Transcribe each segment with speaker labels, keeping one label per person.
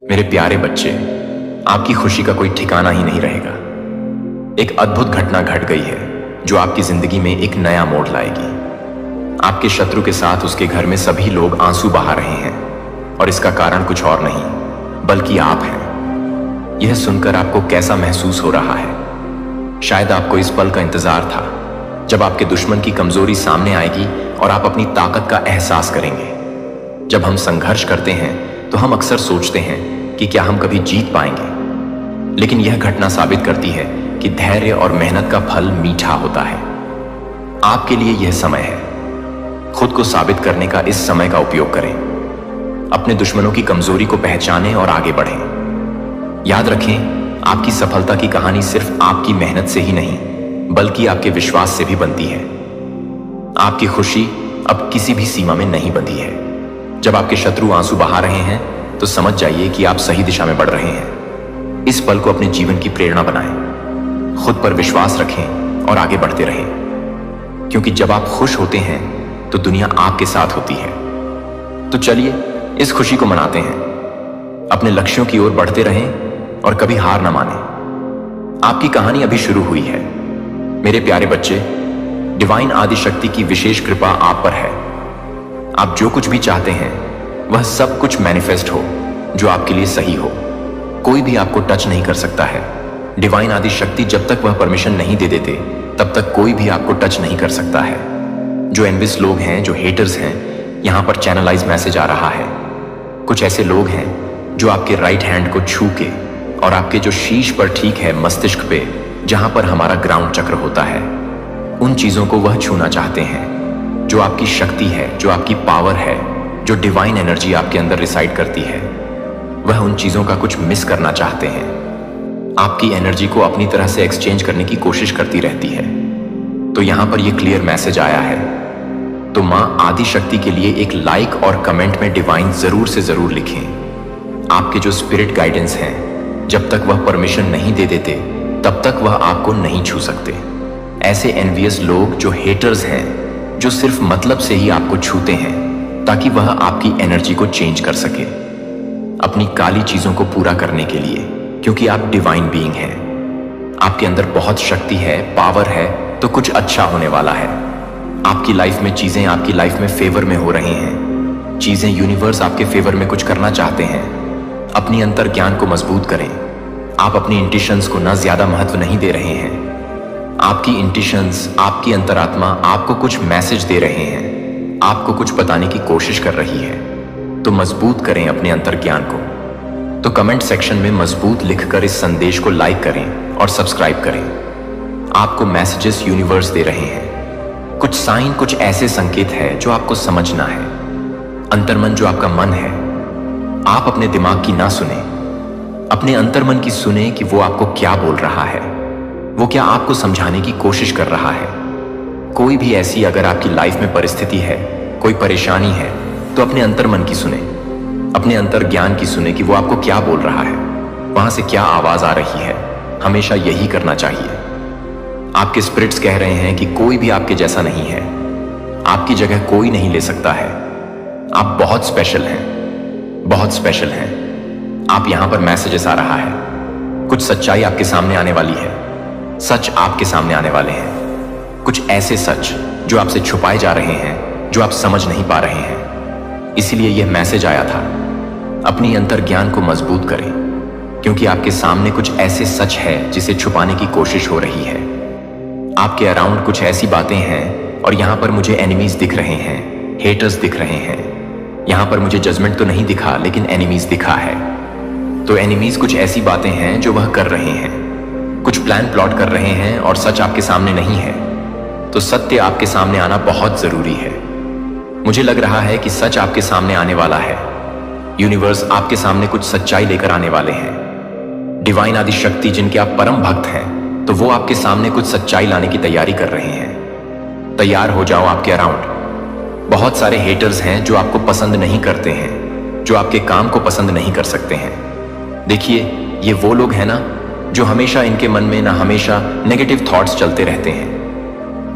Speaker 1: मेरे प्यारे बच्चे, आपकी खुशी का कोई ठिकाना ही नहीं रहेगा। एक अद्भुत घटना घट गई है जो आपकी जिंदगी में एक नया मोड़ लाएगी। आपके शत्रु के साथ उसके घर में सभी लोग आंसू बहा रहे हैं और इसका कारण कुछ और नहीं बल्कि आप हैं। यह सुनकर आपको कैसा महसूस हो रहा है? शायद आपको इस पल का इंतजार था जब आपके दुश्मन की कमजोरी सामने आएगी और आप अपनी ताकत का एहसास करेंगे। जब हम संघर्ष करते हैं तो हम अक्सर सोचते हैं कि क्या हम कभी जीत पाएंगे, लेकिन यह घटना साबित करती है कि धैर्य और मेहनत का फल मीठा होता है। आपके लिए यह समय है। खुद को साबित करने का इस समय का उपयोग करें। अपने दुश्मनों की कमजोरी को पहचानें और आगे बढ़ें। याद रखें, आपकी सफलता की कहानी सिर्फ आपकी मेहनत से ही नहीं बल्कि आपके विश्वास से भी बनती है। आपकी खुशी अब किसी भी सीमा में नहीं बंधी है। जब आपके शत्रु आंसू बहा रहे हैं तो समझ जाइए कि आप सही दिशा में बढ़ रहे हैं। इस पल को अपने जीवन की प्रेरणा बनाएं। खुद पर विश्वास रखें और आगे बढ़ते रहें, क्योंकि जब आप खुश होते हैं तो दुनिया आपके साथ होती है। तो चलिए इस खुशी को मनाते हैं। अपने लक्ष्यों की ओर बढ़ते रहें और कभी हार ना मानें। आपकी कहानी अभी शुरू हुई है। मेरे प्यारे बच्चे, डिवाइन आदि शक्ति की विशेष कृपा आप पर है। आप जो कुछ भी चाहते हैं वह सब कुछ मैनिफेस्ट हो जो आपके लिए सही हो। कोई भी आपको टच नहीं कर सकता है। डिवाइन आदि शक्ति जब तक वह परमिशन नहीं दे देते तब तक कोई भी आपको टच नहीं कर सकता है। जो एनविस लोग हैं, जो हेटर्स हैं, यहां पर चैनलाइज मैसेज आ रहा है। कुछ ऐसे लोग हैं जो आपके राइट हैंड को छू के और आपके जो शीश पर, ठीक है, मस्तिष्क पे, जहां पर हमारा ग्राउंड चक्र होता है, उन चीजों को वह छूना चाहते हैं जो आपकी शक्ति है, जो आपकी पावर है, जो डिवाइन एनर्जी आपके अंदर रिसाइड करती है। वह उन चीजों का कुछ मिस करना चाहते हैं। आपकी एनर्जी को अपनी तरह से एक्सचेंज करने की कोशिश करती रहती है। तो यहां पर यह क्लियर मैसेज आया है। तो मां आदि शक्ति के लिए एक लाइक और कमेंट में डिवाइन जरूर से जरूर लिखें। आपके जो स्पिरिट गाइडेंस हैं, जब तक वह परमिशन नहीं दे देते तब तक वह आपको नहीं छू सकते। ऐसे एनवियस लोग, जो हेटर्स हैं, जो सिर्फ मतलब से ही आपको छूते हैं ताकि वह आपकी एनर्जी को चेंज कर सके अपनी काली चीजों को पूरा करने के लिए, क्योंकि आप डिवाइन बीइंग हैं। आपके अंदर बहुत शक्ति है, पावर है, तो कुछ अच्छा होने वाला है। आपकी लाइफ में चीजें आपकी लाइफ में फेवर में हो रही हैं। चीजें, यूनिवर्स आपके फेवर में कुछ करना चाहते हैं। अपनी अंतर ज्ञान को मजबूत करें। आप अपनी इंट्यूशंस को ना ज्यादा महत्व नहीं दे रहे हैं। आपकी इंट्यूशंस, आपकी अंतरात्मा आपको कुछ मैसेज दे रहे हैं, आपको कुछ बताने की कोशिश कर रही है। तो मजबूत करें अपने अंतर ज्ञान को। तो कमेंट सेक्शन में मजबूत लिखकर इस संदेश को लाइक करें और सब्सक्राइब करें। आपको मैसेजेस यूनिवर्स दे रहे हैं। कुछ साइन, कुछ ऐसे संकेत है जो आपको समझना है। अंतर्मन, जो आपका मन है, आप अपने दिमाग की ना सुने, अपने अंतर्मन की सुने कि वो आपको क्या बोल रहा है, वो क्या आपको समझाने की कोशिश कर रहा है। कोई भी ऐसी अगर आपकी लाइफ में परिस्थिति है, कोई परेशानी है, तो अपने अंतर्मन की सुने, अपने अंतर ज्ञान की सुने कि वो आपको क्या बोल रहा है, वहां से क्या आवाज आ रही है। हमेशा यही करना चाहिए। आपके स्पिरिट्स कह रहे हैं कि कोई भी आपके जैसा नहीं है, आपकी जगह कोई नहीं ले सकता है। आप बहुत स्पेशल हैं, बहुत स्पेशल हैं। आप यहां पर मैसेजेस आ रहा है। कुछ सच्चाई आपके सामने आने वाली है। सच आपके सामने आने वाले हैं। कुछ ऐसे सच जो आपसे छुपाए जा रहे हैं, जो आप समझ नहीं पा रहे हैं। इसीलिए यह मैसेज आया था। अपनी अंतर ज्ञान को मजबूत करें, क्योंकि आपके सामने कुछ ऐसे सच है जिसे छुपाने की कोशिश हो रही है। आपके अराउंड कुछ ऐसी बातें हैं और यहां पर मुझे एनिमीज दिख रहे हैं, हेटर्स दिख रहे हैं। यहां पर मुझे जजमेंट तो नहीं दिखा, लेकिन एनिमीज दिखा है। तो एनिमीज कुछ ऐसी बातें हैं जो वह कर रहे हैं, कुछ प्लान प्लॉट कर रहे हैं और सच आपके सामने नहीं है। तो सत्य आपके सामने आना बहुत जरूरी है। मुझे लग रहा है कि सच आपके सामने आने वाला है। यूनिवर्स आपके सामने कुछ सच्चाई लेकर आने वाले हैं। डिवाइन आदि शक्ति, जिनके आप परम भक्त हैं, तो वो आपके सामने कुछ सच्चाई लाने की तैयारी कर रहे हैं। तैयार हो जाओ। आपके अराउंड बहुत सारे हेटर्स हैं जो आपको पसंद नहीं करते हैं, जो आपके काम को पसंद नहीं कर सकते हैं। देखिए, ये वो लोग हैं ना जो हमेशा, इनके मन में ना हमेशा नेगेटिव थॉट्स चलते रहते हैं।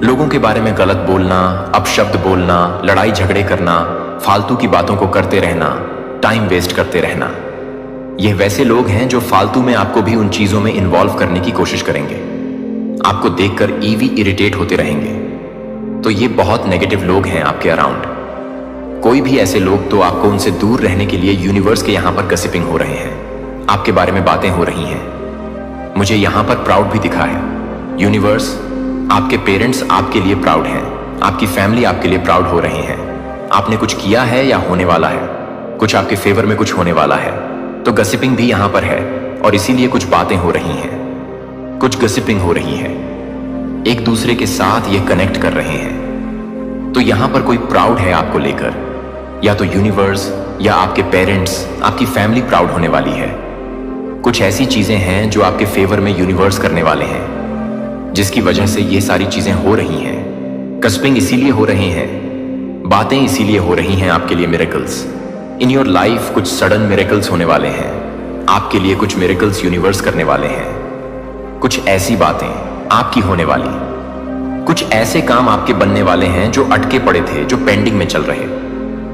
Speaker 1: लोगों के बारे में गलत बोलना, अपशब्द बोलना, लड़ाई झगड़े करना, फालतू की बातों को करते रहना, टाइम वेस्ट करते रहना। यह वैसे लोग हैं जो फालतू में आपको भी उन चीजों में इन्वॉल्व करने की कोशिश करेंगे, आपको देखकर ईवी इरिटेट होते रहेंगे। तो ये बहुत नेगेटिव लोग हैं आपके अराउंड। कोई भी ऐसे लोग तो आपको उनसे दूर रहने के लिए यूनिवर्स के यहां पर गसिपिंग हो रहे हैं, आपके बारे में बातें हो रही हैं। मुझे यहां पर प्राउड भी दिखा है। यूनिवर्स, आपके पेरेंट्स आपके लिए प्राउड हैं, आपकी फैमिली आपके लिए प्राउड हो रहे हैं। आपने कुछ किया है या होने वाला है, कुछ आपके फेवर में कुछ होने वाला है, तो गसिपिंग भी यहां पर है और इसीलिए कुछ बातें हो रही हैं, कुछ गसिपिंग हो रही है, एक दूसरे के साथ ये कनेक्ट कर रहे हैं। तो यहां पर कोई प्राउड है आपको लेकर, या तो यूनिवर्स या आपके पेरेंट्स, आपकी फैमिली प्राउड होने वाली है। कुछ ऐसी चीजें हैं जो आपके फेवर में यूनिवर्स करने वाले हैं, जिसकी वजह से ये सारी चीजें हो रही हैं। गसिपिंग इसीलिए हो रहे हैं, बातें इसीलिए हो रही हैं आपके लिए। मिरेकल्स इन योर लाइफ, कुछ सडन मिरेकल्स होने वाले हैं आपके लिए, कुछ मिरेकल्स यूनिवर्स करने वाले हैं। कुछ ऐसी बातें आपकी होने वाली, कुछ ऐसे काम आपके बनने वाले हैं जो अटके पड़े थे, जो पेंडिंग में चल रहे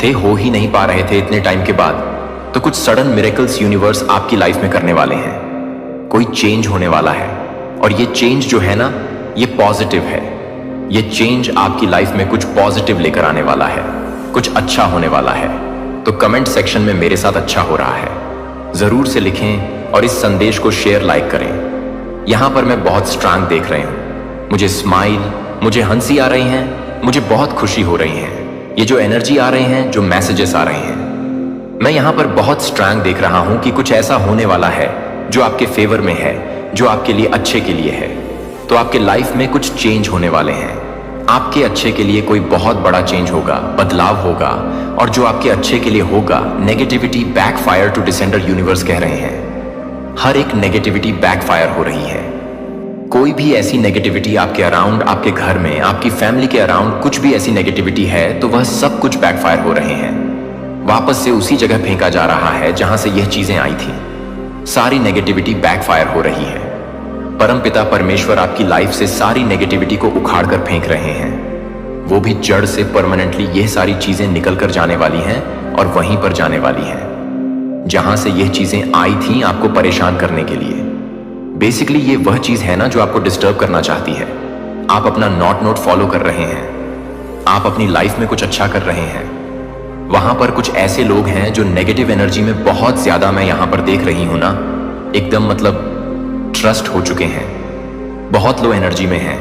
Speaker 1: थे, हो ही नहीं पा रहे थे इतने टाइम के बाद। तो कुछ सडन मिरेकल्स यूनिवर्स आपकी लाइफ में करने वाले हैं। कोई चेंज होने वाला है और ये चेंज जो है ना, ये पॉजिटिव है। ये चेंज आपकी लाइफ में कुछ पॉजिटिव लेकर आने वाला है, कुछ अच्छा होने वाला है। तो कमेंट सेक्शन में मेरे साथ अच्छा हो रहा है जरूर से लिखें और इस संदेश को शेयर, लाइक करें। यहां पर मैं बहुत स्ट्रांग देख रहे हूं, मुझे स्माइल, मुझे हंसी आ रही हैं, मुझे बहुत खुशी हो रही है। ये जो एनर्जी आ रही हैं, जो मैसेजेस आ रहे हैं, मैं यहां पर बहुत स्ट्रांग देख रहा हूं कि कुछ ऐसा होने वाला है जो आपके फेवर में है, जो आपके लिए अच्छे के लिए है। तो आपके लाइफ में कुछ चेंज होने वाले हैं, आपके अच्छे के लिए कोई बहुत बड़ा चेंज होगा, बदलाव होगा। और जो आपके अच्छे के लिए होगा, negativity backfire to the sender universe कह रहे हैं। हर एक नेगेटिविटी बैकफायर हो रही है। कोई भी ऐसी नेगेटिविटी आपके अराउंड, आपके घर में, आपकी फैमिली के अराउंड कुछ भी ऐसी नेगेटिविटी है, तो वह सब कुछ बैकफायर हो रहे हैं। वापस से उसी जगह फेंका जा रहा है जहां से यह चीजें आई थी। सारी नेगेटिविटी बैकफायर हो रही है। परमपिता परमेश्वर आपकी लाइफ से सारी नेगेटिविटी को उखाड़ कर फेंक रहे हैं। वो भी जड़ से परमानेंटली यह सारी चीजें निकल कर जाने वाली हैं और वहीं पर जाने वाली हैं जहां से यह चीजें आई थी आपको परेशान करने के लिए। बेसिकली ये वह चीज है ना जो आपको डिस्टर्ब करना चाहती है। आप अपना नोट फॉलो कर रहे हैं, आप अपनी लाइफ में कुछ अच्छा कर रहे हैं। वहां पर कुछ ऐसे लोग हैं जो नेगेटिव एनर्जी में बहुत ज्यादा, मैं यहां पर देख रही हूं ना, एकदम मतलब ट्रस्ट हो चुके हैं, बहुत लो एनर्जी में हैं।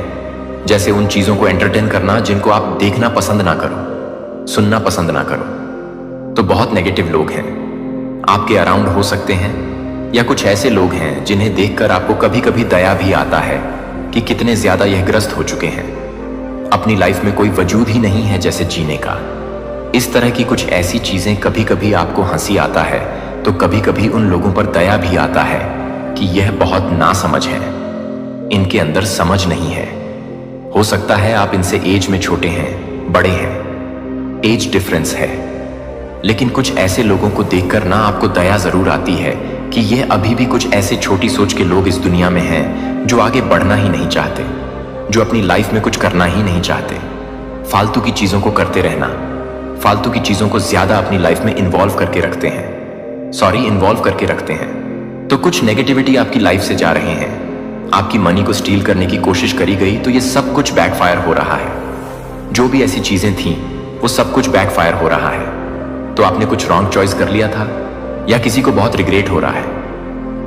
Speaker 1: जैसे उन चीजों को एंटरटेन करना जिनको आप देखना पसंद ना करो, सुनना पसंद ना करो। तो बहुत नेगेटिव लोग हैं आपके अराउंड हो सकते हैं, या कुछ ऐसे लोग हैं जिन्हें देखकर आपको कभी कभी दया भी आता है कि कितने ज्यादा यह ग्रस्त हो चुके हैं, अपनी लाइफ में कोई वजूद ही नहीं है जैसे जीने का। इस तरह की कुछ ऐसी चीजें, कभी कभी आपको हंसी आता है तो कभी कभी उन लोगों पर दया भी आता है कि यह बहुत नासमझ है, इनके अंदर समझ नहीं है। हो सकता है आप इनसे एज में छोटे हैं, बड़े हैं, एज डिफरेंस है, लेकिन कुछ ऐसे लोगों को देखकर ना आपको दया जरूर आती है कि यह अभी भी कुछ ऐसे छोटी सोच के लोग इस दुनिया में हैं जो आगे बढ़ना ही नहीं चाहते, जो अपनी लाइफ में कुछ करना ही नहीं चाहते, फालतू की चीजों को करते रहना, फालतू की चीजों को ज्यादा अपनी लाइफ में इन्वॉल्व करके रखते हैं। तो कुछ नेगेटिविटी आपकी लाइफ से जा रहे हैं, आपकी मनी को स्टील करने की कोशिश करी गई, तो ये सब कुछ बैकफायर हो रहा है। जो भी ऐसी चीजें थी वो सब कुछ बैकफायर हो रहा है। तो आपने कुछ रॉन्ग चॉइस कर लिया था, या किसी को बहुत रिग्रेट हो रहा है,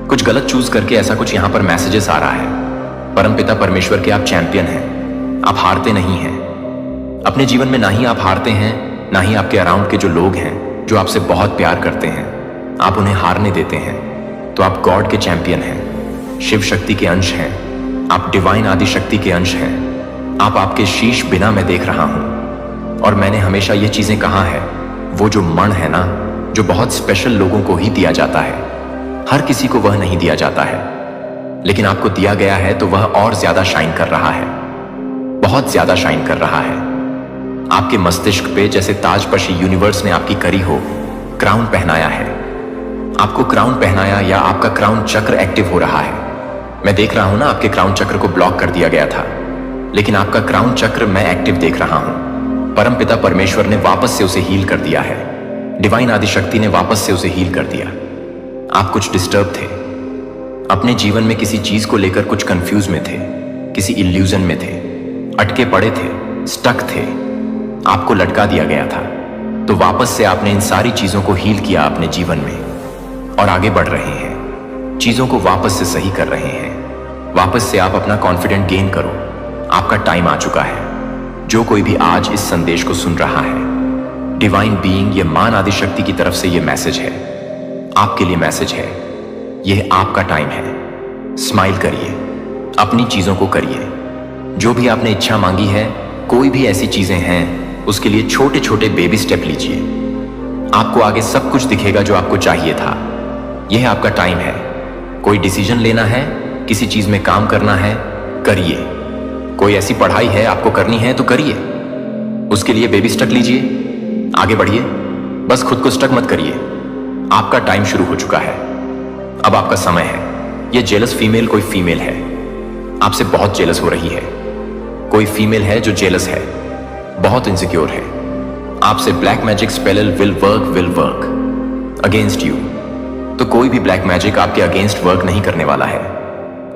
Speaker 1: कुछ गलत चूज करके, ऐसा कुछ यहां पर मैसेजेस आ रहा है। परमपिता परमेश्वर के आप चैंपियन हैं, आप हारते नहीं हैं अपने जीवन में। ना ही आप हारते हैं, ना ही आपके अराउंड के जो लोग हैं जो आपसे बहुत प्यार करते हैं, आप उन्हें हारने देते हैं। तो आप गॉड के चैंपियन हैं, शिव शक्ति के अंश हैं, आप डिवाइन आदि शक्ति के अंश हैं। आप आपके शीश बिना मैं देख रहा हूं। और मैंने हमेशा ये चीजें कहा है, वो जो मण है ना, जो बहुत स्पेशल लोगों को ही दिया जाता है, हर किसी को वह नहीं दिया जाता है, लेकिन आपको दिया गया है तो वह और ज्यादा शाइन कर रहा है, बहुत ज्यादा शाइन कर रहा है। आपके मस्तिष्क पे जैसे ताजपशी यूनिवर्स ने आपकी करी हो, क्राउन पहनाया है, आपको क्राउन पहनाया, या आपका क्राउन चक्र एक्टिव हो रहा है। मैं देख रहा हूं ना, आपके क्राउन चक्र को ब्लॉक कर दिया गया था, लेकिन आपका क्राउन चक्र मैं एक्टिव देख रहा हूं। परमपिता परमेश्वर ने वापस से उसे हील कर दिया है, डिवाइन आदि शक्ति ने वापस से उसे हील कर दिया। आप कुछ डिस्टर्ब थे, अपने जीवन में किसी चीज को लेकर कुछ कंफ्यूज में थे, किसी इल्यूजन में थे, अटके पड़े थे, स्टक थे, आपको लटका दिया गया था। तो वापस से आपने इन सारी चीजों को हील किया अपने जीवन में और आगे बढ़ रहे हैं, चीजों को वापस से सही कर रहे हैं। वापस से आप अपना कॉन्फिडेंट गेन करो, आपका टाइम आ चुका है। जो कोई भी आज इस संदेश को सुन रहा है, डिवाइन बीइंग, ये मान आदि शक्ति की तरफ से ये मैसेज है, आपके लिए मैसेज है। यह आपका टाइम है। स्माइल करिए, अपनी चीजों को करिए। जो भी आपने इच्छा मांगी है, कोई भी ऐसी चीजें हैं, उसके लिए छोटे छोटे बेबी स्टेप लीजिए। आपको आगे सब कुछ दिखेगा जो आपको चाहिए था। यह आपका टाइम है। कोई डिसीजन लेना है, किसी चीज में काम करना है, करिए। कोई ऐसी पढ़ाई है आपको करनी है तो करिए, उसके लिए बेबी स्टेप लीजिए, आगे बढ़िए। बस खुद को स्टक मत करिए। आपका टाइम शुरू हो चुका है, अब आपका समय है। ये जेलस फीमेल कोई फीमेल है, आपसे बहुत जेलस हो रही है। कोई फीमेल है जो जेलस है, बहुत इनसिक्योर है। आपसे black magic spell will work against you. तो कोई भी ब्लैक मैजिक आपके अगेंस्ट वर्क नहीं करने वाला है।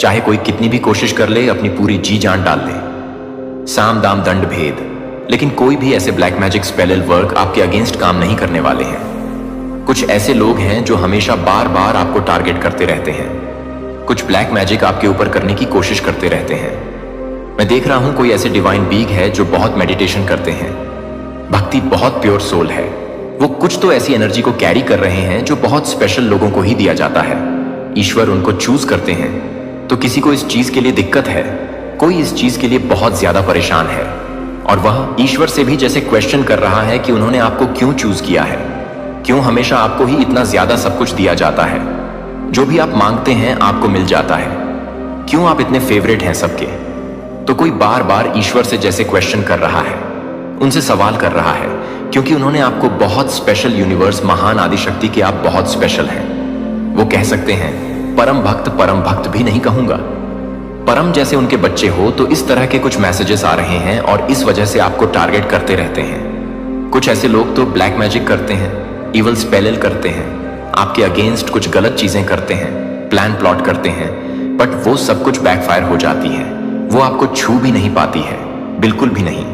Speaker 1: चाहे कोई कितनी भी कोशिश कर ले, अपनी पूरी जी जान डाल ले, साम दाम दंड भेद, लेकिन कोई भी ऐसे ब्लैक मैजिक स्पेल वर्क आपके अगेंस्ट काम नहीं करने वाले हैं। कुछ ऐसे लोग हैं जो हमेशा बार बार आपको टारगेट करते रहते हैं, कुछ ब्लैक मैजिक आपके ऊपर करने की कोशिश करते रहते हैं। मैं देख रहा हूं कोई ऐसे डिवाइन बीग है जो बहुत मेडिटेशन करते हैं, भक्ति बहुत प्योर सोल है। वो कुछ तो ऐसी एनर्जी को कैरी कर रहे हैं जो बहुत स्पेशल लोगों को ही दिया जाता है। ईश्वर उनको चूज करते हैं। तो किसी को इस चीज के लिए दिक्कत है, कोई इस चीज के लिए बहुत ज्यादा परेशान है और वह ईश्वर से भी जैसे क्वेश्चन कर रहा है कि उन्होंने आपको क्यों चूज किया है, क्यों हमेशा आपको ही इतना ज्यादा सब कुछ दिया जाता है, जो भी आप मांगते हैं आपको मिल जाता है, क्यों आप इतने फेवरेट हैं सबके। तो कोई बार बार ईश्वर से जैसे क्वेश्चन कर रहा है, उनसे सवाल कर रहा है, क्योंकि उन्होंने आपको बहुत स्पेशल, यूनिवर्स, महान आदि शक्ति के आप बहुत स्पेशल हैं। वो कह सकते हैं परम भक्त भी नहीं कहूंगा, परम जैसे उनके बच्चे हो। तो इस तरह के कुछ मैसेजेस आ रहे हैं और इस वजह से आपको टारगेट करते रहते हैं। कुछ ऐसे लोग तो ब्लैक मैजिक करते हैं, इवल स्पेल करते हैं, आपके अगेंस्ट कुछ गलत चीजें करते हैं, प्लान प्लॉट करते हैं, बट वो सब कुछ बैकफायर हो जाती है। वो आपको छू भी नहीं पाती है, बिल्कुल भी नहीं।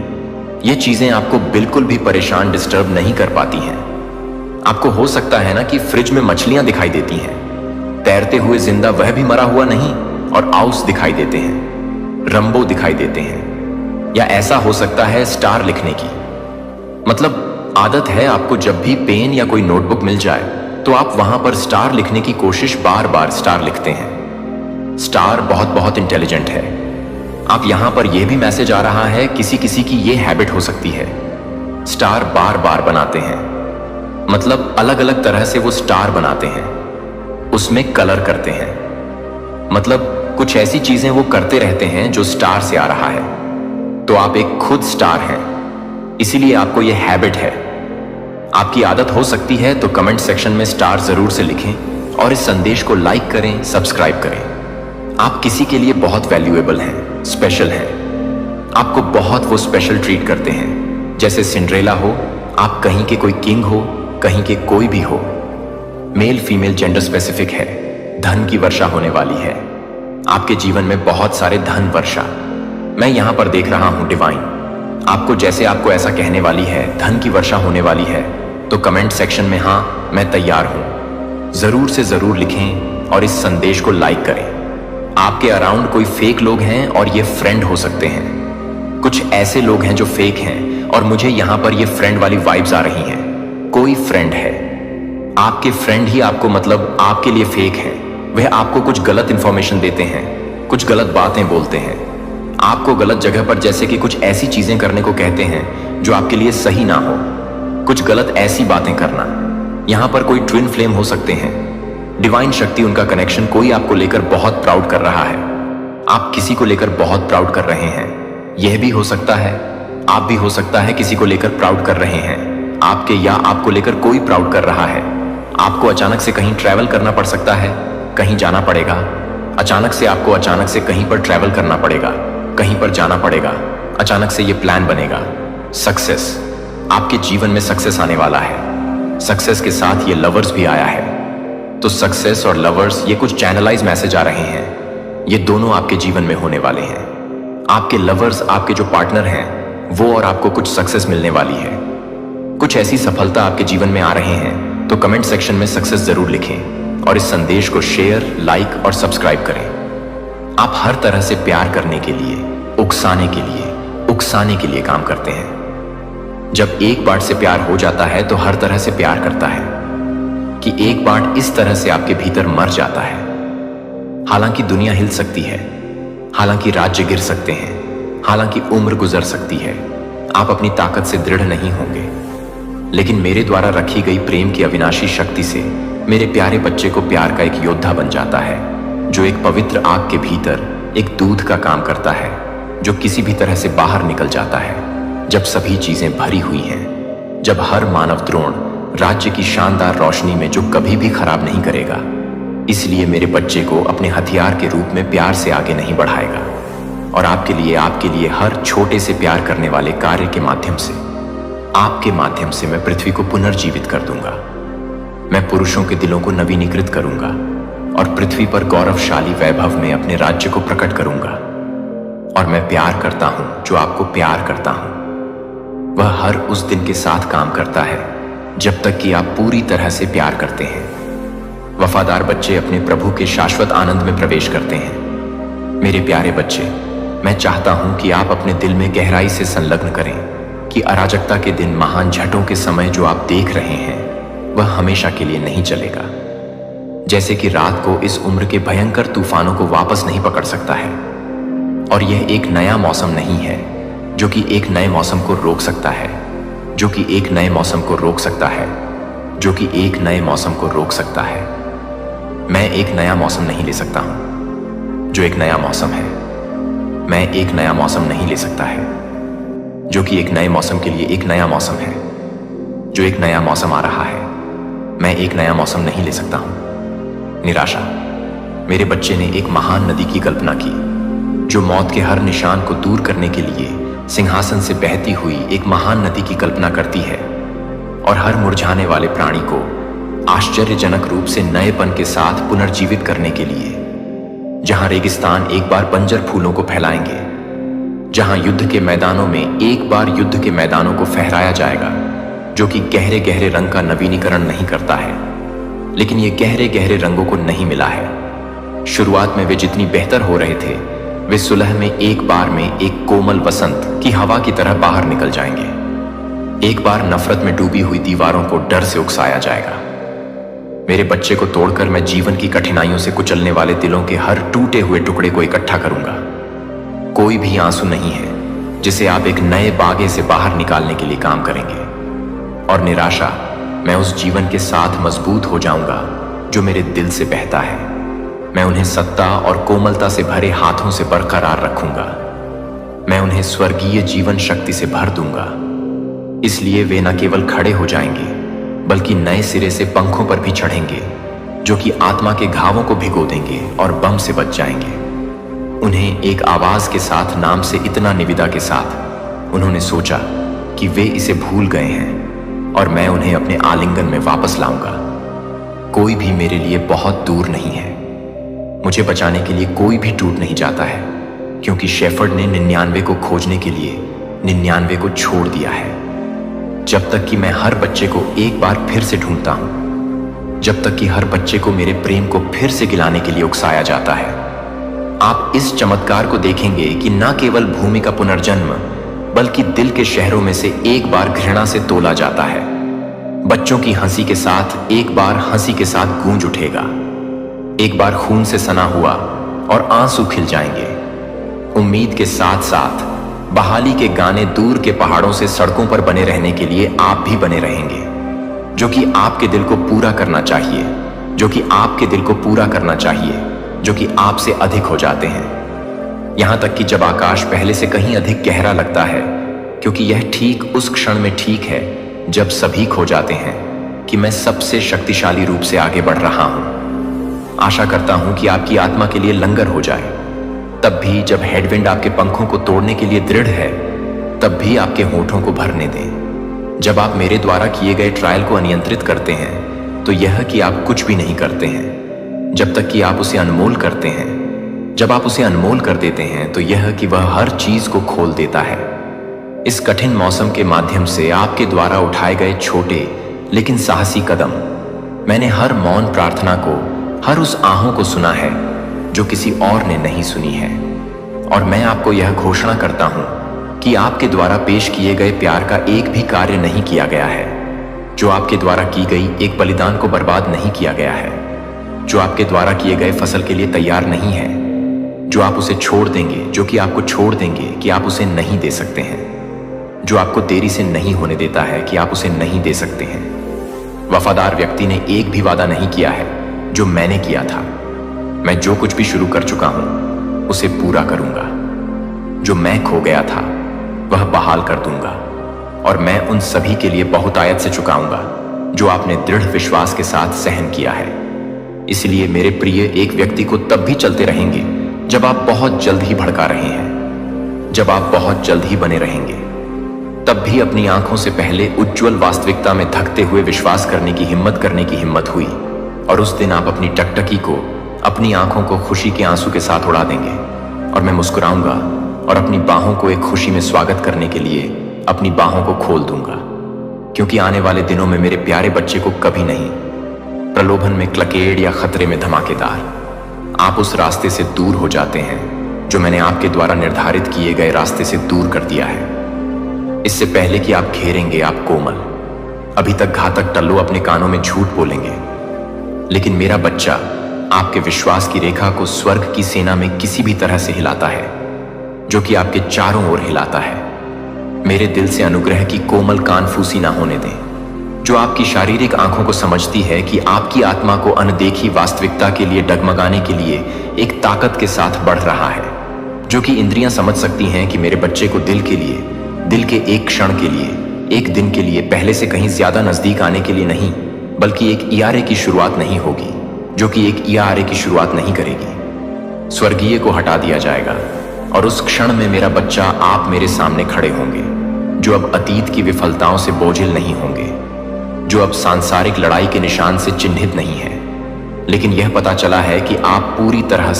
Speaker 1: ये चीजें आपको बिल्कुल भी परेशान, डिस्टर्ब नहीं कर पाती हैं। आपको हो सकता है ना कि फ्रिज में मछलियां दिखाई देती हैं, तैरते हुए जिंदा वह भी मरा हुआ नहीं, और आउस दिखाई देते हैं, रंबो दिखाई देते हैं। या ऐसा हो सकता है स्टार लिखने की, मतलब आदत है आपको जब भी पेन या कोई नोटबुक मिल जाए तो आप वहां पर स्टार लिखने की कोशिश, बार बार स्टार लिखते हैं। स्टार बहुत बहुत इंटेलिजेंट है। आप यहां पर यह भी मैसेज आ रहा है, किसी किसी की यह हैबिट हो सकती है, स्टार बार बार बनाते हैं, मतलब अलग अलग तरह से वो स्टार बनाते हैं, उसमें कलर करते हैं, मतलब कुछ ऐसी चीजें वो करते रहते हैं जो स्टार से आ रहा है। तो आप एक खुद स्टार हैं, इसीलिए आपको यह हैबिट है। आपकी आदत हो सकती है तो कमेंट सेक्शन में स्टार जरूर से लिखें और इस संदेश को लाइक करें, सब्सक्राइब करें। आप किसी के लिए बहुत वैल्यूएबल हैं, स्पेशल हैं। आपको बहुत वो स्पेशल ट्रीट करते हैं, जैसे सिंड्रेला हो, आप कहीं के कोई किंग हो, कहीं के कोई भी हो। मेल फीमेल जेंडर स्पेसिफिक है। धन की वर्षा होने वाली है, आपके जीवन में बहुत सारे धन वर्षा। मैं यहां पर देख रहा हूं डिवाइन आपको, जैसे आपको ऐसा कहने वाली है, धन की वर्षा होने वाली है, तो कमेंट सेक्शन में हां मैं तैयार हूं जरूर से जरूर लिखें और इस संदेश को लाइक करें। आपके अराउंड कोई फेक लोग हैं और ये फ्रेंड हो सकते हैं। कुछ ऐसे लोग हैं जो फेक हैं और मुझे यहां पर ये फ्रेंड वाली वाइब्स आ रही हैं। कोई फ्रेंड है, आपके फ्रेंड ही आपको, मतलब आपके लिए फेक है। वह आपको कुछ गलत इंफॉर्मेशन देते हैं, कुछ गलत बातें बोलते हैं, आपको गलत जगह पर जैसे कि कुछ ऐसी चीजें करने को कहते हैं जो आपके लिए सही ना हो, कुछ गलत ऐसी बातें करना। यहां पर कोई ट्विन फ्लेम हो सकते हैं, डिवाइन शक्ति, उनका कनेक्शन कोई आपको लेकर बहुत प्राउड कर रहा है, आप किसी को लेकर बहुत प्राउड कर रहे हैं। यह भी हो सकता है, आप भी हो सकता है किसी को लेकर प्राउड कर रहे हैं, आपके या आपको लेकर कोई प्राउड कर रहा है। आपको अचानक से कहीं ट्रैवल करना पड़ सकता है, कहीं जाना पड़ेगा, अचानक से आपको अचानक से कहीं पर ट्रैवल करना पड़ेगा, कहीं पर जाना पड़ेगा, अचानक से ये प्लान बनेगा। सक्सेस, आपके जीवन में सक्सेस आने वाला है। सक्सेस के साथ ये लवर्स भी आया है। तो सक्सेस और लवर्स, ये कुछ चैनलाइज मैसेज आ रहे हैं। ये दोनों आपके जीवन में होने वाले हैं। आपके लवर्स, आपके जो पार्टनर हैं, वो और आपको कुछ सक्सेस मिलने वाली है। कुछ ऐसी सफलता आपके जीवन में आ रहे हैं, तो कमेंट सेक्शन में सक्सेस जरूर लिखें और इस संदेश को शेयर, लाइक और सब्सक्राइब करें। आप हर तरह से प्यार करने के लिए, उकसाने के लिए काम करते हैं। जब एक बार से प्यार हो जाता है तो हर तरह से प्यार करता है कि एक बार इस तरह से आपके भीतर मर जाता है। हालांकि दुनिया हिल सकती है, हालांकि राज्य गिर सकते हैं, हालांकि उम्र गुजर सकती है, आप अपनी ताकत से दृढ़ नहीं होंगे, लेकिन मेरे द्वारा रखी गई प्रेम की अविनाशी शक्ति से मेरे प्यारे बच्चे को प्यार का एक योद्धा बन जाता है, जो एक पवित्र आग के भीतर एक दूध का काम करता है, जो किसी भी तरह से बाहर निकल जाता है जब सभी चीजें भरी हुई हैं, जब हर मानव द्रोण राज्य की शानदार रोशनी में जो कभी भी खराब नहीं करेगा। इसलिए मेरे बच्चे को अपने हथियार के रूप में प्यार से आगे नहीं बढ़ाएगा और आपके लिए हर छोटे से प्यार करने वाले कार्य के माध्यम से, आपके माध्यम से मैं पृथ्वी को पुनर्जीवित कर दूंगा। मैं पुरुषों के दिलों को नवीनीकृत करूंगा और पृथ्वी पर गौरवशाली वैभव में अपने राज्य को प्रकट करूंगा। और मैं प्यार करता हूं जो आपको प्यार करता हूं। वह हर उस दिन के साथ काम करता है जब तक कि आप पूरी तरह से प्यार करते हैं। वफादार बच्चे अपने प्रभु के शाश्वत आनंद में प्रवेश करते हैं। मेरे प्यारे बच्चे, मैं चाहता हूं कि आप अपने दिल में गहराई से संलग्न करें कि अराजकता के दिन, महान झटों के समय जो आप देख रहे हैं, वह हमेशा के लिए नहीं चलेगा। जैसे कि रात को इस उम्र के भयंकर तूफानों को वापस नहीं पकड़ सकता है, और यह एक नया मौसम नहीं है जो कि एक नए मौसम को रोक सकता है, जो कि एक नए मौसम को रोक सकता है, जो कि एक नए मौसम को रोक सकता है। मैं एक नया मौसम नहीं ले सकता हूं जो एक नया मौसम है। मैं एक नया मौसम नहीं ले सकता है जो कि एक नए मौसम के लिए एक नया मौसम है, जो एक नया मौसम आ रहा है। मैं एक नया मौसम नहीं ले सकता हूं। निराशा। मेरे बच्चे ने एक महान नदी की कल्पना की जो मौत के हर निशान को दूर करने के लिए सिंहासन से बहती हुई एक महान नदी की कल्पना करती है और हर मुरझाने वाले प्राणी को आश्चर्यजनक रूप से नएपन के साथ पुनर्जीवित करने के लिए, जहां रेगिस्तान एक बार बंजर फूलों को फैलाएंगे, जहां युद्ध के मैदानों में एक बार युद्ध के मैदानों को फहराया जाएगा, जो कि गहरे गहरे रंग का नवीनीकरण नहीं करता है, लेकिन ये गहरे गहरे रंगों को नहीं मिला है। शुरुआत में वे जितनी बेहतर हो रहे थे, वे सुलह में एक बार में एक कोमल वसंत की हवा की तरह बाहर निकल जाएंगे। एक बार नफरत में डूबी हुई दीवारों को डर से उकसाया जाएगा। मेरे बच्चे को तोड़कर मैं जीवन की कठिनाइयों से कुचलने वाले दिलों के हर टूटे हुए टुकड़े को इकट्ठा करूंगा। कोई भी आंसू नहीं है जिसे आप एक नए बागे से बाहर निकालने के लिए काम करेंगे। और निराशा, मैं उस जीवन के साथ मजबूत हो जाऊंगा जो मेरे दिल से बहता है। मैं उन्हें सत्ता और कोमलता से भरे हाथों से बरकरार रखूंगा। मैं उन्हें स्वर्गीय जीवन शक्ति से भर दूंगा। इसलिए वे न केवल खड़े हो जाएंगे, बल्कि नए सिरे से पंखों पर भी चढ़ेंगे, जो कि आत्मा के घावों को भिगो देंगे और बम से बच जाएंगे। उन्हें एक आवाज के साथ, नाम से इतना निविदा के साथ, उन्होंने सोचा कि वे इसे भूल गए हैं और मैं उन्हें अपने आलिंगन में वापस लाऊंगा। कोई भी मेरे लिए बहुत दूर नहीं है। मुझे बचाने के लिए कोई भी टूट नहीं जाता है, क्योंकि शेफर्ड ने 99 को खोजने के लिए 99 को छोड़ दिया है। जब तक कि मैं हर बच्चे को एक बार फिर से ढूंढता हूं, जब तक कि हर बच्चे को मेरे प्रेम को फिर से गिलाने के लिए उकसाया जाता है। आप इस चमत्कार को देखेंगे कि न केवल भूमि का पुनर्जन्म, बल्कि दिल के शहरों में से एक बार घृणा से तोला जाता है। बच्चों की हंसी के साथ एक बार हंसी के साथ गूंज उठेगा। एक बार खून से सना हुआ और आंसू खिल जाएंगे। उम्मीद के साथ साथ बहाली के गाने दूर के पहाड़ों से सड़कों पर बने रहने के लिए आप भी बने रहेंगे, जो कि आपके दिल को पूरा करना चाहिए, जो कि आपके दिल को पूरा करना चाहिए, जो कि आपसे अधिक हो जाते हैं। यहां तक कि जब आकाश पहले से कहीं अधिक गहरा लगता है, क्योंकि यह ठीक उस क्षण में ठीक है जब सभी खो जाते हैं कि मैं सबसे शक्तिशाली रूप से आगे बढ़ रहा हूं। आशा करता हूं कि आपकी आत्मा के लिए लंगर हो जाए। तब भी जब हेडविंड आपके पंखों को तोड़ने के लिए दृढ़ है, तब भी आपके होठों को भरने दें। जब आप मेरे द्वारा किए गए ट्रायल को अनियंत्रित करते हैं, तो यह कि आप कुछ भी नहीं करते हैं जब तक कि आप उसे अनमोल करते हैं। जब आप उसे अनमोल कर देते हैं तो यह कि वह हर चीज को खोल देता है। इस कठिन मौसम के माध्यम से आपके द्वारा उठाए गए छोटे लेकिन साहसी कदम, मैंने हर मौन प्रार्थना को, हर उस आहों को सुना है जो किसी और ने नहीं सुनी है। और मैं आपको यह घोषणा करता हूं कि आपके द्वारा पेश किए गए प्यार का एक भी कार्य नहीं किया गया है। जो आपके द्वारा की गई एक बलिदान को बर्बाद नहीं किया गया है। जो आपके द्वारा किए गए फसल के लिए तैयार नहीं है। जो आप उसे छोड़ देंगे, जो कि आपको छोड़ देंगे कि आप उसे नहीं दे सकते हैं। जो आपको देरी से नहीं होने देता है कि आप उसे नहीं दे सकते हैं। वफादार व्यक्ति ने एक भी वादा नहीं किया है जो मैंने किया था। मैं जो कुछ भी शुरू कर चुका हूं उसे पूरा करूंगा। जो मैं खो गया था वह बहाल कर दूंगा। और मैं उन सभी के लिए बहुतायत से चुकाऊंगा जो आपने दृढ़ विश्वास के साथ सहन किया है। इसलिए मेरे प्रिय, एक व्यक्ति को तब भी चलते रहेंगे जब आप बहुत जल्द ही भड़का रहे हैं, जब आप बहुत जल्द ही बने रहेंगे। तब भी अपनी आंखों से पहले उज्जवल वास्तविकता में धकते हुए विश्वास करने की हिम्मत हुई। और उस दिन आप अपनी टकटकी को, अपनी आंखों को खुशी के आंसू के साथ उड़ा देंगे। और मैं मुस्कुराऊंगा और अपनी बाहों को एक खुशी में स्वागत करने के लिए अपनी बाहों को खोल दूंगा। क्योंकि आने वाले दिनों में मेरे प्यारे बच्चे को कभी नहीं, प्रलोभन में क्लकेड़ या खतरे में धमाकेदार, आप उस रास्ते से दूर हो जाते हैं जो मैंने आपके द्वारा निर्धारित किए गए रास्ते से दूर कर दिया है। इससे पहले कि आप घेरेंगे, आप कोमल, अभी तक घातक टल्लू अपने कानों में झूठ बोलेंगे। लेकिन मेरा बच्चा आपके विश्वास की रेखा को स्वर्ग की सेना में किसी भी तरह से हिलाता है, जो कि आपके चारों ओर हिलाता है। मेरे दिल से अनुग्रह की कोमल कानफूसी ना होने दें, जो आपकी शारीरिक आंखों को समझती है कि आपकी आत्मा को अनदेखी वास्तविकता के लिए डगमगाने के लिए एक ताकत के साथ बढ़ रहा है। जो कि इंद्रियां समझ सकती हैं कि मेरे बच्चे को दिल के लिए, दिल के एक क्षण के लिए, एक दिन के लिए पहले से कहीं ज्यादा नजदीक आने के लिए नहीं, बल्कि एक इयारे की शुरुआत नहीं होगी, जो कि एक इयारे की शुरुआत नहीं करेगी। स्वर्गीय को हटा दिया जाएगा और उस क्षण में मेरा बच्चा, आप मेरे सामने खड़े होंगे, जो अब अतीत की विफलताओं से बोझिल नहीं होंगे, जो अब सांसारिक लड़ाई के निशान से चिन्हित नहीं है। लेकिन यह पता चला है कि आप पूरी तरह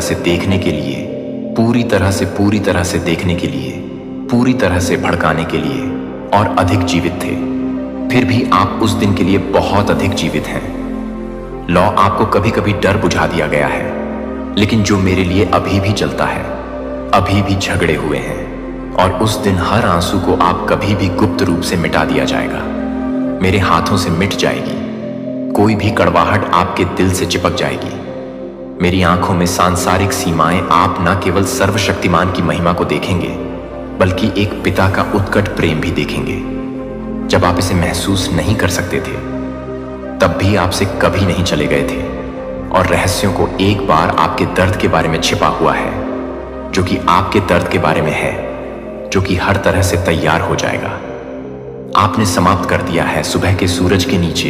Speaker 1: से देखने के लिए, पूरी तरह से देखने के लिए, पूरी तरह से भड़काने के लिए और अधिक जीवित थे। फिर भी आप उस दिन के लिए बहुत अधिक जीवित हैं। लौ आपको कभी कभी डर बुझा दिया गया है, लेकिन जो मेरे लिए अभी भी चलता है, अभी भी झगड़े हुए हैं। और उस दिन हर आंसू को आप कभी भी गुप्त रूप से मिटा दिया जाएगा, मेरे हाथों से मिट जाएगी। कोई भी कड़वाहट आपके दिल से चिपक जाएगी। मेरी आंखों में सांसारिक सीमाएं, आप न केवल सर्वशक्तिमान की महिमा को देखेंगे, बल्कि एक पिता का उत्कट प्रेम भी देखेंगे। जब आप इसे महसूस नहीं कर सकते थे, तब भी आपसे कभी नहीं चले गए थे। और रहस्यों को एक बार आपके दर्द के बारे में छिपा हुआ है, जो कि आपके दर्द के बारे में है, जो कि हर तरह से तैयार हो जाएगा। आपने समाप्त कर दिया है सुबह के सूरज के नीचे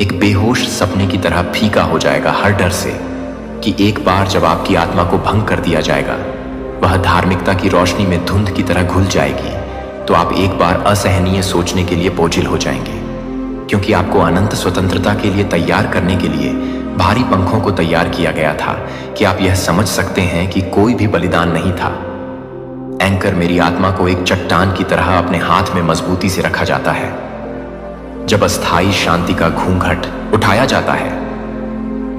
Speaker 1: एक बेहोश सपने की तरह फीका हो जाएगा हर डर से कि एक बार जब आपकी आत्मा को भंग कर दिया जाएगा, वह धार्मिकता की रोशनी में धुंध की तरह घुल जाएगी, तो आप एक बार असहनीय सोचने के लिए बोझिल हो जाएंगे। क्योंकि आपको अनंत स्वतंत्रता के लिए तैयार करने के लिए भारी पंखों को तैयार किया गया था कि आप यह समझ सकते हैं कि कोई भी बलिदान नहीं था। एंकर मेरी आत्मा को एक चट्टान की तरह अपने हाथ में मजबूती से रखा जाता है जब अस्थायी शांति का घूंघट उठाया जाता है।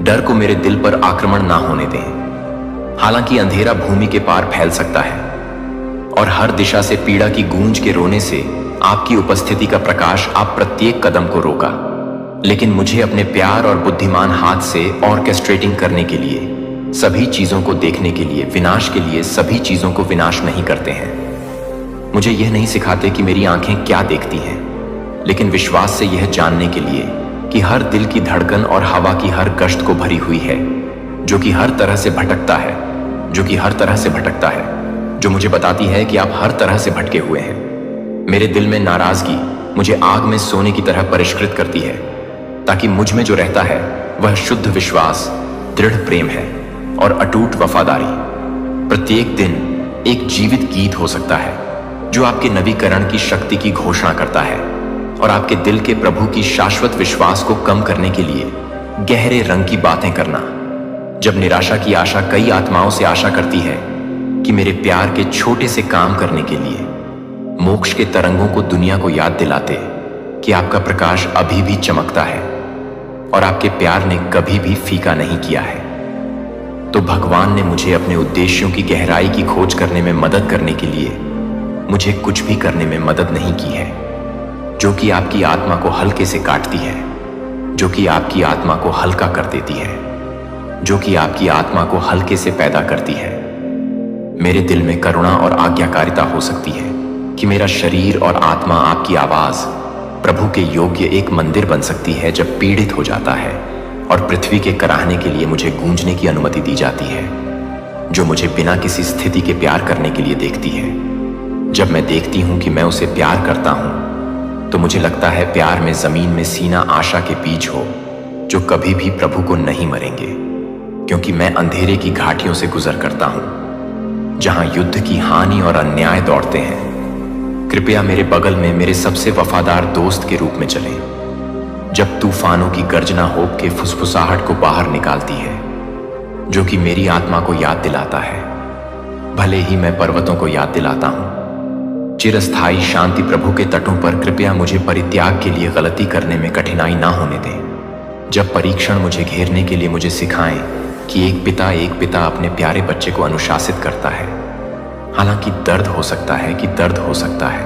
Speaker 1: डर को मेरे दिल पर आक्रमण ना होने दें। हालांकि अंधेरा भूमि के पार फैल सकता है और हर दिशा से पीड़ा की गूंज के रोने से आपकी उपस्थिति का प्रकाश आप प्रत्येक कदम को रोका। लेकिन मुझे अपने प्यार और बुद्धिमान हाथ से ऑर्केस्ट्रेटिंग करने के लिए, सभी चीजों को देखने के लिए, विनाश के लिए सभी चीजों को विनाश नहीं करते हैं। मुझे यह नहीं सिखाते कि मेरी आंखें क्या देखती हैं, लेकिन विश्वास से यह जानने के लिए कि हर दिल की धड़कन और हवा की हर गश्त को भरी हुई है, जो कि हर तरह से भटकता है, जो मुझे बताती है कि आप हर तरह से भटके हुए हैं। मेरे दिल में नाराजगी मुझे आग में सोने की तरह परिष्कृत करती है, ताकि मुझ में जो रहता है वह शुद्ध विश्वास, दृढ़ प्रेम है और अटूट वफादारी। प्रत्येक दिन एक जीवित गीत हो सकता है जो आपके नवीकरण की शक्ति की घोषणा करता है और आपके दिल के प्रभु की शाश्वत विश्वास को कम करने के लिए गहरे रंग की बातें करना। जब निराशा की आशा कई आत्माओं से आशा करती है कि मेरे प्यार के छोटे से काम करने के लिए मोक्ष के तरंगों को दुनिया को याद दिलाते कि आपका प्रकाश अभी भी चमकता है और आपके प्यार ने कभी भी फीका नहीं किया है, तो भगवान ने मुझे अपने उद्देश्यों की गहराई की खोज करने में मदद करने के लिए मुझे कुछ भी करने में मदद नहीं की है, जो कि आपकी आत्मा को हल्के से काटती है, जो कि आपकी आत्मा को हल्का कर देती है, जो कि आपकी आत्मा को हल्के से पैदा करती है। मेरे दिल में करुणा और आज्ञाकारिता हो सकती है कि मेरा शरीर और आत्मा आपकी आवाज प्रभु के योग्य एक मंदिर बन सकती है जब पीड़ित हो जाता है और पृथ्वी के कराहने के लिए मुझे गूंजने की अनुमति दी जाती है, जो मुझे बिना किसी स्थिति के प्यार करने के लिए देखती है। जब मैं देखती हूं कि मैं उसे प्यार करता हूं तो मुझे लगता है प्यार में जमीन में सीना आशा के बीज हो जो कभी भी प्रभु को नहीं मरेंगे, क्योंकि मैं अंधेरे की घाटियों से गुजर करता हूं जहां युद्ध की हानि और अन्याय दौड़ते हैं। कृपया मेरे बगल में मेरे सबसे वफादार दोस्त के रूप में चलें, जब तूफानों की गर्जना होप के फुसफुसाहट को बाहर निकालती है, जो कि मेरी आत्मा को याद दिलाता है, भले ही मैं पर्वतों को याद दिलाता हूं। चिरस्थायी शांति प्रभु के तटों पर कृपया मुझे परित्याग के लिए गलती करने में कठिनाई ना होने दें। जब परीक्षण मुझे घेरने के लिए मुझे सिखाएं कि एक पिता अपने प्यारे बच्चे को अनुशासित करता है, हालांकि दर्द हो सकता है कि दर्द हो सकता है,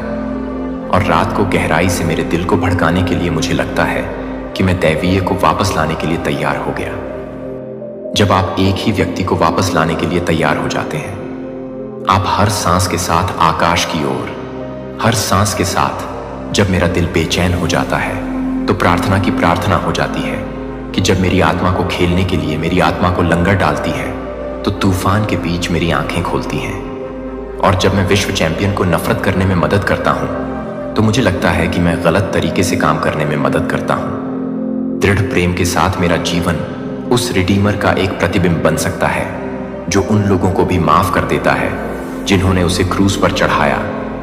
Speaker 1: और रात को गहराई से मेरे दिल को भड़काने के लिए मुझे लगता है कि मैं दैवीय को वापस लाने के लिए तैयार हो गया। जब आप एक ही व्यक्ति को वापस लाने के लिए तैयार हो जाते हैं, आप हर सांस के साथ आकाश की ओर, हर सांस के साथ जब मेरा दिल बेचैन हो जाता है तो प्रार्थना की प्रार्थना हो जाती है कि जब मेरी आत्मा को खेलने के लिए मेरी आत्मा को लंगर डालती है तो तूफान के बीच मेरी आंखें खोलती हैं, और जब मैं विश्व चैंपियन को नफरत करने में मदद करता हूं तो मुझे लगता है कि मैं गलत तरीके से काम करने में मदद करता हूं। दृढ़ प्रेम के साथ मेरा जीवन उस रिडीमर का एक प्रतिबिंब बन सकता है जो उन लोगों को भी माफ कर देता है जिन्होंने उसे क्रूस पर चढ़ाया,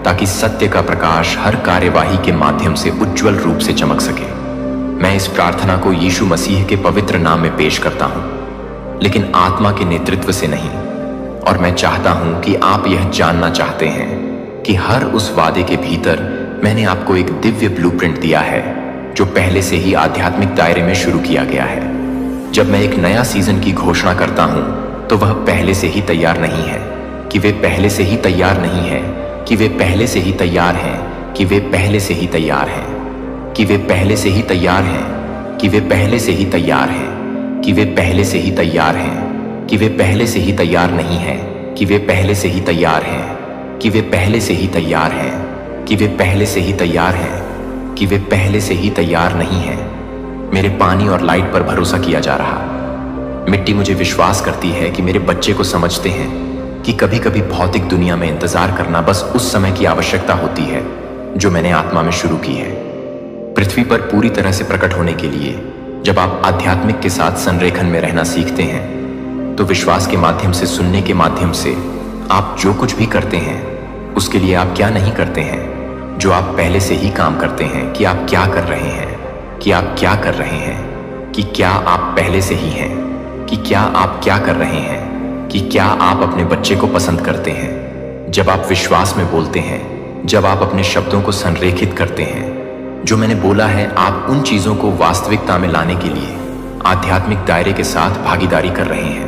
Speaker 1: ताकि सत्य का प्रकाश हर कार्यवाही के माध्यम से उज्जवल रूप से चमक सके। मैं इस प्रार्थना को यीशु मसीह के पवित्र नाम में पेश करता हूं, लेकिन आत्मा के नेतृत्व से नहीं। और मैं चाहता हूं कि आप यह जानना चाहते हैं कि हर उस वादे के भीतर मैंने आपको एक दिव्य ब्लूप्रिंट दिया है जो पहले से ही आध्यात्मिक दायरे में शुरू किया गया है। जब मैं एक नया सीजन की घोषणा करता हूं तो वह पहले से ही तैयार नहीं है कि वे पहले से ही तैयार नहीं है कि वे पहले से ही तैयार हैं कि वे पहले से ही तैयार हैं कि वे पहले से ही तैयार हैं कि वे पहले से ही तैयार हैं कि वे पहले से ही तैयार हैं कि वे पहले से ही तैयार नहीं हैं कि वे पहले से ही तैयार हैं कि वे पहले से ही तैयार हैं कि वे पहले से ही तैयार हैं कि वे पहले से ही तैयार नहीं हैं। मेरे पानी और लाइट पर भरोसा किया जा रहा। मिट्टी मुझे विश्वास करती है कि मेरे बच्चे को समझते हैं कि कभी कभी भौतिक दुनिया में इंतजार करना बस उस समय की आवश्यकता होती है जो मैंने आत्मा में शुरू की है। पृथ्वी पर पूरी तरह से प्रकट होने के लिए जब आप आध्यात्मिक के साथ संरेखन में रहना सीखते हैं तो विश्वास के माध्यम से, सुनने के माध्यम से आप जो कुछ भी करते हैं उसके लिए आप क्या नहीं करते हैं, जो आप पहले से ही काम करते हैं कि आप क्या कर रहे हैं, कि आप क्या कर रहे हैं, कि क्या आप पहले से ही हैं, कि क्या आप क्या कर रहे हैं, कि क्या आप अपने बच्चे को पसंद करते हैं। जब आप विश्वास में बोलते हैं, जब आप अपने शब्दों को संरेखित करते हैं, जो मैंने बोला है, आप उन चीजों को वास्तविकता में लाने के लिए आध्यात्मिक दायरे के साथ भागीदारी कर रहे हैं।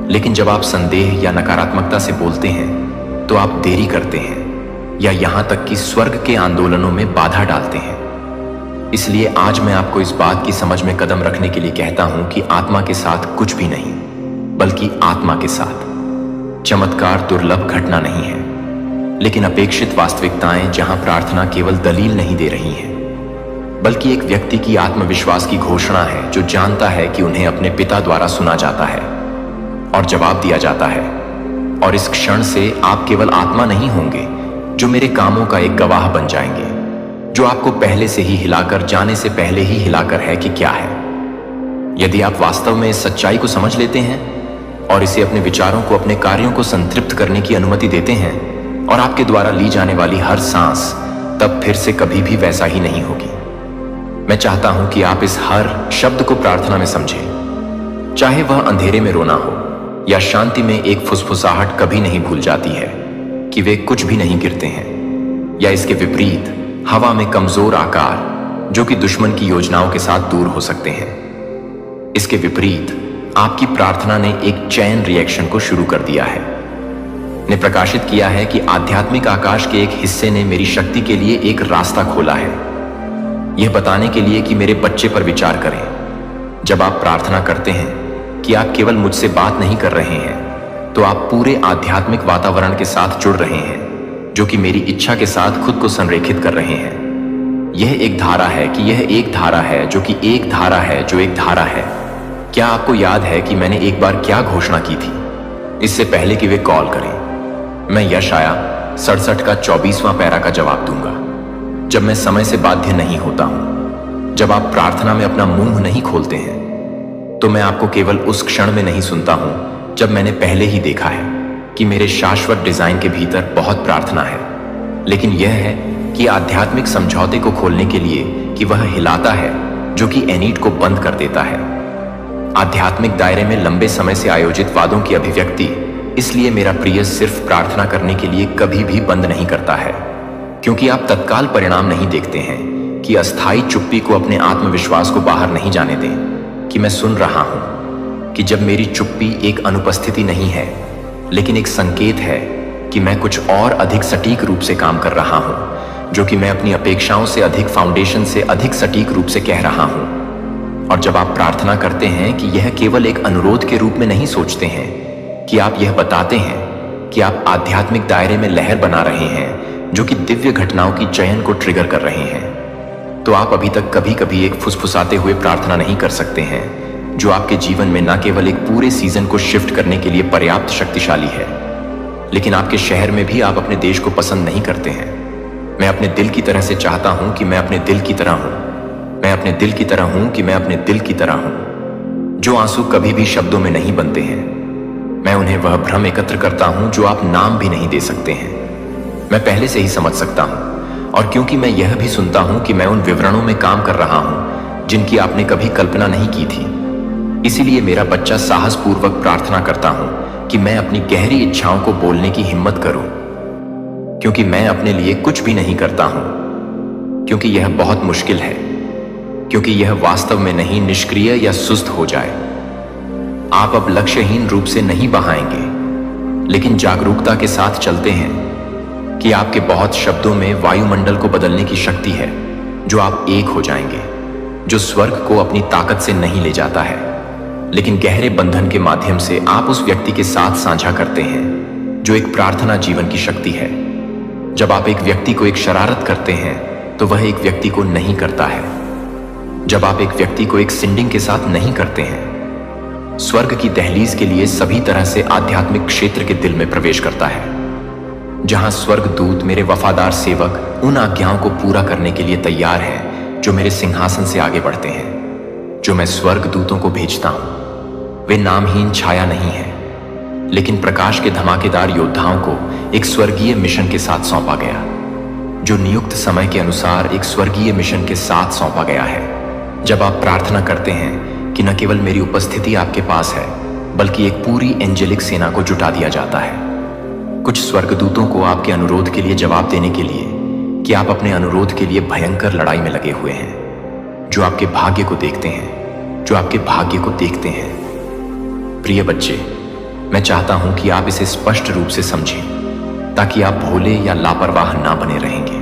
Speaker 1: लेकिन जब आप संदेह या नकारात्मकता से बोलते हैं तो आप देरी करते हैं या यहां तक कि स्वर्ग के आंदोलनों में बाधा डालते हैं। इसलिए आज मैं आपको इस बात की समझ में कदम रखने के लिए कहता हूं कि आत्मा के साथ कुछ भी नहीं, बल्कि आत्मा के साथ चमत्कार दुर्लभ घटना नहीं है, लेकिन अपेक्षित वास्तविकताएं जहां प्रार्थना केवल दलील नहीं दे रही है, बल्कि एक व्यक्ति की आत्मविश्वास की घोषणा है जो जानता है कि उन्हें अपने पिता द्वारा सुना जाता है और जवाब दिया जाता है। और इस क्षण से आप केवल आत्मा नहीं होंगे जो मेरे कामों का एक गवाह बन जाएंगे, जो आपको पहले से ही हिलाकर, जाने से पहले ही हिलाकर है कि क्या है। यदि आप वास्तव में इस सच्चाई को समझ लेते हैं और इसे अपने विचारों को, अपने कार्यों को संतृप्त करने की अनुमति देते हैं और आपके द्वारा ली जाने वाली हर सांस तब फिर से कभी भी वैसा ही नहीं होगी। मैं चाहता हूं कि आप इस हर शब्द को प्रार्थना में समझें। चाहे वह अंधेरे में रोना हो या शांति में एक फुसफुसाहट कभी नहीं भूल जाती है कि वे कुछ भी नहीं गिरते हैं, या इसके विपरीत हवा में कमजोर आकार जो कि दुश्मन की योजनाओं के साथ दूर हो सकते हैं। इसके विपरीत आपकी प्रार्थना ने एक चैन रिएक्शन को शुरू कर दिया है, ने प्रकाशित किया है कि आध्यात्मिक आकाश के एक हिस्से ने मेरी शक्ति के लिए एक रास्ता खोला है, यह बताने के लिए कि मेरे बच्चे पर विचार करें। जब आप प्रार्थना करते हैं कि आप केवल मुझसे बात नहीं कर रहे हैं, तो आप पूरे आध्यात्मिक वातावरण के साथ जुड़ रहे हैं जो कि मेरी इच्छा के साथ खुद को संरेखित कर रहे हैं। यह एक धारा है कि यह एक धारा है जो कि एक धारा है जो एक धारा है। क्या आपको याद है कि मैंने एक बार क्या घोषणा की थी इससे पहले कि वे कॉल करें? मैं यशाया 67 का 24वां पैरा का जवाब दूंगा। जब मैं समय से बाध्य नहीं होता हूं, जब आप प्रार्थना में अपना मुंह नहीं खोलते हैं, तो मैं आपको केवल उस क्षण में नहीं सुनता हूं जब मैंने पहले ही देखा है कि मेरे शाश्वत डिजाइन के भीतर बहुत प्रार्थना है, लेकिन यह है कि आध्यात्मिक समझौते को खोलने के लिए कि वह हिलाता है जो कि एनीट को बंद कर देता है। आध्यात्मिक दायरे में लंबे समय से आयोजित वादों की अभिव्यक्ति, इसलिए मेरा प्रिय सिर्फ प्रार्थना करने के लिए कभी भी बंद नहीं करता है, क्योंकि आप तत्काल परिणाम नहीं देखते हैं कि अस्थायी चुप्पी को अपने आत्मविश्वास को बाहर नहीं जाने दें कि मैं सुन रहा हूं, कि जब मेरी चुप्पी एक अनुपस्थिति नहीं है लेकिन एक संकेत है कि मैं कुछ और अधिक सटीक रूप से काम कर रहा हूं, जो कि मैं अपनी अपेक्षाओं से अधिक फाउंडेशन से अधिक सटीक रूप से कह रहा हूं। और जब आप प्रार्थना करते हैं कि यह केवल एक अनुरोध के रूप में नहीं सोचते हैं, कि आप यह बताते हैं कि आप आध्यात्मिक दायरे में लहर बना रहे हैं जो कि दिव्य घटनाओं की चयन को ट्रिगर कर रहे हैं, तो आप अभी तक कभी कभी एक फुसफुसाते हुए प्रार्थना नहीं कर सकते हैं जो आपके जीवन में न केवल एक पूरे सीजन को शिफ्ट करने के लिए पर्याप्त शक्तिशाली है, लेकिन आपके शहर में भी आप अपने देश को पसंद नहीं करते हैं। मैं अपने दिल की तरह से चाहता हूं कि मैं अपने दिल की तरह हूं। मैं अपने दिल की तरह हूं कि मैं अपने दिल की तरह हूं। जो आंसू कभी भी शब्दों में नहीं बनते हैं, मैं उन्हें वह भ्रम एकत्र करता हूं जो आप नाम भी नहीं दे सकते हैं। मैं पहले से ही समझ सकता हूं, और क्योंकि मैं यह भी सुनता हूं कि मैं उन विवरणों में काम कर रहा हूं जिनकी आपने कभी कल्पना नहीं की थी, इसीलिए मेरा बच्चा साहसपूर्वक प्रार्थना करता हूं कि मैं अपनी गहरी इच्छाओं को बोलने की हिम्मत करूं, क्योंकि मैं अपने लिए कुछ भी नहीं करता हूं, क्योंकि यह बहुत मुश्किल है, क्योंकि यह वास्तव में नहीं निष्क्रिय या सुस्त हो जाए। आप अब लक्ष्यहीन रूप से नहीं बहाएंगे, लेकिन जागरूकता के साथ चलते हैं कि आपके बहुत शब्दों में वायुमंडल को बदलने की शक्ति है, जो आप एक हो जाएंगे, जो स्वर्ग को अपनी ताकत से नहीं ले जाता है, लेकिन गहरे बंधन के माध्यम से आप उस व्यक्ति के साथ साझा करते हैं जो एक प्रार्थना जीवन की शक्ति है। जब आप एक व्यक्ति को एक शरारत करते हैं तो वह एक व्यक्ति को नहीं करता है। जब आप एक व्यक्ति को एक सिंडिंग के साथ नहीं करते हैं, स्वर्ग की दहलीज के लिए सभी तरह से आध्यात्मिक क्षेत्र के दिल में प्रवेश करता है, जहां स्वर्ग दूत मेरे वफादार सेवक उन आज्ञाओं को पूरा करने के लिए तैयार हैं जो मेरे सिंहासन से आगे बढ़ते हैं, जो मैं स्वर्ग दूतों को भेजता हूं। वे नामहीन छाया नहीं है, लेकिन प्रकाश के धमाकेदार योद्धाओं को एक स्वर्गीय मिशन के साथ सौंपा गया, जो नियुक्त समय के अनुसार एक स्वर्गीय मिशन के साथ सौंपा गया है। जब आप प्रार्थना करते हैं कि न केवल मेरी उपस्थिति आपके पास है, बल्कि एक पूरी एंजेलिक सेना को जुटा दिया जाता है। कुछ स्वर्गदूतों को आपके अनुरोध के लिए जवाब देने के लिए कि आप अपने अनुरोध के लिए भयंकर लड़ाई में लगे हुए हैं, जो आपके भाग्य को देखते हैं, जो आपके भाग्य को देखते हैं। प्रिय बच्चे, मैं चाहता हूं कि आप इसे स्पष्ट रूप से समझें, ताकि आप भोले या लापरवाह ना बने रहेंगे।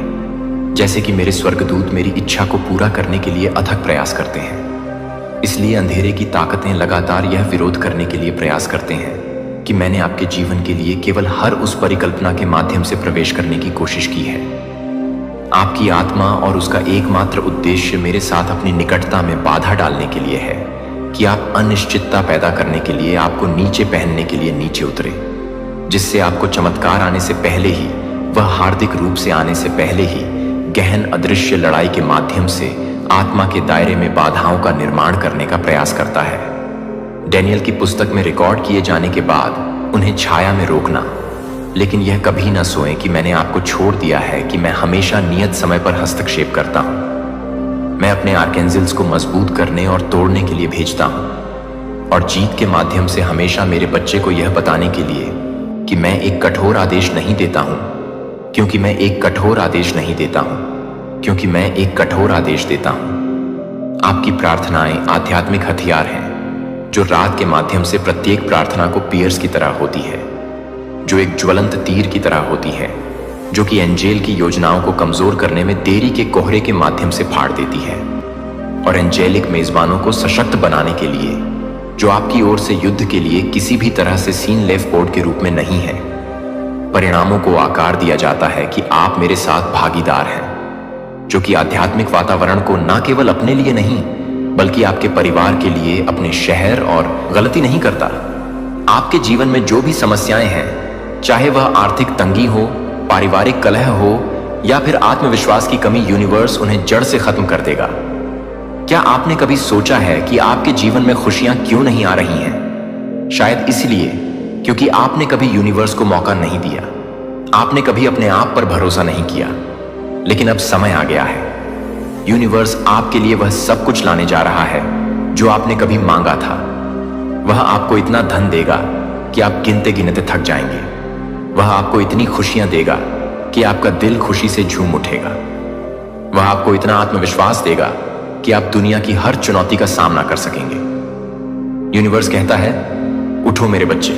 Speaker 1: जैसे कि मेरे स्वर्गदूत मेरी इच्छा को पूरा करने के लिए अथक प्रयास करते हैं, इसलिए अंधेरे की ताकतें लगातार यह विरोध करने के लिए प्रयास करते हैं कि मैंने आपके जीवन के लिए केवल हर उस परिकल्पना के माध्यम से प्रवेश करने की कोशिश की है। आपकी आत्मा और उसका एकमात्र उद्देश्य मेरे साथ अपनी निकटता में बाधा डालने के लिए है कि आप अनिश्चितता पैदा करने के लिए आपको नीचे पहनने के लिए नीचे उतरे, जिससे आपको चमत्कार आने से पहले ही, वह हार्दिक रूप से आने से पहले ही गहन अदृश्य लड़ाई के माध्यम से आत्मा के दायरे में बाधाओं का निर्माण करने का प्रयास करता है। डैनियल की पुस्तक में रिकॉर्ड किए जाने के बाद उन्हें छाया में रोकना, लेकिन यह कभी ना सोएं कि मैंने आपको छोड़ दिया है कि मैं हमेशा नियत समय पर हस्तक्षेप करता हूं। मैं अपने आर्केंजल्स को मजबूत करने और तोड़ने के लिए भेजता हूं, और जीत के माध्यम से हमेशा मेरे बच्चे को यह बताने के लिए कि मैं एक कठोर आदेश नहीं देता हूं, क्योंकि मैं एक कठोर आदेश नहीं देता हूं, क्योंकि मैं एक कठोर आदेश देता हूं। आपकी प्रार्थनाएं आध्यात्मिक हथियार हैं, जो रात के माध्यम से प्रत्येक प्रार्थना को पियर्स की तरह होती है, जो एक ज्वलंत तीर की तरह होती है, जो कि एंजेल की योजनाओं को कमजोर करने में देरी के कोहरे के माध्यम से फाड़ देती है, और एंजेलिक मेजबानों को सशक्त बनाने के लिए, जो आपकी ओर से युद्ध के लिए किसी भी तरह से सीन लेफ बोर्ड के रूप में नहीं है। परिणामों को आकार दिया जाता है कि आप मेरे साथ भागीदार हैं, जो कि आध्यात्मिक वातावरण को न केवल अपने लिए नहीं बल्कि आपके परिवार के लिए, अपने शहर और गलती नहीं करता। आपके जीवन में जो भी समस्याएं हैं, चाहे वह आर्थिक तंगी हो, पारिवारिक कलह हो या फिर आत्मविश्वास की कमी, यूनिवर्स उन्हें जड़ से खत्म कर देगा। क्या आपने कभी सोचा है कि आपके जीवन में खुशियां क्यों नहीं आ रही हैं? शायद इसलिए क्योंकि आपने कभी यूनिवर्स को मौका नहीं दिया। आपने कभी अपने आप पर भरोसा नहीं किया। लेकिन अब समय आ गया है। यूनिवर्स आपके लिए वह सब कुछ लाने जा रहा है जो आपने कभी मांगा था। वह आपको इतना धन देगा कि आप गिनते गिनते थक जाएंगे। वह आपको इतनी खुशियां देगा कि आपका दिल खुशी से झूम उठेगा। वह आपको इतना आत्मविश्वास देगा कि आप दुनिया की हर चुनौती का सामना कर सकेंगे। यूनिवर्स कहता है, उठो मेरे बच्चे,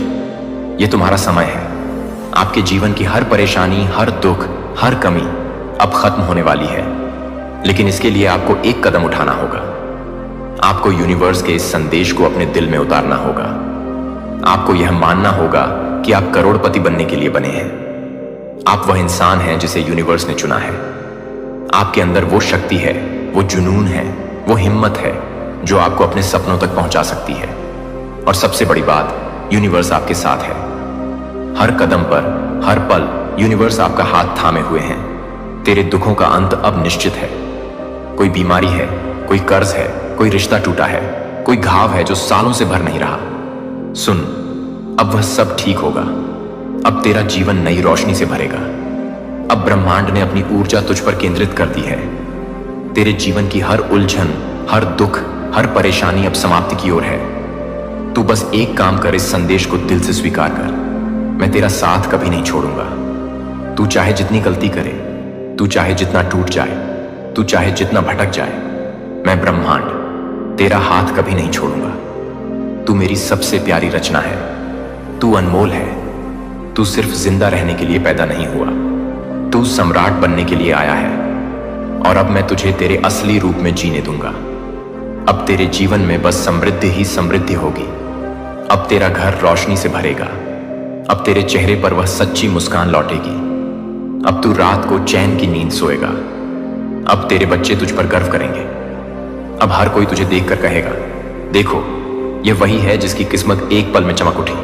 Speaker 1: ये तुम्हारा समय है। आपके जीवन की हर परेशानी, हर दुख, हर कमी अब खत्म होने वाली है। लेकिन इसके लिए आपको एक कदम उठाना होगा। आपको यूनिवर्स के इस संदेश को अपने दिल में उतारना होगा। आपको यह मानना होगा कि आप करोड़पति बनने के लिए बने हैं। आप वह इंसान हैं जिसे यूनिवर्स ने चुना है। आपके अंदर वो शक्ति है, वो जुनून है, वो हिम्मत है जो आपको अपने सपनों तक पहुंचा सकती है। और सबसे बड़ी बात, यूनिवर्स आपके साथ है। हर कदम पर, हर पल यूनिवर्स आपका हाथ थामे हुए हैं। तेरे दुखों का अंत अब निश्चित है। कोई बीमारी है, कोई कर्ज है, कोई रिश्ता टूटा है, कोई घाव है जो सालों से भर नहीं रहा। सुन, अब वह सब ठीक होगा। अब तेरा जीवन नई रोशनी से भरेगा। अब ब्रह्मांड ने अपनी ऊर्जा तुझ पर केंद्रित कर दी है। तेरे जीवन की हर उलझन, हर दुख, हर परेशानी अब समाप्ति की ओर है। तू बस एक काम कर, इस संदेश को दिल से स्वीकार कर। मैं तेरा साथ कभी नहीं छोड़ूंगा। तू चाहे जितनी गलती करे, तू चाहे जितना टूट जाए, तू चाहे जितना भटक जाए, मैं ब्रह्मांड तेरा हाथ कभी नहीं छोड़ूंगा। तू मेरी सबसे प्यारी रचना है। तू अनमोल है। तू सिर्फ जिंदा रहने के लिए पैदा नहीं हुआ, तू सम्राट बनने के लिए आया है। और अब मैं तुझे तेरे असली रूप में जीने दूंगा। अब तेरे जीवन में बस समृद्धि ही समृद्धि होगी। अब तेरा घर रोशनी से भरेगा। अब तेरे चेहरे पर वह सच्ची मुस्कान लौटेगी। अब तू रात को चैन की नींद सोएगा। अब तेरे बच्चे तुझ पर गर्व करेंगे। अब हर कोई तुझे देखकर कहेगा, देखो, यह वही है जिसकी किस्मत एक पल में चमक उठी।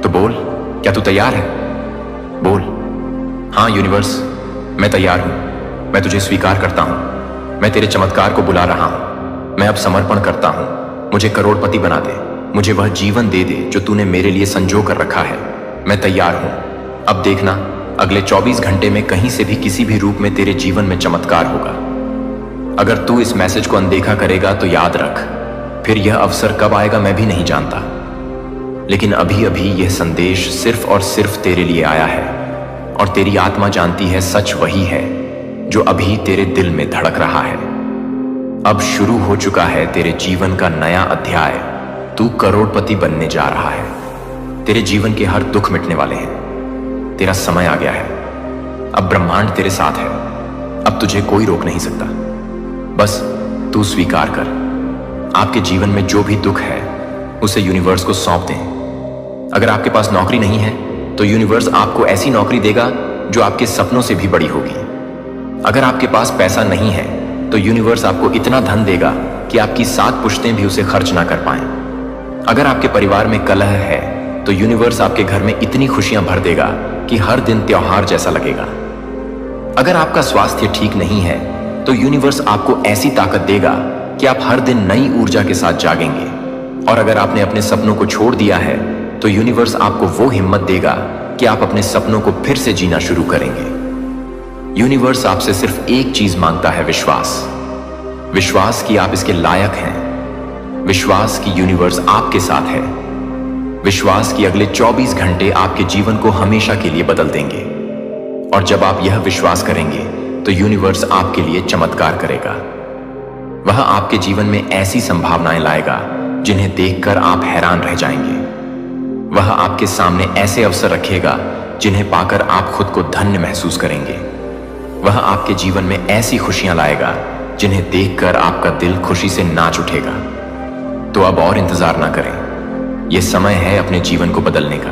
Speaker 1: तो बोल, क्या तू तैयार है? बोल, हाँ यूनिवर्स, मैं तैयार हूं। मैं तुझे स्वीकार करता हूं। मैं तेरे चमत्कार को बुला रहा हूं। मैं अब समर्पण करता हूं। मुझे करोड़पति बना दे। मुझे वह जीवन दे दे जो तूने मेरे लिए संजो कर रखा है। मैं तैयार हूं। अब देखना, अगले 24 घंटे में कहीं से भी किसी भी रूप में तेरे जीवन में चमत्कार होगा। अगर तू इस मैसेज को अनदेखा करेगा तो याद रख, फिर यह अवसर कब आएगा मैं भी नहीं जानता। लेकिन अभी अभी यह संदेश सिर्फ और सिर्फ तेरे लिए आया है, और तेरी आत्मा जानती है सच वही है जो अभी तेरे दिल में धड़क रहा है। अब शुरू हो चुका है तेरे जीवन का नया अध्याय। तू करोड़पति बनने जा रहा है। तेरे जीवन के हर दुख मिटने वाले हैं। तेरा समय आ गया है। अब ब्रह्मांड तेरे साथ है। अब तुझे कोई रोक नहीं सकता। बस तू स्वीकार कर। आपके जीवन में जो भी दुख है उसे यूनिवर्स को सौंप दें। अगर आपके पास नौकरी नहीं है तो यूनिवर्स आपको ऐसी नौकरी देगा जो आपके सपनों से भी बड़ी होगी। अगर आपके पास पैसा नहीं है तो यूनिवर्स आपको इतना धन देगा कि आपकी 7 पुश्तें भी उसे खर्च ना कर पाएं। अगर आपके परिवार में कलह है तो यूनिवर्स आपके घर में इतनी खुशियां भर देगा कि हर दिन त्योहार जैसा लगेगा। अगर आपका स्वास्थ्य ठीक नहीं है तो यूनिवर्स आपको ऐसी ताकत देगा कि आप हर दिन नई ऊर्जा के साथ जागेंगे। और अगर आपने अपने सपनों को छोड़ दिया है तो यूनिवर्स आपको वो हिम्मत देगा कि आप अपने सपनों को फिर से जीना शुरू करेंगे। यूनिवर्स आपसे सिर्फ एक चीज मांगता है, विश्वास। विश्वास कि आप इसके लायक हैं। विश्वास कि यूनिवर्स आपके साथ है। विश्वास कि अगले 24 घंटे आपके जीवन को हमेशा के लिए बदल देंगे। और जब आप यह विश्वास करेंगे तो यूनिवर्स आपके लिए चमत्कार करेगा। वह आपके जीवन में ऐसी संभावनाएं लाएगा जिन्हें देखकर आप हैरान रह जाएंगे। वह आपके सामने ऐसे अवसर रखेगा जिन्हें पाकर आप खुद को धन्य महसूस करेंगे। वह आपके जीवन में ऐसी खुशियां लाएगा जिन्हें देखकर आपका दिल खुशी से नाच उठेगा। तो अब और इंतजार ना करें। यह समय है अपने जीवन को बदलने का।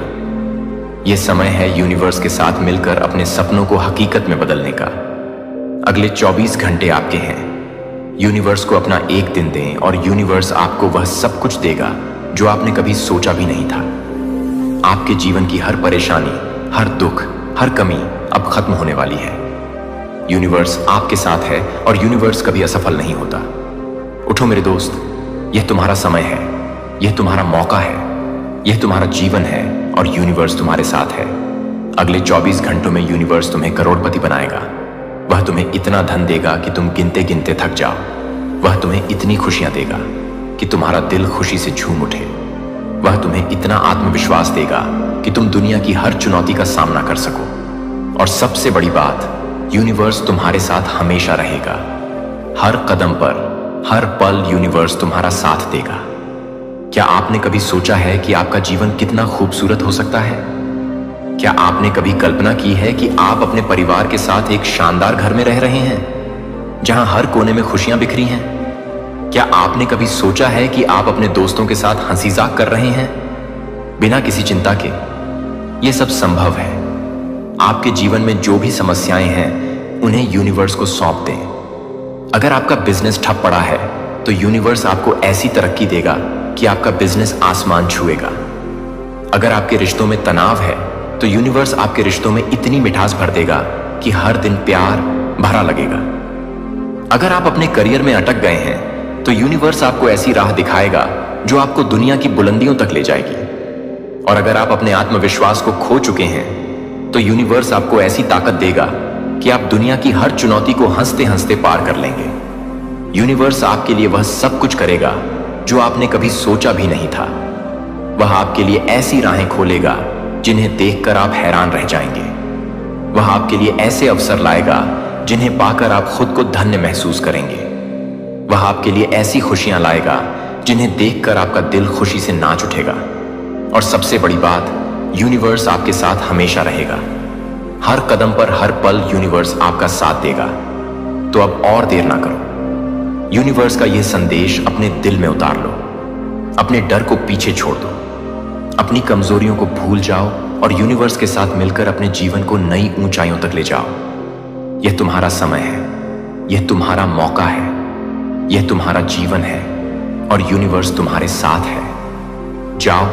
Speaker 1: यह समय है यूनिवर्स के साथ मिलकर अपने सपनों को हकीकत में बदलने का। अगले 24 घंटे आपके हैं। यूनिवर्स को अपना एक दिन दें और यूनिवर्स आपको वह सब कुछ देगा जो आपने कभी सोचा भी नहीं था। आपके जीवन की हर परेशानी, हर दुख, हर कमी अब खत्म होने वाली है। यूनिवर्स आपके साथ है और यूनिवर्स कभी असफल नहीं होता। उठो मेरे दोस्त, यह तुम्हारा समय है, यह तुम्हारा मौका है, यह तुम्हारा जीवन है और यूनिवर्स तुम्हारे साथ है। अगले 24 घंटों में यूनिवर्स तुम्हें करोड़पति बनाएगा। वह तुम्हें इतना धन देगा कि तुम गिनते गिनते थक जाओ। वह तुम्हें इतनी खुशियां देगा कि तुम्हारा दिल खुशी से झूम उठे। वह तुम्हें इतना आत्मविश्वास देगा कि तुम दुनिया की हर चुनौती का सामना कर सको। और सबसे बड़ी बात, यूनिवर्स तुम्हारे साथ हमेशा रहेगा। हर कदम पर, हर पल यूनिवर्स तुम्हारा साथ देगा। क्या आपने कभी सोचा है कि आपका जीवन कितना खूबसूरत हो सकता है? क्या आपने कभी कल्पना की है कि आप अपने परिवार के साथ एक शानदार घर में रह रहे हैं जहां हर कोने में खुशियां बिखरी हैं? क्या आपने कभी सोचा है कि आप अपने दोस्तों के साथ हंसी मजाक कर रहे हैं बिना किसी चिंता के? यह सब संभव है। आपके जीवन में जो भी समस्याएं हैं उन्हें यूनिवर्स को सौंप दें। अगर आपका बिजनेस ठप पड़ा है तो यूनिवर्स आपको ऐसी तरक्की देगा कि आपका बिजनेस आसमान छुएगा। अगर आपके रिश्तों में तनाव है तो यूनिवर्स आपके रिश्तों में इतनी मिठास भर देगा कि हर दिन प्यार भरा लगेगा। अगर आप अपने करियर में अटक गए हैं तो यूनिवर्स आपको ऐसी राह दिखाएगा जो आपको दुनिया की बुलंदियों तक ले जाएगी। और अगर आप अपने आत्मविश्वास को खो चुके हैं तो यूनिवर्स आपको ऐसी ताकत देगा कि आप दुनिया की हर चुनौती को हंसते हंसते पार कर लेंगे। यूनिवर्स आपके लिए वह सब कुछ करेगा जो आपने कभी सोचा भी नहीं था। वह आपके लिए ऐसी राहें खोलेगा जिन्हें देखकर आप हैरान रह जाएंगे। वह आपके लिए ऐसे अवसर लाएगा जिन्हें पाकर आप खुद को धन्य महसूस करेंगे। वह आपके लिए ऐसी खुशियां लाएगा जिन्हें देखकर आपका दिल खुशी से नाच उठेगा। और सबसे बड़ी बात, यूनिवर्स आपके साथ हमेशा रहेगा। हर कदम पर, हर पल यूनिवर्स आपका साथ देगा। तो अब और देर ना करो। यूनिवर्स का यह संदेश अपने दिल में उतार लो। अपने डर को पीछे छोड़ दो। अपनी कमजोरियों को भूल जाओ और यूनिवर्स के साथ मिलकर अपने जीवन को नई ऊंचाइयों तक ले जाओ। यह तुम्हारा समय है, यह तुम्हारा मौका है, यह तुम्हारा जीवन है और यूनिवर्स तुम्हारे साथ है। जाओ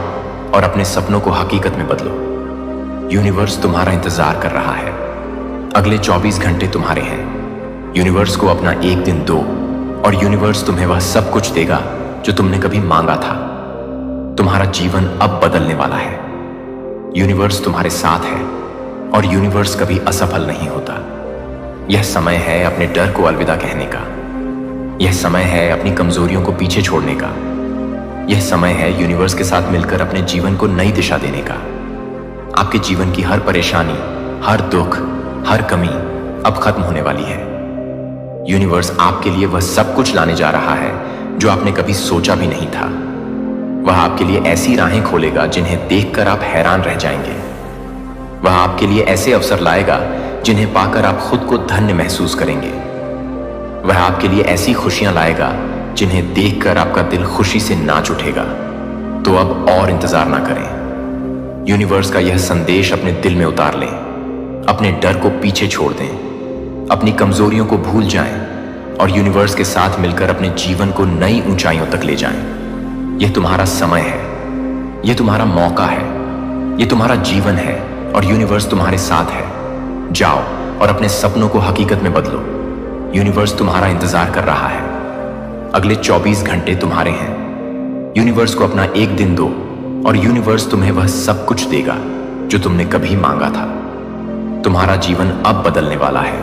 Speaker 1: और अपने सपनों को हकीकत में बदलो। यूनिवर्स तुम्हारा इंतजार कर रहा है। अगले 24 घंटे तुम्हारे हैं। यूनिवर्स को अपना एक दिन दो और यूनिवर्स तुम्हें वह सब कुछ देगा जो तुमने कभी मांगा था। तुम्हारा जीवन अब बदलने वाला है। यूनिवर्स तुम्हारे साथ है और यूनिवर्स कभी असफल नहीं होता। यह समय है अपने डर को अलविदा कहने का। यह समय है अपनी कमजोरियों को पीछे छोड़ने का। यह समय है यूनिवर्स के साथ मिलकर अपने जीवन को नई दिशा देने का। आपके जीवन की हर परेशानी, हर दुख, हर कमी अब खत्म होने वाली है। यूनिवर्स आपके लिए वह सब कुछ लाने जा रहा है जो आपने कभी सोचा भी नहीं था। वह आपके लिए ऐसी राहें खोलेगा जिन्हें देखकर आप हैरान रह जाएंगे। वह आपके लिए ऐसे अवसर लाएगा जिन्हें पाकर आप खुद को धन्य महसूस करेंगे। वह आपके लिए ऐसी खुशियां लाएगा जिन्हें देखकर आपका दिल खुशी से नाच उठेगा। तो अब और इंतजार ना करें। यूनिवर्स का यह संदेश अपने दिल में उतार लें। अपने डर को पीछे छोड़ दें। अपनी कमजोरियों को भूल जाएं और यूनिवर्स के साथ मिलकर अपने जीवन को नई ऊंचाइयों तक ले जाएं। यह तुम्हारा समय है, यह तुम्हारा मौका है, यह तुम्हारा जीवन है और यूनिवर्स तुम्हारे साथ है। जाओ और अपने सपनों को हकीकत में बदलो। यूनिवर्स तुम्हारा इंतजार कर रहा है। अगले 24 घंटे तुम्हारे हैं। यूनिवर्स को अपना एक दिन दो और यूनिवर्स तुम्हें वह सब कुछ देगा जो तुमने कभी मांगा था। तुम्हारा जीवन अब बदलने वाला है।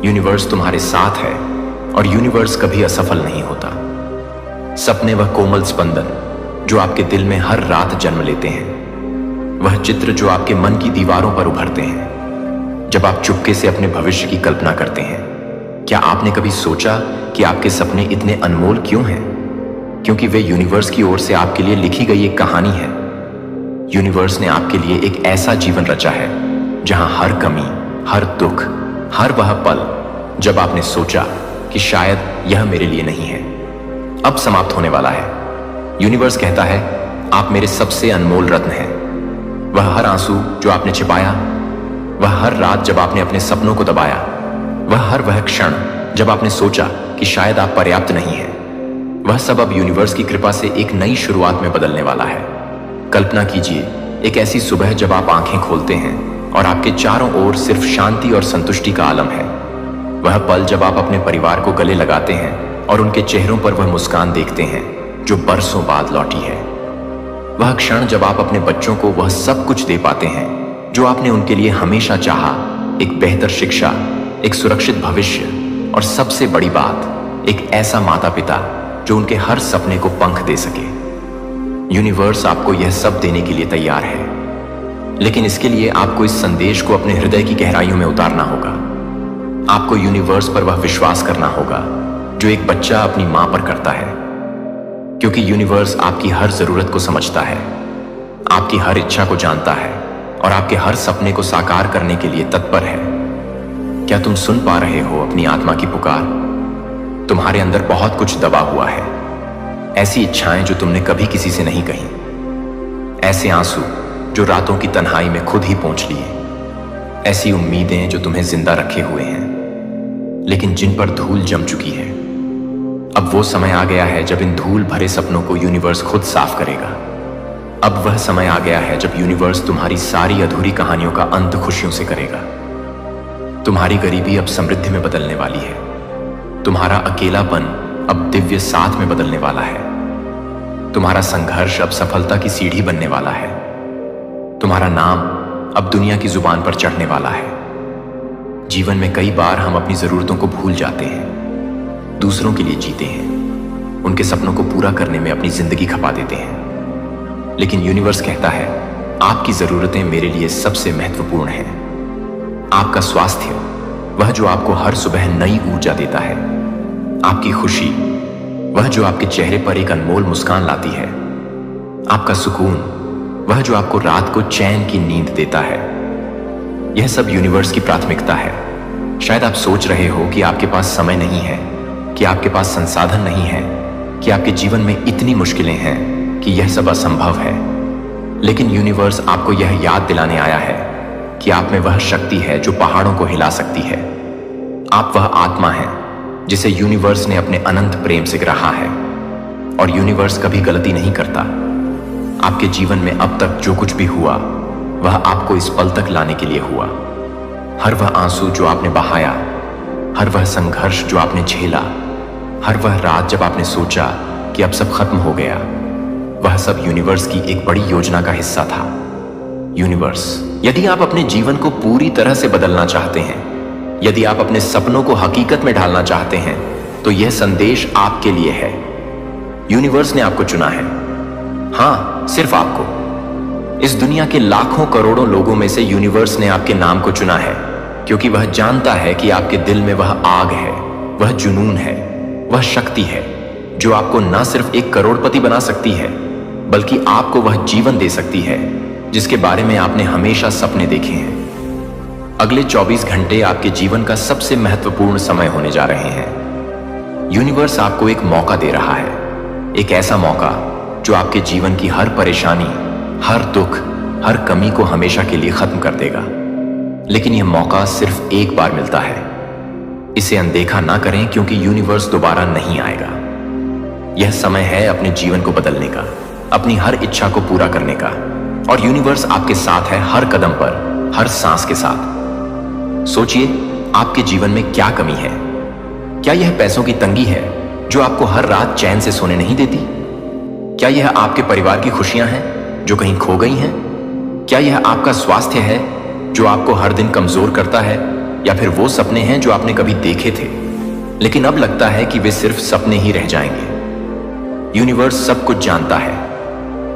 Speaker 1: यूनिवर्स तुम्हारे साथ है और यूनिवर्स कभी असफल नहीं होता। सपने वह कोमल स्पंदन जो आपके दिल में हर रात जन्म लेते हैं, वह चित्र जो आपके मन की दीवारों पर उभरते हैं जब आप चुपके से अपने भविष्य की कल्पना करते हैं। क्या आपने कभी सोचा कि आपके सपने इतने अनमोल क्यों हैं? क्योंकि वे यूनिवर्स की ओर से आपके लिए लिखी गई एक कहानी है। यूनिवर्स ने आपके लिए एक ऐसा जीवन रचा है जहां हर कमी, हर दुख, हर वह पल जब आपने सोचा कि शायद यह मेरे लिए नहीं है, अब समाप्त होने वाला है। यूनिवर्स कहता है, आप मेरे सबसे अनमोल रत्न हैं। वह हर आंसू जो आपने छिपाया, वह हर रात जब आपने अपने सपनों को दबाया, वह क्षण जब आपने सोचा कि शायद आप पर्याप्त नहीं हैं, वह सब अब यूनिवर्स की कृपा से एक नई शुरुआत में बदलने वाला है। कल्पना कीजिए एक ऐसी सुबह जब आप आंखें खोलते हैं और आपके चारों ओर सिर्फ शांति और संतुष्टि का आलम है। वह पल जब आप अपने परिवार को गले लगाते हैं और उनके चेहरों पर वह मुस्कान देखते हैं जो बरसों बाद लौटी है। वह क्षण जब आप अपने बच्चों को वह सब कुछ दे पाते हैं जो आपने उनके लिए हमेशा चाहा, एक बेहतर शिक्षा, एक सुरक्षित भविष्य और सबसे बड़ी बात, एक ऐसा माता पिता जो उनके हर सपने को पंख दे सके। यूनिवर्स आपको यह सब देने के लिए तैयार है, लेकिन इसके लिए आपको इस संदेश को अपने हृदय की गहराइयों में उतारना होगा। आपको यूनिवर्स पर वह विश्वास करना होगा जो एक बच्चा अपनी मां पर करता है, क्योंकि यूनिवर्स आपकी हर जरूरत को समझता है, आपकी हर इच्छा को जानता है और आपके हर सपने को साकार करने के लिए तत्पर है। क्या तुम सुन पा रहे हो अपनी आत्मा की पुकार? तुम्हारे अंदर बहुत कुछ दबा हुआ है, ऐसी इच्छाएं जो तुमने कभी किसी से नहीं कही, ऐसे आंसू जो रातों की तन्हाई में खुद ही पोंछ लिए, ऐसी उम्मीदें जो तुम्हें जिंदा रखे हुए हैं लेकिन जिन पर धूल जम चुकी है। अब वो समय आ गया है जब इन धूल भरे सपनों को यूनिवर्स खुद साफ करेगा। अब वह समय आ गया है जब यूनिवर्स तुम्हारी सारी अधूरी कहानियों का अंत खुशियों से करेगा। तुम्हारी गरीबी अब समृद्धि में बदलने वाली है। तुम्हारा अकेलापन अब दिव्य साथ में बदलने वाला है। तुम्हारा संघर्ष अब सफलता की सीढ़ी बनने वाला है। तुम्हारा नाम अब दुनिया की जुबान पर चढ़ने वाला है। जीवन में कई बार हम अपनी जरूरतों को भूल जाते हैं, दूसरों के लिए जीते हैं, उनके सपनों को पूरा करने में अपनी जिंदगी खपा देते हैं। लेकिन यूनिवर्स कहता है, आपकी जरूरतें मेरे लिए सबसे महत्वपूर्ण हैं। आपका स्वास्थ्य, वह जो आपको हर सुबह नई ऊर्जा देता है। आपकी खुशी, वह जो आपके चेहरे पर एक अनमोल मुस्कान लाती है। आपका सुकून, वह जो आपको रात को चैन की नींद देता है। यह सब यूनिवर्स की प्राथमिकता है। शायद आप सोच रहे हो कि आपके पास समय नहीं है, कि आपके पास संसाधन नहीं है, कि आपके जीवन में इतनी मुश्किलें हैं कि यह सब असंभव है। लेकिन यूनिवर्स आपको यह याद दिलाने आया है कि आप में वह शक्ति है जो पहाड़ों को हिला सकती है। आप वह आत्मा हैं जिसे यूनिवर्स ने अपने अनंत प्रेम से गढ़ा है, और यूनिवर्स कभी गलती नहीं करता। आपके जीवन में अब तक जो कुछ भी हुआ, वह आपको इस पल तक लाने के लिए हुआ। हर वह आंसू जो आपने बहाया, हर वह संघर्ष जो आपने झेला, हर वह रात जब आपने सोचा कि अब सब खत्म हो गया, वह सब यूनिवर्स की एक बड़ी योजना का हिस्सा था। यूनिवर्स, यदि आप अपने जीवन को पूरी तरह से बदलना चाहते हैं, यदि आप अपने सपनों को हकीकत में ढालना चाहते हैं, तो यह संदेश आपके लिए है। यूनिवर्स ने आपको चुना है। हां, सिर्फ आपको। इस दुनिया के लाखों करोड़ों लोगों में से यूनिवर्स ने आपके नाम को चुना है, क्योंकि वह जानता है कि आपके दिल में वह आग है, वह जुनून है, वह शक्ति है जो आपको न सिर्फ एक करोड़पति बना सकती है, बल्कि आपको वह जीवन दे सकती है जिसके बारे में आपने हमेशा सपने देखे हैं। अगले 24 घंटे आपके जीवन का सबसे महत्वपूर्ण समय होने जा रहे हैं। यूनिवर्स आपको एक मौका दे रहा है, एक ऐसा मौका जो आपके जीवन की हर परेशानी, हर दुख, हर कमी को हमेशा के लिए खत्म कर देगा। लेकिन यह मौका सिर्फ एक बार मिलता है। इसे अनदेखा ना करें, क्योंकि यूनिवर्स दोबारा नहीं आएगा। यह समय है अपने जीवन को बदलने का, अपनी हर इच्छा को पूरा करने का, और यूनिवर्स आपके साथ है हर कदम पर, हर सांस के साथ। सोचिए, आपके जीवन में क्या कमी है? क्या यह पैसों की तंगी है जो आपको हर रात चैन से सोने नहीं देती? क्या यह आपके परिवार की खुशियां हैं जो कहीं खो गई हैं? क्या यह आपका स्वास्थ्य है जो आपको हर दिन कमजोर करता है, या फिर वो सपने हैं जो आपने कभी देखे थे लेकिन अब लगता है कि वे सिर्फ सपने ही रह जाएंगे? यूनिवर्स सब कुछ जानता है,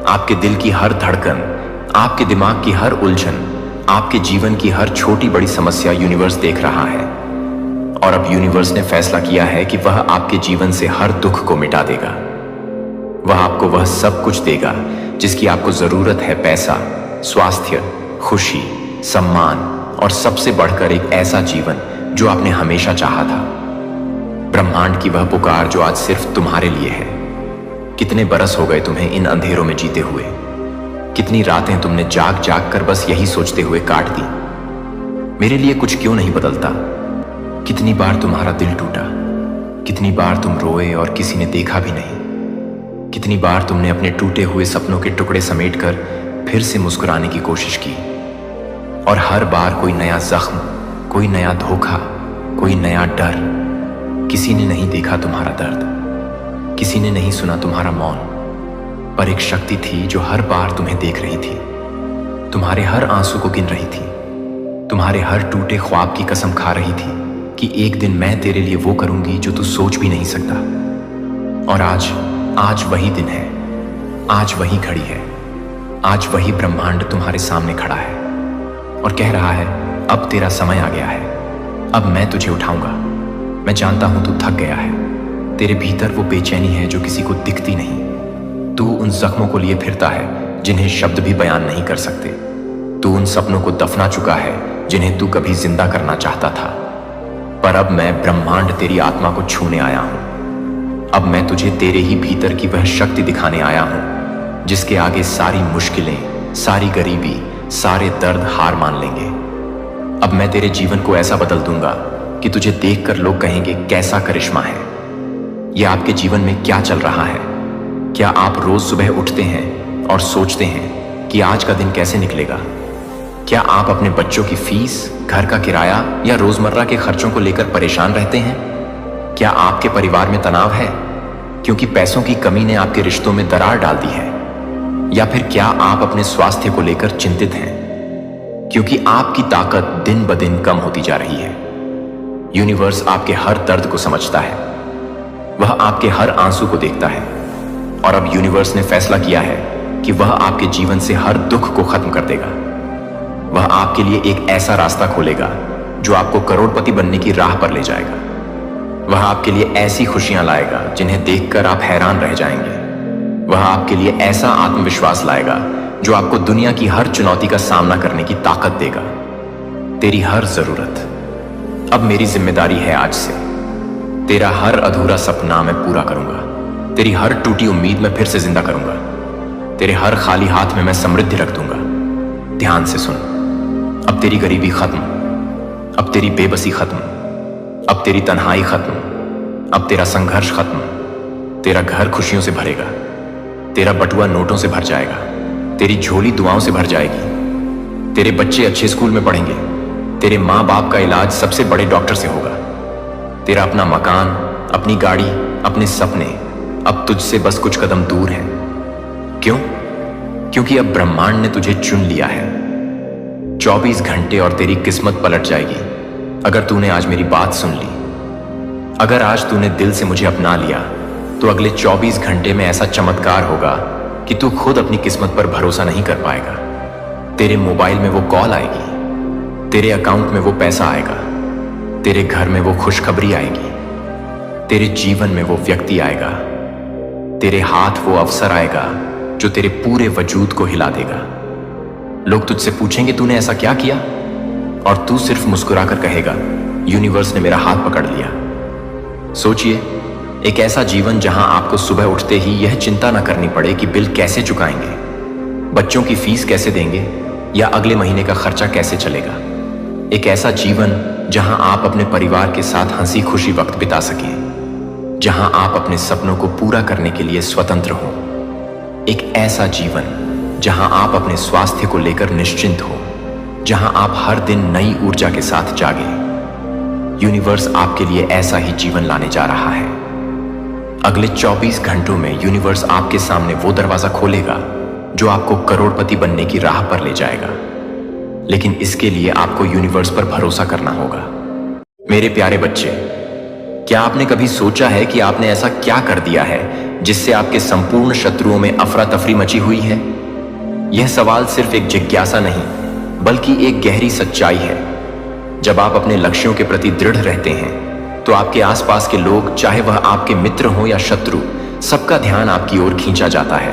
Speaker 1: आपके दिल की हर धड़कन, आपके दिमाग की हर उलझन, आपके जीवन की हर छोटी बड़ी समस्या यूनिवर्स देख रहा है। और अब यूनिवर्स ने फैसला किया है कि वह आपके जीवन से हर दुख को मिटा देगा। वह आपको वह सब कुछ देगा जिसकी आपको जरूरत है, पैसा, स्वास्थ्य, खुशी, सम्मान और सबसे बढ़कर एक ऐसा जीवन जो आपने हमेशा चाहा था। ब्रह्मांड की वह पुकार जो आज सिर्फ तुम्हारे लिए है। कितने बरस हो गए तुम्हें इन अंधेरों में जीते हुए, कितनी रातें तुमने जाग जाग कर बस यही सोचते हुए काट दी, मेरे लिए कुछ क्यों नहीं बदलता। कितनी बार तुम्हारा दिल टूटा, कितनी बार तुम रोए और किसी ने देखा भी नहीं। कितनी बार तुमने अपने टूटे हुए सपनों के टुकड़े समेटकर फिर से मुस्कुराने की कोशिश की, और हर बार कोई नया जख्म, कोई नया धोखा, कोई नया डर। किसी ने नहीं देखा तुम्हारा दर्द, किसी ने नहीं सुना तुम्हारा मौन, पर एक शक्ति थी जो हर बार तुम्हें देख रही थी, तुम्हारे हर आंसू को गिन रही थी, तुम्हारे हर टूटे ख्वाब की कसम खा रही थी कि एक दिन मैं तेरे लिए वो करूंगी जो तू सोच भी नहीं सकता। और आज वही दिन है, आज वही घड़ी है, आज वही ब्रह्मांड तुम्हारे सामने खड़ा है और कह रहा है, अब तेरा समय आ गया है, अब मैं तुझे उठाऊंगा। मैं जानता हूं तू थक गया है, तेरे भीतर वो बेचैनी है जो किसी को दिखती नहीं। तू उन जख्मों को लिए फिरता है जिन्हें शब्द भी बयान नहीं कर सकते। तू उन सपनों को दफना चुका है जिन्हें तू कभी जिंदा करना चाहता था। पर अब मैं ब्रह्मांड तेरी आत्मा को छूने आया हूं। अब मैं तुझे तेरे ही भीतर की वह शक्ति दिखाने आया हूं जिसके आगे सारी मुश्किलें, सारी गरीबी, सारे दर्द हार मान लेंगे। अब मैं तेरे जीवन को ऐसा बदल दूंगा कि तुझे देखकर लोग कहेंगे, कैसा करिश्मा है। यह आपके जीवन में क्या चल रहा है? क्या आप रोज सुबह उठते हैं और सोचते हैं कि आज का दिन कैसे निकलेगा? क्या आप अपने बच्चों की फीस, घर का किराया या रोजमर्रा के खर्चों को लेकर परेशान रहते हैं? क्या आपके परिवार में तनाव है क्योंकि पैसों की कमी ने आपके रिश्तों में दरार डाल दी है? या फिर क्या आप अपने स्वास्थ्य को लेकर चिंतित हैं क्योंकि आपकी ताकत दिन ब दिन कम होती जा रही है? यूनिवर्स आपके हर दर्द को समझता है, वह आपके हर आंसू को देखता है, और अब यूनिवर्स ने फैसला किया है कि वह आपके जीवन से हर दुख को खत्म कर देगा। वह आपके लिए एक ऐसा रास्ता खोलेगा जो आपको करोड़पति बनने की राह पर ले जाएगा। वह आपके लिए ऐसी खुशियां लाएगा जिन्हें देखकर आप हैरान रह जाएंगे। वह आपके लिए ऐसा आत्मविश्वास लाएगा जो आपको दुनिया की हर चुनौती का सामना करने की ताकत देगा। तेरी हर जरूरत अब मेरी जिम्मेदारी है। आज से तेरा हर अधूरा सपना मैं पूरा करूंगा। तेरी हर टूटी उम्मीद मैं फिर से जिंदा करूंगा। तेरे हर खाली हाथ में मैं समृद्धि रख दूंगा। ध्यान से सुन, अब तेरी गरीबी खत्म, अब तेरी बेबसी खत्म, अब तेरी तन्हाई खत्म, अब तेरा संघर्ष खत्म। तेरा घर खुशियों से भरेगा, तेरा बटुआ नोटों से भर जाएगा, तेरी झोली दुआओं से भर जाएगी। तेरे बच्चे अच्छे स्कूल में पढ़ेंगे, तेरे माँ बाप का इलाज सबसे बड़े डॉक्टर से होगा। तेरा अपना मकान, अपनी गाड़ी, अपने सपने अब तुझसे बस कुछ कदम दूर हैं। क्यों? क्योंकि अब ब्रह्मांड ने तुझे चुन लिया है। 24 घंटे और तेरी किस्मत पलट जाएगी अगर तूने आज मेरी बात सुन ली। अगर आज तूने दिल से मुझे अपना लिया तो अगले 24 घंटे में ऐसा चमत्कार होगा कि तू खुद अपनी किस्मत पर भरोसा नहीं कर पाएगा। तेरे मोबाइल में वो कॉल आएगी, तेरे अकाउंट में वो पैसा आएगा, तेरे घर में वो खुशखबरी आएगी, तेरे जीवन में वो व्यक्ति आएगा, तेरे हाथ वो अवसर आएगा जो तेरे पूरे वजूद को हिला देगा। लोग तुझसे पूछेंगे तूने ऐसा क्या किया, और तू सिर्फ मुस्कुराकर कहेगा, यूनिवर्स ने मेरा हाथ पकड़ लिया। सोचिए, एक ऐसा जीवन जहां आपको सुबह उठते ही यह चिंता न करनी पड़े कि बिल कैसे चुकाएंगे, बच्चों की फीस कैसे देंगे या अगले महीने का खर्चा कैसे चलेगा। एक ऐसा जीवन जहां आप अपने परिवार के साथ हंसी खुशी वक्त बिता सकें, जहां आप अपने सपनों को पूरा करने के लिए स्वतंत्र हों। एक ऐसा जीवन जहां आप अपने स्वास्थ्य को लेकर निश्चिंत हो, जहां आप हर दिन नई ऊर्जा के साथ जागें। यूनिवर्स आपके लिए ऐसा ही जीवन लाने जा रहा है। अगले 24 घंटों में यूनिवर्स आपके सामने वो दरवाजा खोलेगा जो आपको करोड़पति बनने की राह पर ले जाएगा। लेकिन इसके लिए आपको यूनिवर्स पर भरोसा करना होगा। मेरे प्यारे बच्चे, क्या आपने कभी सोचा है कि आपने ऐसा क्या कर दिया है जिससे आपके संपूर्ण शत्रुओं में अफरा तफरी मची हुई है? यह सवाल सिर्फ एक जिज्ञासा नहीं, बल्कि एक गहरी सच्चाई है। जब आप अपने लक्ष्यों के प्रति दृढ़ रहते हैं, तो आपके आसपास के लोग, चाहे वह आपके मित्र हों या शत्रु, सबका ध्यान आपकी ओर खींचा जाता है।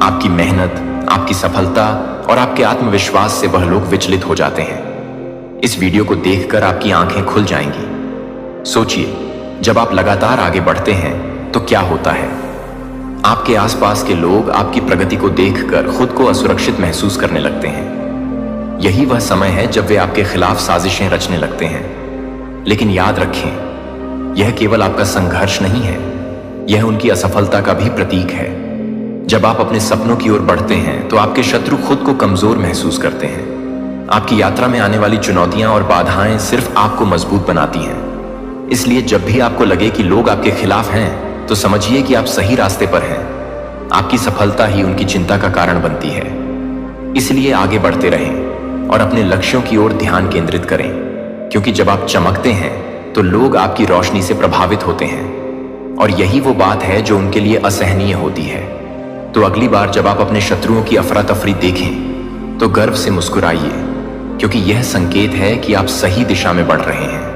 Speaker 1: आपकी मेहनत, आपकी सफलता और आपके आत्मविश्वास से वह लोग विचलित हो जाते हैं। इस वीडियो को देखकर आपकी आंखें खुल जाएंगी। सोचिए, जब आप लगातार आगे बढ़ते हैं तो क्या होता है? आपके आसपास के लोग आपकी प्रगति को देखकर खुद को असुरक्षित महसूस करने लगते हैं। यही वह समय है जब वे आपके खिलाफ साजिशें रचने लगते हैं। लेकिन याद रखें, यह केवल आपका संघर्ष नहीं है, यह उनकी असफलता का भी प्रतीक है। जब आप अपने सपनों की ओर बढ़ते हैं तो आपके शत्रु खुद को कमजोर महसूस करते हैं। आपकी यात्रा में आने वाली चुनौतियां और बाधाएं सिर्फ आपको मजबूत बनाती हैं। इसलिए जब भी आपको लगे कि लोग आपके खिलाफ हैं, तो समझिए कि आप सही रास्ते पर हैं। आपकी सफलता ही उनकी चिंता का कारण बनती है। इसलिए आगे बढ़ते रहें और अपने लक्ष्यों की ओर ध्यान केंद्रित करें, क्योंकि जब आप चमकते हैं तो लोग आपकी रोशनी से प्रभावित होते हैं, और यही वो बात है जो उनके लिए असहनीय होती है। तो अगली बार जब आप अपने शत्रुओं की अफरा तफरी देखें, तो गर्व से मुस्कुराइए, क्योंकि यह संकेत है कि आप सही दिशा में बढ़ रहे हैं।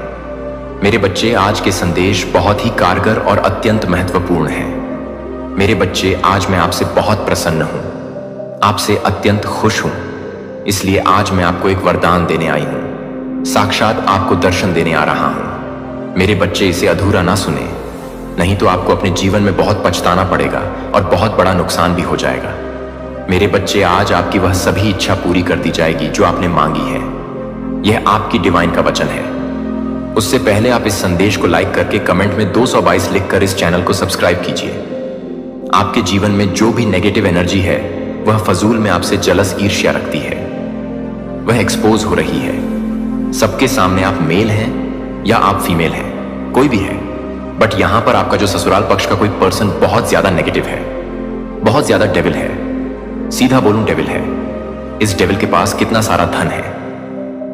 Speaker 1: मेरे बच्चे, आज के संदेश बहुत ही कारगर और अत्यंत महत्वपूर्ण हैं। मेरे बच्चे, आज मैं आपसे बहुत प्रसन्न हूं, आपसे अत्यंत खुश हूं। इसलिए आज मैं आपको एक वरदान देने आई हूं, साक्षात आपको दर्शन देने आ रहा हूं। मेरे बच्चे, इसे अधूरा ना सुने, नहीं तो आपको अपने जीवन में बहुत पछताना पड़ेगा और बहुत बड़ा नुकसान भी हो जाएगा। मेरे बच्चे, आज आपकी वह सभी इच्छा पूरी कर दी जाएगी जो आपने मांगी है। यह आपकी डिवाइन का वचन है। उससे पहले आप इस संदेश को लाइक करके कमेंट में 222 लिखकर इस चैनल को सब्सक्राइब कीजिए। आपके जीवन में जो भी नेगेटिव एनर्जी है, वह फजूल में आपसे जलस ईर्ष्या रखती है। वह एक्सपोज हो रही है। सबके सामने आप मेल हैं या आप फीमेल हैं, कोई भी है, बट यहां पर आपका जो ससुराल पक्ष का कोई पर्सन बहुत ज्यादा नेगेटिव है, बहुत ज्यादा डेविल है। सीधा बोलूं, डेविल है। इस डेविल के पास कितना सारा धन है,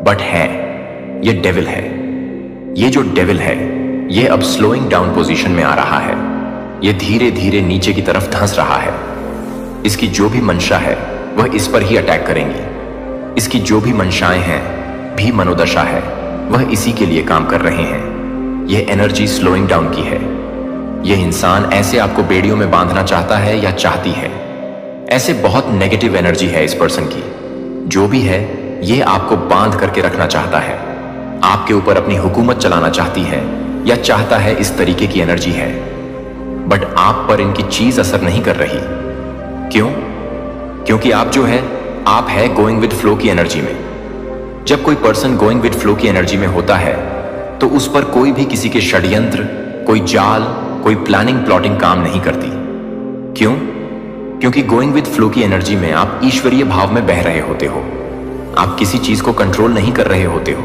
Speaker 1: बट है, ये डेविल है। ये जो डेविल है, ये अब स्लोइंग डाउन पोजीशन में आ रहा है। ये धीरे धीरे नीचे की तरफ धंस रहा है। इसकी जो भी मंशा है, वह इस पर ही अटैक करेंगी। इसकी जो भी मंशाएं हैं, भी मनोदशा है, वह इसी के लिए काम कर रहे हैं। यह एनर्जी स्लोइंग डाउन की है। यह इंसान ऐसे आपको बेड़ियों में बांधना चाहता है या चाहती है। ऐसे बहुत नेगेटिव एनर्जी है इस पर्सन की। जो भी है, यह आपको बांध करके रखना चाहता है, आपके ऊपर अपनी हुकूमत चलाना चाहती है या चाहता है। इस तरीके की एनर्जी है, बट आप पर इनकी चीज असर नहीं कर रही। क्यों? क्योंकि आप जो है, आप है गोइंग विद फ्लो की एनर्जी में। जब कोई पर्सन गोइंग विद फ्लो की एनर्जी में होता है, तो उस पर कोई भी किसी के षड्यंत्र, कोई जाल, कोई प्लानिंग प्लॉटिंग काम नहीं करती। क्यों? क्योंकि गोइंग विद फ्लो की एनर्जी में आप ईश्वरीय भाव में बह रहे होते हो। आप किसी चीज को कंट्रोल नहीं कर रहे होते हो।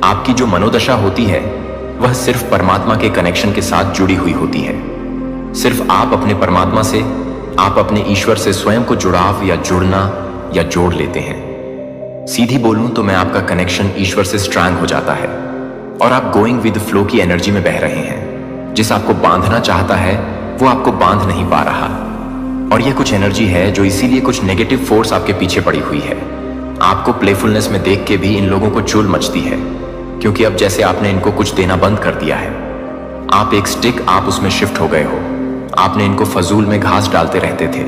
Speaker 1: आपकी जो मनोदशा होती है, वह सिर्फ परमात्मा के कनेक्शन के साथ जुड़ी हुई होती है। सिर्फ आप अपने परमात्मा से, आप अपने ईश्वर से स्वयं को जुड़ाव या जुड़ना या जोड़ लेते हैं। सीधी बोलूं तो मैं आपका कनेक्शन ईश्वर से स्ट्रांग हो जाता है और आप गोइंग विद फ्लो की एनर्जी में बह रहे हैं। जिस आपको बांधना चाहता है, वो आपको बांध नहीं पा रहा। और यह कुछ एनर्जी है जो इसीलिए कुछ नेगेटिव फोर्स आपके पीछे पड़ी हुई है। आपको प्लेफुलनेस में देख के भी इन लोगों को चुल मचती है, क्योंकि अब जैसे आपने इनको कुछ देना बंद कर दिया है। आप एक स्टिक, आप उसमें शिफ्ट हो गए हो। आपने इनको फजूल में घास डालते रहते थे,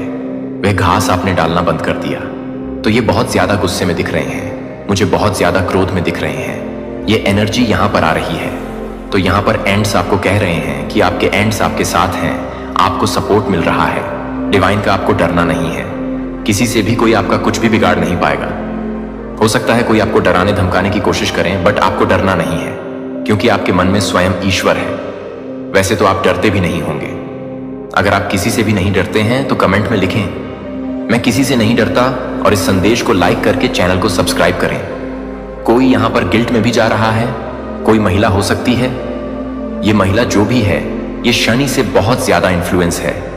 Speaker 1: वह घास आपने डालना बंद कर दिया। तो ये बहुत ज्यादा गुस्से में दिख रहे हैं, मुझे बहुत ज्यादा क्रोध में दिख रहे हैं। ये एनर्जी यहां पर आ रही है। तो यहां पर एंड्स आपको कह रहे हैं कि आपके एंड्स आपके साथ हैं, आपको सपोर्ट मिल रहा है। डिवाइन का आपको डरना नहीं है। किसी से भी कोई आपका कुछ भी बिगाड़ नहीं पाएगा। हो सकता है कोई आपको डराने धमकाने की कोशिश करें, बट आपको डरना नहीं है, क्योंकि आपके मन में स्वयं ईश्वर है। वैसे तो आप डरते भी नहीं होंगे। अगर आप किसी से भी नहीं डरते हैं तो कमेंट में लिखें, मैं किसी से नहीं डरता, और इस संदेश को लाइक करके चैनल को सब्सक्राइब करें। कोई यहां पर गिल्ट में भी जा रहा है, कोई महिला हो सकती है। ये महिला जो भी है, ये शनि से बहुत ज्यादा इन्फ्लुएंस है।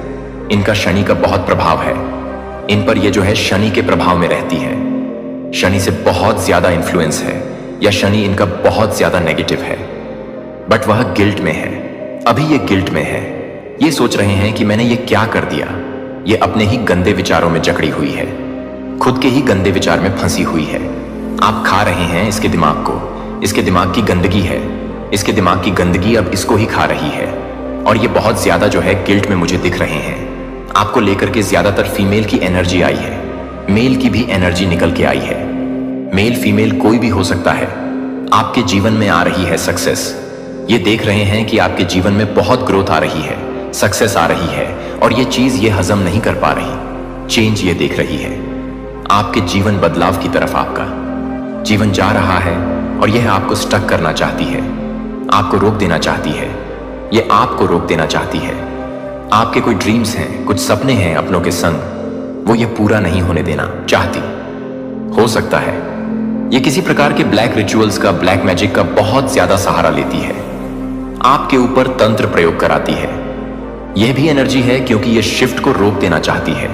Speaker 1: इनका शनि का बहुत प्रभाव है। इन पर ये जो है शनि के प्रभाव में रहती है। शनि से बहुत ज्यादा इन्फ्लुएंस है, या शनि इनका बहुत ज्यादा नेगेटिव है। बट वह गिल्ट में है, अभी ये गिल्ट में है। ये सोच रहे हैं कि मैंने ये क्या कर दिया। ये अपने ही गंदे विचारों में जकड़ी हुई है, खुद के ही गंदे विचार में फंसी हुई है। आप खा रहे हैं इसके दिमाग को, इसके दिमाग की गंदगी है, इसके दिमाग की गंदगी अब इसको ही खा रही है। और ये बहुत ज्यादा जो है गिल्ट में मुझे दिख रहे हैं। आपको लेकर के ज्यादातर फीमेल की एनर्जी आई है, मेल की भी एनर्जी निकल के आई है। मेल फीमेल कोई भी हो सकता है। आपके जीवन में आ रही है सक्सेस। ये देख रहे हैं कि आपके जीवन में बहुत ग्रोथ आ रही है, सक्सेस आ रही है, और ये चीज ये हजम नहीं कर पा रही। चेंज ये देख रही है, आपके जीवन बदलाव की तरफ आपका जीवन जा रहा है, और यह आपको स्टक करना चाहती है, आपको रोक देना चाहती है। ये आपको रोक देना चाहती है। आपके कोई ड्रीम्स हैं, कुछ सपने हैं अपनों के संग, वो ये पूरा नहीं होने देना चाहती। हो सकता है ये किसी प्रकार के ब्लैक रिचुअल्स का, ब्लैक मैजिक का बहुत ज्यादा सहारा लेती है, आपके ऊपर तंत्र प्रयोग कराती है। यह भी एनर्जी है क्योंकि यह शिफ्ट को रोक देना चाहती है।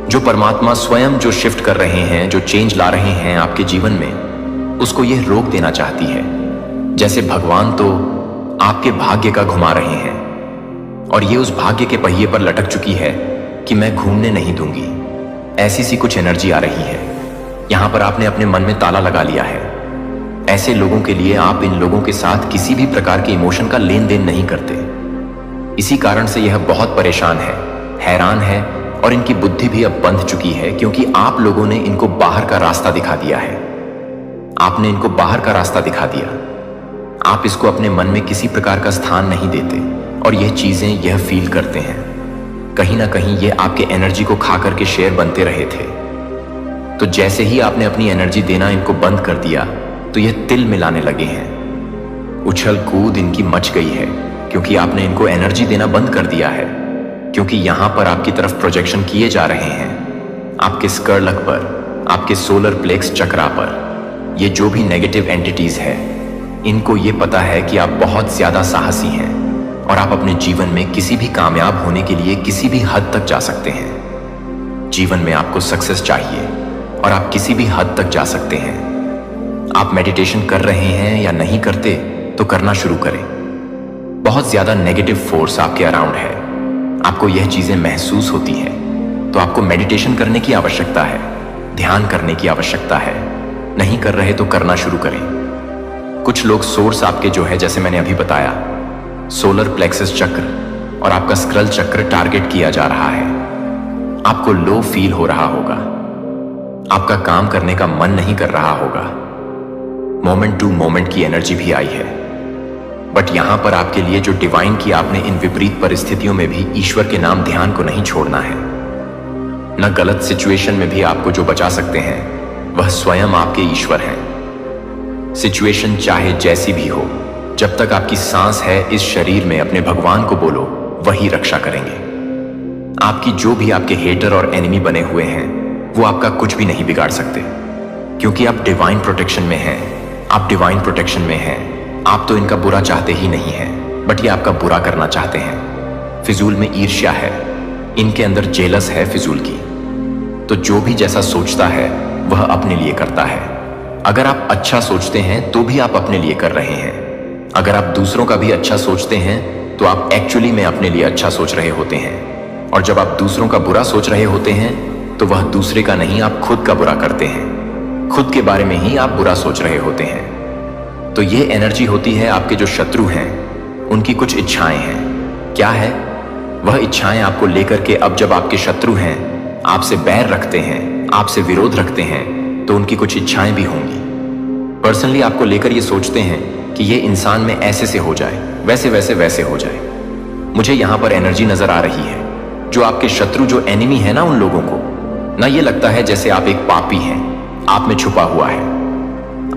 Speaker 1: जो परमात्मा स्वयं जो शिफ्ट कर रहे हैं, जो चेंज ला रहे हैं आपके जीवन में, उसको यह रोक देना चाहती है। जैसे भगवान तो आपके भाग्य का घुमा रहे हैं, और ये उस भाग्य के पहिए पर लटक चुकी है कि मैं घूमने नहीं दूंगी। ऐसी सी कुछ एनर्जी आ रही है। यहां पर आपने अपने मन में ताला लगा लिया है। ऐसे लोगों के लिए आप इन लोगों के साथ किसी भी प्रकार के इमोशन का लेन देन नहीं करते। इसी कारण से यह बहुत परेशान है, हैरान है, और इनकी बुद्धि भी अब बंध चुकी है, क्योंकि आप लोगों ने इनको बाहर का रास्ता दिखा दिया है। आपने इनको बाहर का रास्ता दिखा दिया। आप इसको अपने मन में किसी प्रकार का स्थान नहीं देते, और यह चीजें यह फील करते हैं। कहीं ना कहीं ये आपके एनर्जी को खा करके शेर बनते रहे थे। तो जैसे ही आपने अपनी एनर्जी देना इनको बंद कर दिया, तो यह तिल मिलाने लगे हैं। उछल कूद इनकी मच गई है, क्योंकि आपने इनको एनर्जी देना बंद कर दिया है। क्योंकि यहां पर आपकी तरफ प्रोजेक्शन किए जा रहे हैं, आपके स्कर्लक पर, आपके सोलर प्लेक्स चक्रा पर। ये जो भी नेगेटिव एंटिटीज है, इनको ये पता है कि आप बहुत ज्यादा साहसी हैं, और आप अपने जीवन में किसी भी कामयाब होने के लिए किसी भी हद तक जा सकते हैं। जीवन में आपको सक्सेस चाहिए, और आप किसी भी हद तक जा सकते हैं। आप मेडिटेशन कर रहे हैं या नहीं करते, तो करना शुरू करें। बहुत ज्यादा नेगेटिव फोर्स आपके अराउंड है, आपको यह चीजें महसूस होती हैं, तो आपको मेडिटेशन करने की आवश्यकता है, ध्यान करने की आवश्यकता है। नहीं कर रहे तो करना शुरू करें। कुछ लोग सोर्स आपके जो है, जैसे मैंने अभी बताया, सोलर प्लेक्सस चक्र और आपका स्क्रल चक्र टारगेट किया जा रहा है। आपको लो फील हो रहा होगा, आपका काम करने का मन नहीं कर रहा होगा। मोमेंट टू मोमेंट की एनर्जी भी आई है। बट यहां पर आपके लिए जो डिवाइन की आपने इन विपरीत परिस्थितियों में भी ईश्वर के नाम ध्यान को नहीं छोड़ना है। न गलत सिचुएशन में भी आपको जो बचा सकते हैं, वह स्वयं आपके ईश्वर हैं। सिचुएशन चाहे जैसी भी हो, जब तक आपकी सांस है इस शरीर में, अपने भगवान को बोलो, वही रक्षा करेंगे। आपकी जो भी आपके हेटर और एनिमी बने हुए हैं, वो आपका कुछ भी नहीं बिगाड़ सकते, क्योंकि आप डिवाइन प्रोटेक्शन में हैं। आप डिवाइन प्रोटेक्शन में हैं। आप तो इनका बुरा चाहते ही नहीं हैं, बट ये आपका बुरा करना चाहते हैं। फिजूल में ईर्ष्या है, इनके अंदर जेलस है फिजूल की। तो जो भी जैसा सोचता है वह अपने लिए करता है। अगर आप अच्छा सोचते हैं तो भी आप अपने लिए कर रहे हैं। अगर आप दूसरों का भी अच्छा सोचते हैं तो आप एक्चुअली में अपने लिए अच्छा सोच रहे होते हैं। और जब आप दूसरों का बुरा सोच रहे होते हैं तो वह दूसरे का नहीं, आप खुद का बुरा करते हैं। खुद के बारे में ही आप बुरा सोच रहे होते हैं। तो ये एनर्जी होती है आपके जो शत्रु हैं, उनकी कुछ इच्छाएं हैं। क्या है वह इच्छाएं आपको लेकर के? अब जब आपके शत्रु हैं, आपसे बैर रखते हैं, आपसे विरोध रखते हैं, तो उनकी कुछ इच्छाएं भी होंगी। पर्सनली आपको लेकर ये सोचते हैं कि ये इंसान में ऐसे से हो जाए, वैसे वैसे वैसे हो जाए। मुझे यहां पर एनर्जी नजर आ रही है। जो आपके शत्रु, जो एनिमी है ना, उन लोगों को ना ये लगता है जैसे आप एक पापी हैं, आप में छुपा हुआ है।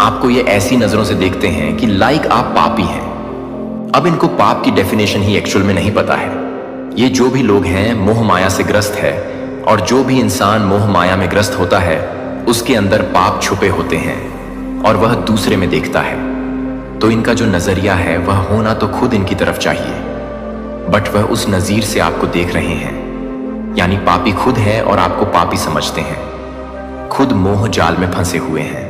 Speaker 1: आपको ये ऐसी नजरों से देखते हैं कि लाइक आप पापी हैं। अब इनको पाप की डेफिनेशन ही एक्चुअल में नहीं पता है। ये जो भी लोग हैं मोह माया से ग्रस्त है, और जो भी इंसान मोह माया में ग्रस्त होता है उसके अंदर पाप छुपे होते हैं और वह दूसरे में देखता है। तो इनका जो नजरिया है वह होना तो खुद इनकी तरफ चाहिए, बट वह उस नजीर से आपको देख रहे हैं। यानी पापी खुद है और आपको पापी समझते हैं। खुद मोह जाल में फंसे हुए हैं।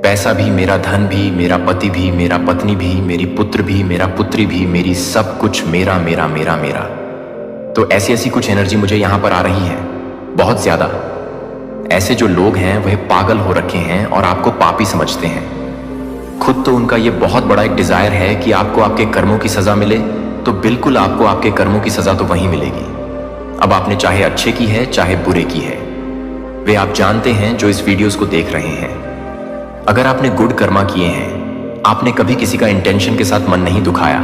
Speaker 1: पैसा भी, मेरा धन भी, मेरा पति भी, मेरा पत्नी भी, मेरी पुत्र भी, मेरा पुत्री भी, मेरी सब कुछ मेरा मेरा मेरा मेरा। तो ऐसी ऐसी कुछ एनर्जी मुझे यहां पर आ रही है, बहुत ज्यादा। ऐसे जो लोग हैं वह पागल हो रखे हैं और आपको पापी समझते हैं। खुद तो उनका यह बहुत बड़ा एक डिजायर है कि आपको आपके कर्मों की सजा मिले, तो बिल्कुल आपको आपके कर्मों की सजा तो वहीं मिलेगी। अब आपने चाहे अच्छे की है चाहे बुरे की है, वे आप जानते हैं जो इस वीडियोस को देख रहे हैं। अगर आपने गुड कर्मा किए हैं, आपने कभी किसी का इंटेंशन के साथ मन नहीं दुखाया।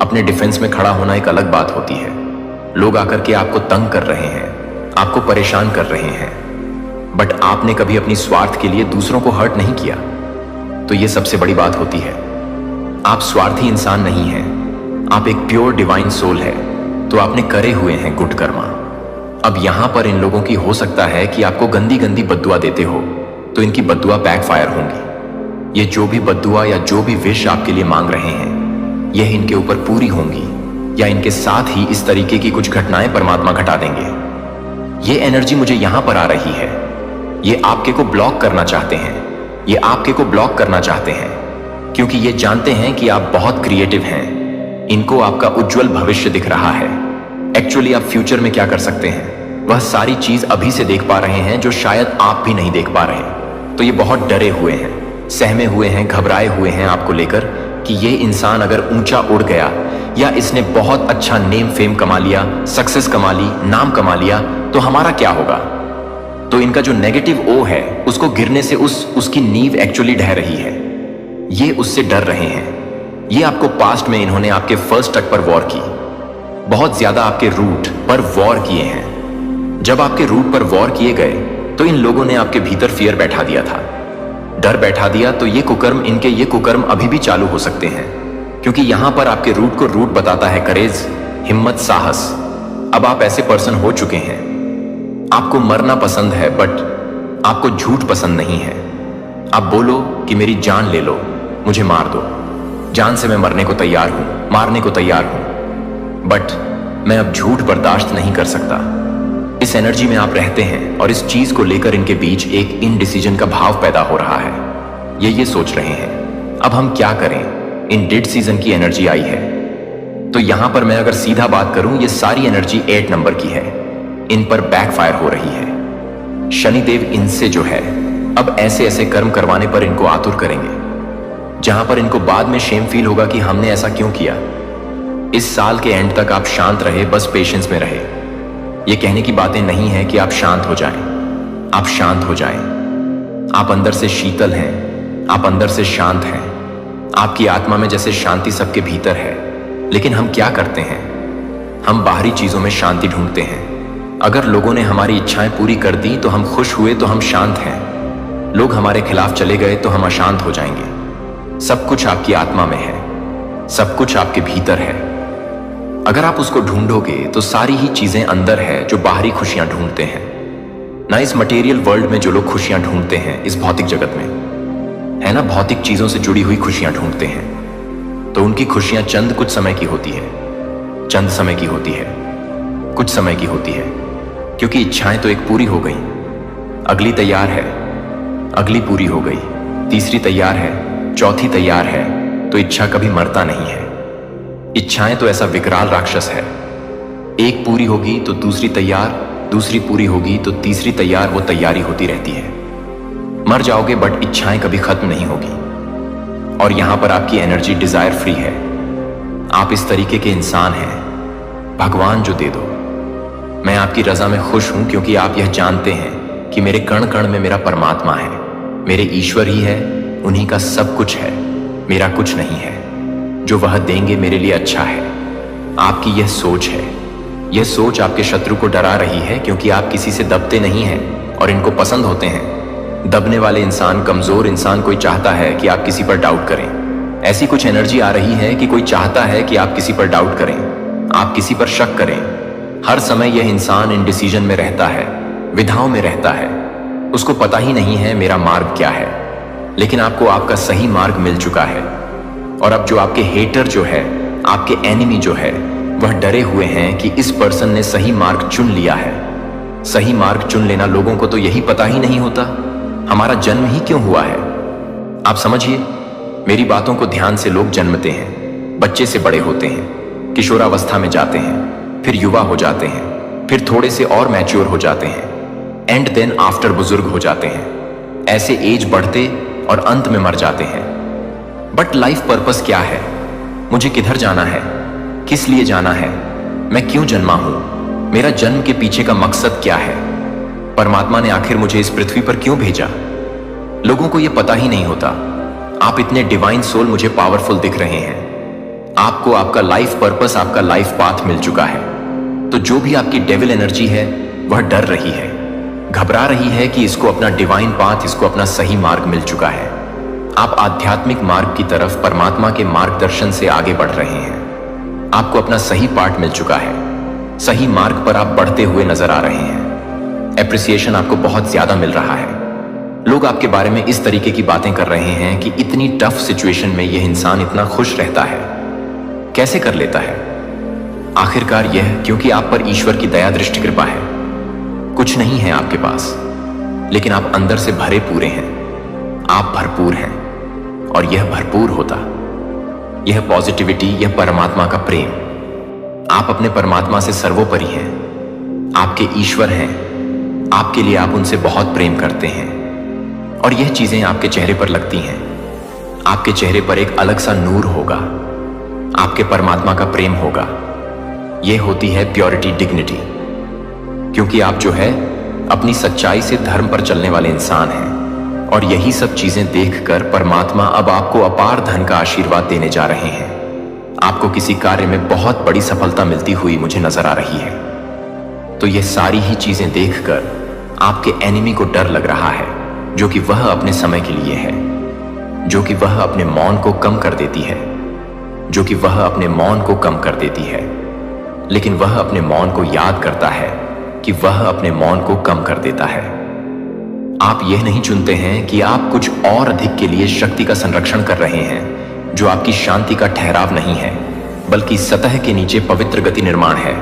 Speaker 1: अपने डिफेंस में खड़ा होना एक अलग बात होती है। लोग आकर के आपको तंग कर रहे हैं, आपको परेशान कर रहे हैं, बट आपने कभी अपनी स्वार्थ के लिए दूसरों को हर्ट नहीं किया, तो यह सबसे बड़ी बात होती है। आप स्वार्थी इंसान नहीं हैं, आप एक प्योर डिवाइन सोल है, तो आपने करे हुए हैं गुड कर्मा। अब यहां पर इन लोगों की हो सकता है कि आपको गंदी गंदी बद्दुआ देते हो, तो इनकी बद्दुआ बैकफायर होंगी। ये जो भी बद्दुआ या जो भी विश आपके लिए मांग रहे हैं, यह इनके ऊपर पूरी होंगी, या इनके साथ ही इस तरीके की कुछ घटनाएं परमात्मा घटा देंगे। ये एनर्जी मुझे यहां पर आ रही है। ये आपके को ब्लॉक करना चाहते हैं, ये आपके को ब्लॉक करना चाहते हैं, क्योंकि ये जानते हैं कि आप बहुत क्रिएटिव हैं। इनको आपका उज्जवल भविष्य दिख रहा है। एक्चुअली आप फ्यूचर में क्या कर सकते हैं, वह सारी चीज अभी से देख पा रहे हैं जो शायद आप भी नहीं देख पा रहे। तो ये बहुत डरे हुए हैं, सहमे हुए हैं, घबराए हुए हैं आपको लेकर कि ये इंसान अगर ऊंचा उड़ गया या इसने बहुत अच्छा नेम फेम कमा लिया, सक्सेस कमा ली, नाम कमा लिया, तो हमारा क्या होगा। तो इनका जो नेगेटिव ओ है उसको गिरने से उसकी नींव एक्चुअली ढह रही है। ये उससे डर रहे हैं। ये आपको पास्ट में इन्होंने आपके फर्स्ट तक पर वॉर की, बहुत ज्यादा आपके रूट पर वॉर किए हैं। जब आपके रूट पर वॉर किए गए तो इन लोगों ने आपके भीतर फियर बैठा दिया था, डर बैठा दिया। तो ये कुकर्म अभी भी चालू हो सकते हैं, क्योंकि यहां पर आपके रूट को रूट बताता है करेज, हिम्मत, साहस। अब आप ऐसे पर्सन हो चुके हैं। आपको मरना पसंद है, बट आपको झूठ पसंद नहीं है। आप बोलो कि मेरी जान ले लो, मुझे मार दो, जान से मैं मरने को तैयार हूं, मारने को तैयार हूं, बट मैं अब झूठ बर्दाश्त नहीं कर सकता। इस एनर्जी में आप रहते हैं और इस चीज को लेकर इनके बीच एक इनडिसीजन का भाव पैदा हो रहा है। ये सोच रहे हैं अब हम क्या करें। इन डेड सीजन की एनर्जी आई है। तो यहां पर मैं अगर सीधा बात करूं, ये सारी एनर्जी 8 नंबर की है, इन पर बैकफायर हो रही है। शनिदेव इनसे जो है अब ऐसे ऐसे कर्म करवाने पर इनको आतुर करेंगे, जहां पर इनको बाद में शेम फील होगा कि हमने ऐसा क्यों किया। इस साल के एंड तक आप शांत रहे, बस पेशेंस में रहे। ये कहने की बातें नहीं है कि आप शांत हो जाएं, आप शांत हो जाएं। आप अंदर से शीतल हैं, आप अंदर से शांत हैं। आपकी आत्मा में जैसे शांति सबके भीतर है, लेकिन हम क्या करते हैं, हम बाहरी चीजों में शांति ढूंढते हैं। अगर लोगों ने हमारी इच्छाएं पूरी कर दी तो हम खुश हुए, तो हम शांत हैं। लोग हमारे खिलाफ चले गए तो हम अशांत हो जाएंगे। सब कुछ आपकी आत्मा में है, सब कुछ आपके भीतर है। अगर आप उसको ढूंढोगे तो सारी ही चीजें अंदर है जो बाहरी खुशियां ढूंढते हैं ना। इस मटेरियल वर्ल्ड में जो लोग खुशियां ढूंढते हैं, इस भौतिक जगत में है ना, भौतिक चीजों से जुड़ी हुई खुशियां ढूंढते हैं, तो उनकी खुशियां चंद कुछ समय की होती है, चंद समय की होती है, कुछ समय की होती है, क्योंकि इच्छाएं तो एक पूरी हो गई, अगली तैयार है, अगली पूरी हो गई, तीसरी तैयार है, चौथी तैयार है। तो इच्छा कभी मरता नहीं है। इच्छाएं तो ऐसा विकराल राक्षस है, एक पूरी होगी तो दूसरी तैयार, दूसरी पूरी होगी तो तीसरी तैयार, वो तैयारी होती रहती है। मर जाओगे बट इच्छाएं कभी खत्म नहीं होगी। और यहां पर आपकी एनर्जी डिजायर फ्री है। आप इस तरीके के इंसान हैं, भगवान जो दे दो। मैं आपकी रजा में खुश हूं, क्योंकि आप यह जानते हैं कि मेरे कण कण में मेरा परमात्मा है, मेरे ईश्वर ही है, उन्हीं का सब कुछ है, मेरा कुछ नहीं है। जो वह देंगे मेरे लिए अच्छा है। आपकी यह सोच है, यह सोच आपके शत्रु को डरा रही है, क्योंकि आप किसी से दबते नहीं हैं और इनको पसंद होते हैं। दबने वाले इंसान, कमजोर इंसान कोई चाहता है कि आप किसी पर डाउट करें। ऐसी कुछ एनर्जी आ रही है कि कोई चाहता है कि आप किसी पर डाउट करें, आप किसी पर शक करें। हर समय यह इंसान इनडिसीजन में रहता है, विधाओं में रहता है। उसको पता ही नहीं है मेरा मार्ग क्या है, लेकिन आपको आपका सही मार्ग मिल चुका है। और अब जो आपके हेटर जो है, आपके एनिमी जो है, वह डरे हुए हैं कि इस पर्सन ने सही मार्ग चुन लिया है। सही मार्ग चुन लेना लोगों को तो यही पता ही नहीं होता हमारा जन्म ही क्यों हुआ है। आप समझिए, मेरी बातों को ध्यान से। लोग जन्मते हैं, बच्चे से बड़े होते हैं, किशोरावस्था में जाते हैं, फिर युवा हो जाते हैं, फिर थोड़े से और मैच्योर हो जाते हैं, एंड देन आफ्टर बुजुर्ग हो जाते हैं। ऐसे एज बढ़ते और अंत में मर जाते हैं। बट लाइफ पर्पस क्या है? मुझे किधर जाना है? किस लिए जाना है? मैं क्यों जन्मा हूं? मेरा जन्म के पीछे का मकसद क्या है? परमात्मा ने आखिर मुझे इस पृथ्वी पर क्यों भेजा? लोगों को यह पता ही नहीं होता। आप इतने डिवाइन सोल मुझे पावरफुल दिख रहे हैं। आपको आपका लाइफ पर्पस, आपका लाइफ पाथ मिल चुका है। तो जो भी आपकी डेविल एनर्जी है वह डर रही है, घबरा रही है कि इसको अपना डिवाइन पाथ, इसको अपना सही मार्ग मिल चुका है। आप आध्यात्मिक मार्ग की तरफ परमात्मा के मार्गदर्शन से आगे बढ़ रहे हैं। आपको अपना सही पार्ट मिल चुका है। सही मार्ग पर आप बढ़ते हुए नजर आ रहे हैं। एप्रिसिएशन आपको बहुत ज्यादा मिल रहा है। लोग आपके बारे में इस तरीके की बातें कर रहे हैं कि इतनी टफ सिचुएशन में यह इंसान इतना खुश रहता है, कैसे कर लेता है? आखिरकार यह क्योंकि आप पर ईश्वर की दया दृष्टि कृपा है। कुछ नहीं है आपके पास, लेकिन आप अंदर से भरे पूरे हैं। आप भरपूर हैं, और यह भरपूर होता, यह पॉजिटिविटी, यह परमात्मा का प्रेम। आप अपने परमात्मा से सर्वोपरि हैं। आपके ईश्वर हैं। आपके लिए आप उनसे बहुत प्रेम करते हैं, और यह चीजें आपके चेहरे पर लगती हैं। आपके चेहरे पर एक अलग सा नूर होगा। आपके परमात्मा का प्रेम होगा। यह होती है प्योरिटी, डिग्निटी। क्योंकि आप जो है अपनी सच्चाई से धर्म पर चलने वाले इंसान हैं। और यही सब चीजें देखकर परमात्मा अब आपको अपार धन का आशीर्वाद देने जा रहे हैं। आपको किसी कार्य में बहुत बड़ी सफलता मिलती हुई मुझे नजर आ रही है। तो ये सारी ही चीजें देखकर आपके एनिमी को डर लग रहा है, जो कि वह अपने समय के लिए है, जो कि वह अपने मौन को कम कर देती है, जो कि वह अपने मौन को कम कर देती है। लेकिन वह अपने मौन को याद करता है कि वह अपने मौन को कम कर देता है। आप यह नहीं चुनते हैं कि आप कुछ और अधिक के लिए शक्ति का संरक्षण कर रहे हैं, जो आपकी शांति का ठहराव नहीं है, बल्कि सतह के नीचे पवित्र गति निर्माण है।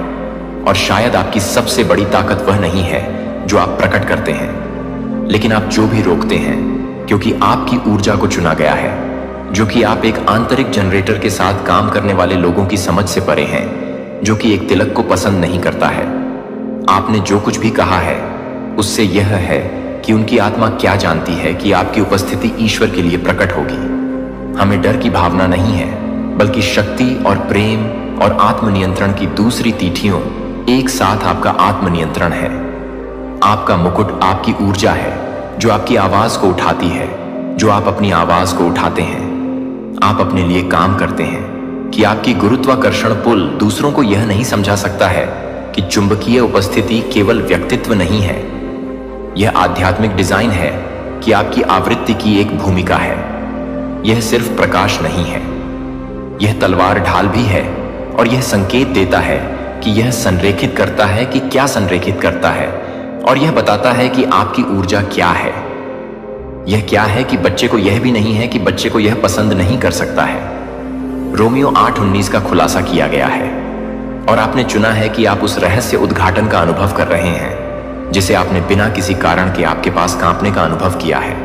Speaker 1: और शायद आपकी सबसे बड़ी ताकत वह नहीं है जो आप प्रकट करते हैं, लेकिन आप जो भी रोकते हैं, क्योंकि आपकी ऊर्जा को चुना गया है, जो कि आप एक आंतरिक जनरेटर के साथ काम करने वाले लोगों की समझ से परे हैं, जो कि एक तिलक को पसंद नहीं करता है। आपने जो कुछ भी कहा है उससे यह है कि उनकी आत्मा क्या जानती है कि आपकी उपस्थिति ईश्वर के लिए प्रकट होगी। हमें डर की भावना नहीं है, बल्कि शक्ति और प्रेम और आत्मनियंत्रण की दूसरी तीठियों एक साथ आपका आत्मनियंत्रण है। आपका मुकुट आपकी ऊर्जा है, जो आपकी आवाज को उठाती है, जो आप अपनी आवाज को उठाते हैं। आप अपने लिए काम करते हैं कि आपकी गुरुत्वाकर्षण पुल दूसरों को यह नहीं समझा सकता है कि चुंबकीय उपस्थिति केवल व्यक्तित्व नहीं है, यह आध्यात्मिक डिजाइन है कि आपकी आवृत्ति की एक भूमिका है। यह सिर्फ प्रकाश नहीं है, यह तलवार ढाल भी है, और यह संकेत देता है कि यह संरेखित करता है कि क्या संरेखित करता है, और यह बताता है कि आपकी ऊर्जा क्या है। यह क्या है कि बच्चे को यह भी नहीं है कि बच्चे को यह पसंद नहीं कर सकता है। रोमियो 8:19 का खुलासा किया गया है, और आपने चुना है कि आप उस रहस्य उद्घाटन का अनुभव कर रहे हैं जिसे आपने बिना किसी कारण के आपके पास कांपने का अनुभव किया है,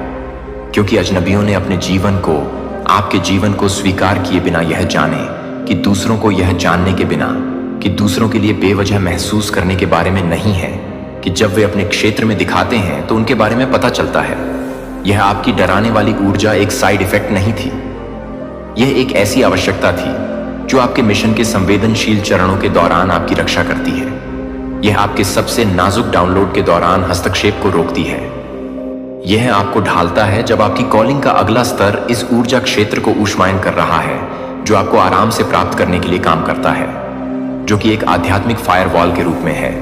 Speaker 1: क्योंकि अजनबियों ने अपने जीवन को, आपके जीवन को स्वीकार किए बिना यह जाने कि दूसरों को यह जानने के बिना कि दूसरों के लिए बेवजह महसूस करने के बारे में नहीं है कि जब वे अपने क्षेत्र में दिखाते हैं तो उनके बारे में पता चलता है। यह आपकी डराने वाली ऊर्जा एक साइड इफेक्ट नहीं थी, यह एक ऐसी आवश्यकता थी जो आपके मिशन के संवेदनशील चरणों के दौरान आपकी रक्षा करती है। यह आपके सबसे नाजुक डाउनलोड के दौरान हस्तक्षेप को रोकती है। यह आपको ढालता है जब आपकी कॉलिंग का अगला स्तर इस ऊर्जा क्षेत्र को ऊष्मायन कर रहा है, जो आपको आराम से प्राप्त करने के लिए काम करता है, जो कि एक आध्यात्मिक फायरवॉल के रूप में है,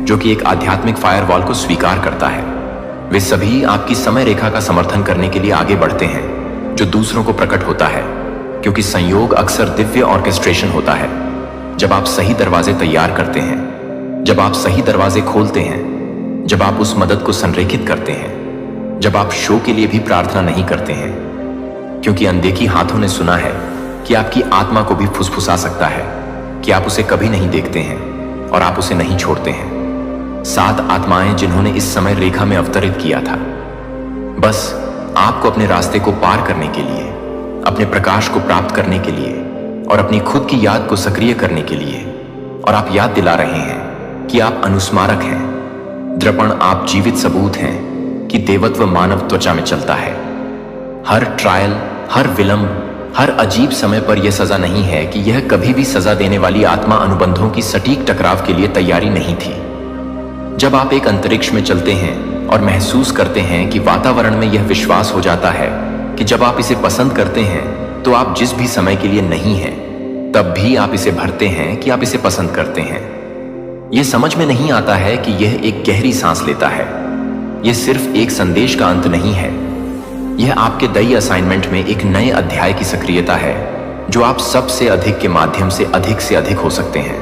Speaker 1: जो कि एक आध्यात्मिक फायरवॉल को स्वीकार करता है। वे सभी आपकी समय रेखा का समर्थन करने के लिए आगे बढ़ते हैं, जो दूसरों को प्रकट होता है, क्योंकि संयोग अक्सर दिव्य ऑर्केस्ट्रेशन होता है। जब आप सही दरवाजे तैयार करते हैं, जब आप सही दरवाजे खोलते हैं, जब आप उस मदद को संरेखित करते हैं, जब आप शो के लिए भी प्रार्थना नहीं करते हैं, क्योंकि अनदेखी हाथों ने सुना है कि आपकी आत्मा को भी फुसफुसा सकता है। कि आप उसे कभी नहीं देखते हैं और आप उसे नहीं छोड़ते हैं। 7 आत्माएं जिन्होंने इस समय रेखा में अवतरित किया था, बस आपको अपने रास्ते को पार करने के लिए, अपने प्रकाश को प्राप्त करने के लिए और अपनी खुद की याद को सक्रिय करने के लिए। और आप याद दिला रहे हैं कि आप अनुस्मारक हैं। दर्पण आप जीवित सबूत हैं कि देवत्व मानव त्वचा में चलता है। हर ट्रायल, हर विलंब, हर अजीब समय पर यह सजा नहीं है कि यह कभी भी सजा देने वाली आत्मा अनुबंधों की सटीक टकराव के लिए तैयारी नहीं थी। जब आप एक अंतरिक्ष में चलते हैं और महसूस करते हैं कि वातावरण में यह विश्वास हो जाता है कि जब आप इसे पसंद करते हैं तो आप जिस भी समय के लिए नहीं हैं, तब भी आप इसे भरते हैं कि आप इसे पसंद करते हैं। यह समझ में नहीं आता है कि यह एक गहरी सांस लेता है। यह सिर्फ एक संदेश का अंत नहीं है, यह आपके दई असाइनमेंट में एक नए अध्याय की सक्रियता है जो आप सबसे अधिक के माध्यम से अधिक हो सकते हैं।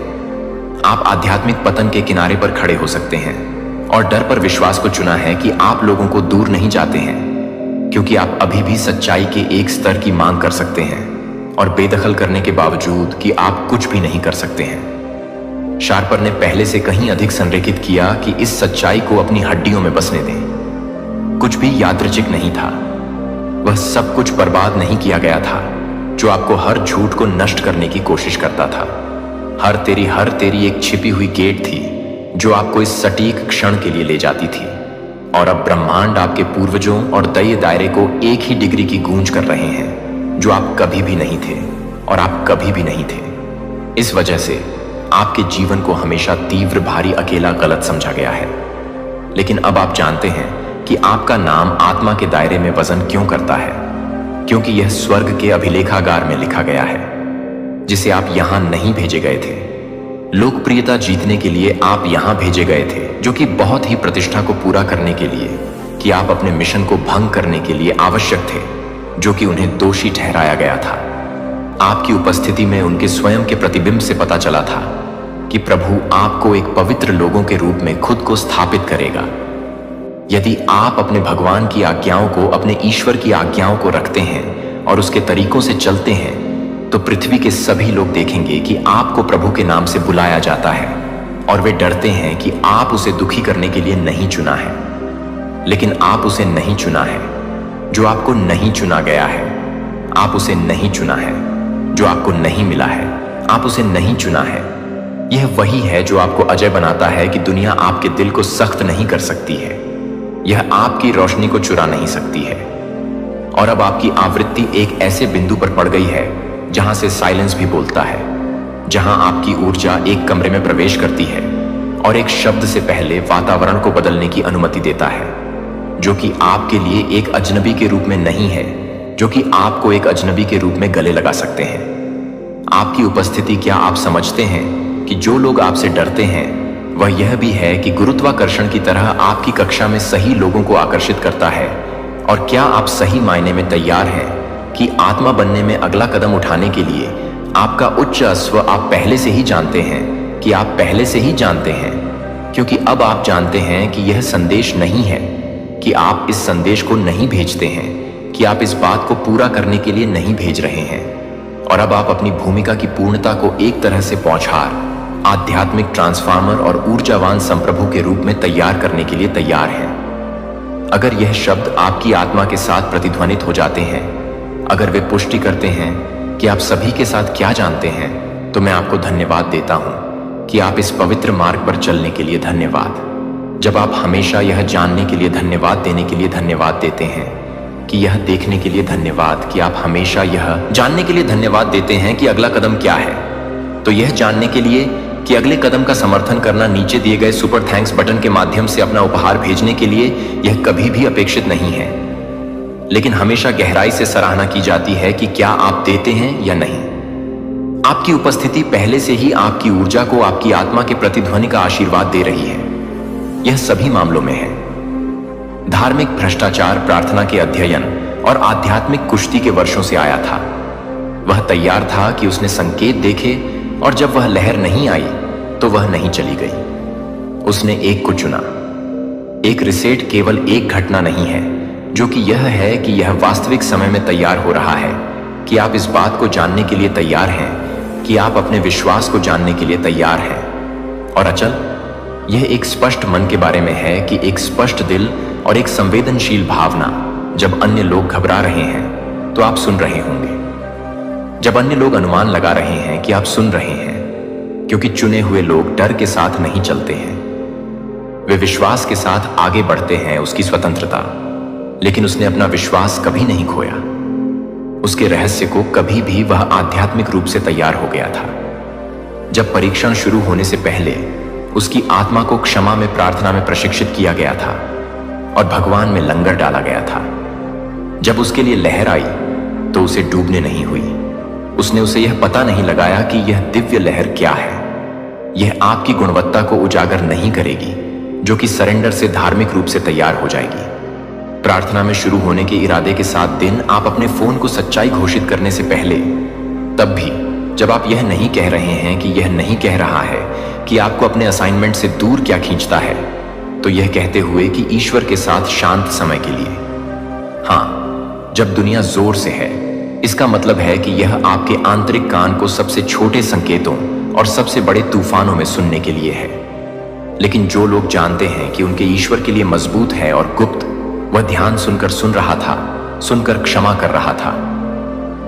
Speaker 1: आप आध्यात्मिक पतन के किनारे पर खड़े हो सकते हैं और डर पर विश्वास को चुना है कि आप लोगों को दूर नहीं जाते हैं, क्योंकि आप अभी भी सच्चाई के एक स्तर की मांग कर सकते हैं और बेदखल करने के बावजूद कि आप कुछ भी नहीं कर सकते हैं। शार्पर ने पहले से कहीं अधिक संरेखित किया कि इस सच्चाई को अपनी हड्डियों में बसने दें। कुछ भी यादृच्छिक नहीं था। वह सब कुछ बर्बाद नहीं किया गया था जो आपको हर झूठ को नष्ट करने की कोशिश करता था। हर तेरी एक छिपी हुई गेट थी जो आपको इस सटीक क्षण के लिए ले जाती थी। और अब ब्रह्मांड आपके पूर्वजों और दय दायरे को एक ही डिग्री की गूंज कर रहे हैं जो आप कभी भी नहीं थे और आप कभी भी नहीं थे। इस वजह से आपके जीवन को हमेशा तीव्र, भारी, अकेला, गलत समझा गया है। लेकिन अब आप जानते हैं कि आपका नाम आत्मा के दायरे में वजन क्यों करता है, क्योंकि यह स्वर्ग के अभिलेखागार में लिखा गया है जिसे आप यहां नहीं भेजे गए थे। लोकप्रियता जीतने के लिए आप यहां भेजे गए थे, जो कि बहुत ही प्रतिष्ठा को पूरा करने के लिए, कि आप अपने मिशन को भंग करने के लिए आवश्यक थे, जो कि उन्हें दोषी ठहराया गया था। आपकी उपस्थिति में उनके स्वयं के प्रतिबिंब से पता चला था कि प्रभु आपको एक पवित्र लोगों के रूप में खुद को स्थापित करेगा। यदि आप अपने भगवान की आज्ञाओं को, अपने ईश्वर की आज्ञाओं को रखते हैं और उसके तरीकों से चलते हैं, तो पृथ्वी के सभी लोग देखेंगे कि आपको प्रभु के नाम से बुलाया जाता है और वे डरते हैं कि आप उसे दुखी करने के लिए नहीं चुना है। लेकिन आप उसे नहीं चुना है जो आपको नहीं चुना गया है। आप उसे नहीं चुना है जो आपको नहीं मिला है। आप उसे नहीं चुना है। यह वही है जो आपको अजय बनाता है कि दुनिया आपके दिल को सख्त नहीं कर सकती है। यह आपकी रोशनी को चुरा नहीं सकती है। और अब आपकी आवृत्ति एक ऐसे बिंदु पर पड़ गई है जहां से साइलेंस भी बोलता है, जहां आपकी ऊर्जा एक कमरे में प्रवेश करती है और एक शब्द से पहले वातावरण को बदलने की अनुमति देता है, जो कि आपके लिए एक अजनबी के रूप में नहीं है, जो कि आपको एक अजनबी के रूप में गले लगा सकते हैं। आपकी उपस्थिति, क्या आप समझते हैं कि जो लोग आपसे डरते हैं वह यह भी है कि गुरुत्वाकर्षण की तरह आपकी कक्षा में सही लोगों को आकर्षित करता है? और क्या आप सही मायने में तैयार हैं कि आत्मा बनने में अगला कदम उठाने के लिए आपका उच्च स्व, आप पहले से ही जानते हैं कि आप पहले से ही जानते हैं, क्योंकि अब आप जानते हैं कि यह संदेश नहीं है, कि आप इस संदेश को नहीं भेजते हैं, कि आप इस बात को पूरा करने के लिए नहीं भेज रहे हैं। और अब आप अपनी भूमिका की पूर्णता को एक तरह से पौछार, आध्यात्मिक ट्रांसफार्मर और ऊर्जावान संप्रभु के रूप में तैयार करने के लिए तैयार हैं। अगर यह शब्द आपकी आत्मा के साथ प्रतिध्वनित हो जाते हैं, अगर वे पुष्टि करते हैं कि आप सभी के साथ क्या जानते हैं, तो मैं आपको धन्यवाद देता हूं कि आप इस पवित्र मार्ग पर चलने के लिए धन्यवाद। जब आप हमेशा यह जानने के लिए धन्यवाद देने के लिए धन्यवाद देते हैं, कि यह देखने के लिए धन्यवाद कि आप हमेशा यह जानने के लिए धन्यवाद देते हैं कि अगला कदम क्या है, तो यह जानने के लिए कि अगले कदम का समर्थन करना नीचे दिए गए सुपर थैंक्स बटन के माध्यम से अपना उपहार भेजने के लिए यह कभी भी अपेक्षित नहीं है, लेकिन हमेशा गहराई से सराहना की जाती है कि क्या आप देते हैं या नहीं। आपकी उपस्थिति पहले से ही आपकी ऊर्जा को आपकी आत्मा के प्रतिध्वनि का आशीर्वाद दे रही है। यह सभी मामलों में है। धार्मिक भ्रष्टाचार प्रार्थना के अध्ययन और आध्यात्मिक कुश्ती के वर्षों से आया था। वह तैयार था कि उसने संकेत देखे, और जब वह लहर नहीं आई तो वह नहीं चली गई। उसने एक को चुना। एक रिसेट केवल एक घटना नहीं है, जो कि यह है कि यह वास्तविक समय में तैयार हो रहा है कि आप इस बात को जानने के लिए तैयार हैं कि आप अपने विश्वास को जानने के लिए तैयार हैं। और अचल, यह एक स्पष्ट मन के बारे में है कि एक स्पष्ट दिल और एक संवेदनशील भावना। जब अन्य लोग घबरा रहे हैं तो आप सुन रहे होंगे। जब अन्य लोग अनुमान लगा रहे हैं कि आप सुन रहे हैं, क्योंकि चुने हुए लोग डर के साथ नहीं चलते हैं, वे विश्वास के साथ आगे बढ़ते हैं। उसकी स्वतंत्रता, लेकिन उसने अपना विश्वास कभी नहीं खोया। उसके रहस्य को कभी भी वह आध्यात्मिक रूप से तैयार हो गया था। जब परीक्षण शुरू होने से पहले उसकी आत्मा को क्षमा में प्रार्थना में प्रशिक्षित किया गया था और भगवान में लंगर डाला गया था। जब उसके लिए लहर आई तो उसे डूबने नहीं हुई। उसने उसे यह पता नहीं लगाया कि यह दिव्य लहर क्या है। यह आपकी गुणवत्ता को उजागर नहीं करेगी, जो कि सरेंडर से धार्मिक रूप से तैयार हो जाएगी। प्रार्थना में शुरू होने के इरादे के साथ दिन आप अपने फोन को सच्चाई घोषित करने से पहले, तब भी जब आप यह नहीं कह रहे हैं कि यह नहीं कह रहा है कि आपको अपने असाइनमेंट से दूर क्या खींचता है, तो यह कहते हुए कि ईश्वर के साथ शांत समय के लिए। हाँ, जब दुनिया जोर से है, इसका मतलब है कि यह आपके आंतरिक कान को सबसे छोटे संकेतों और सबसे बड़े तूफानों में सुनने के लिए है। लेकिन जो लोग जानते हैं कि उनके ईश्वर के लिए मजबूत है और गुप्त, वह ध्यान सुनकर सुन रहा था, सुनकर क्षमा कर रहा था।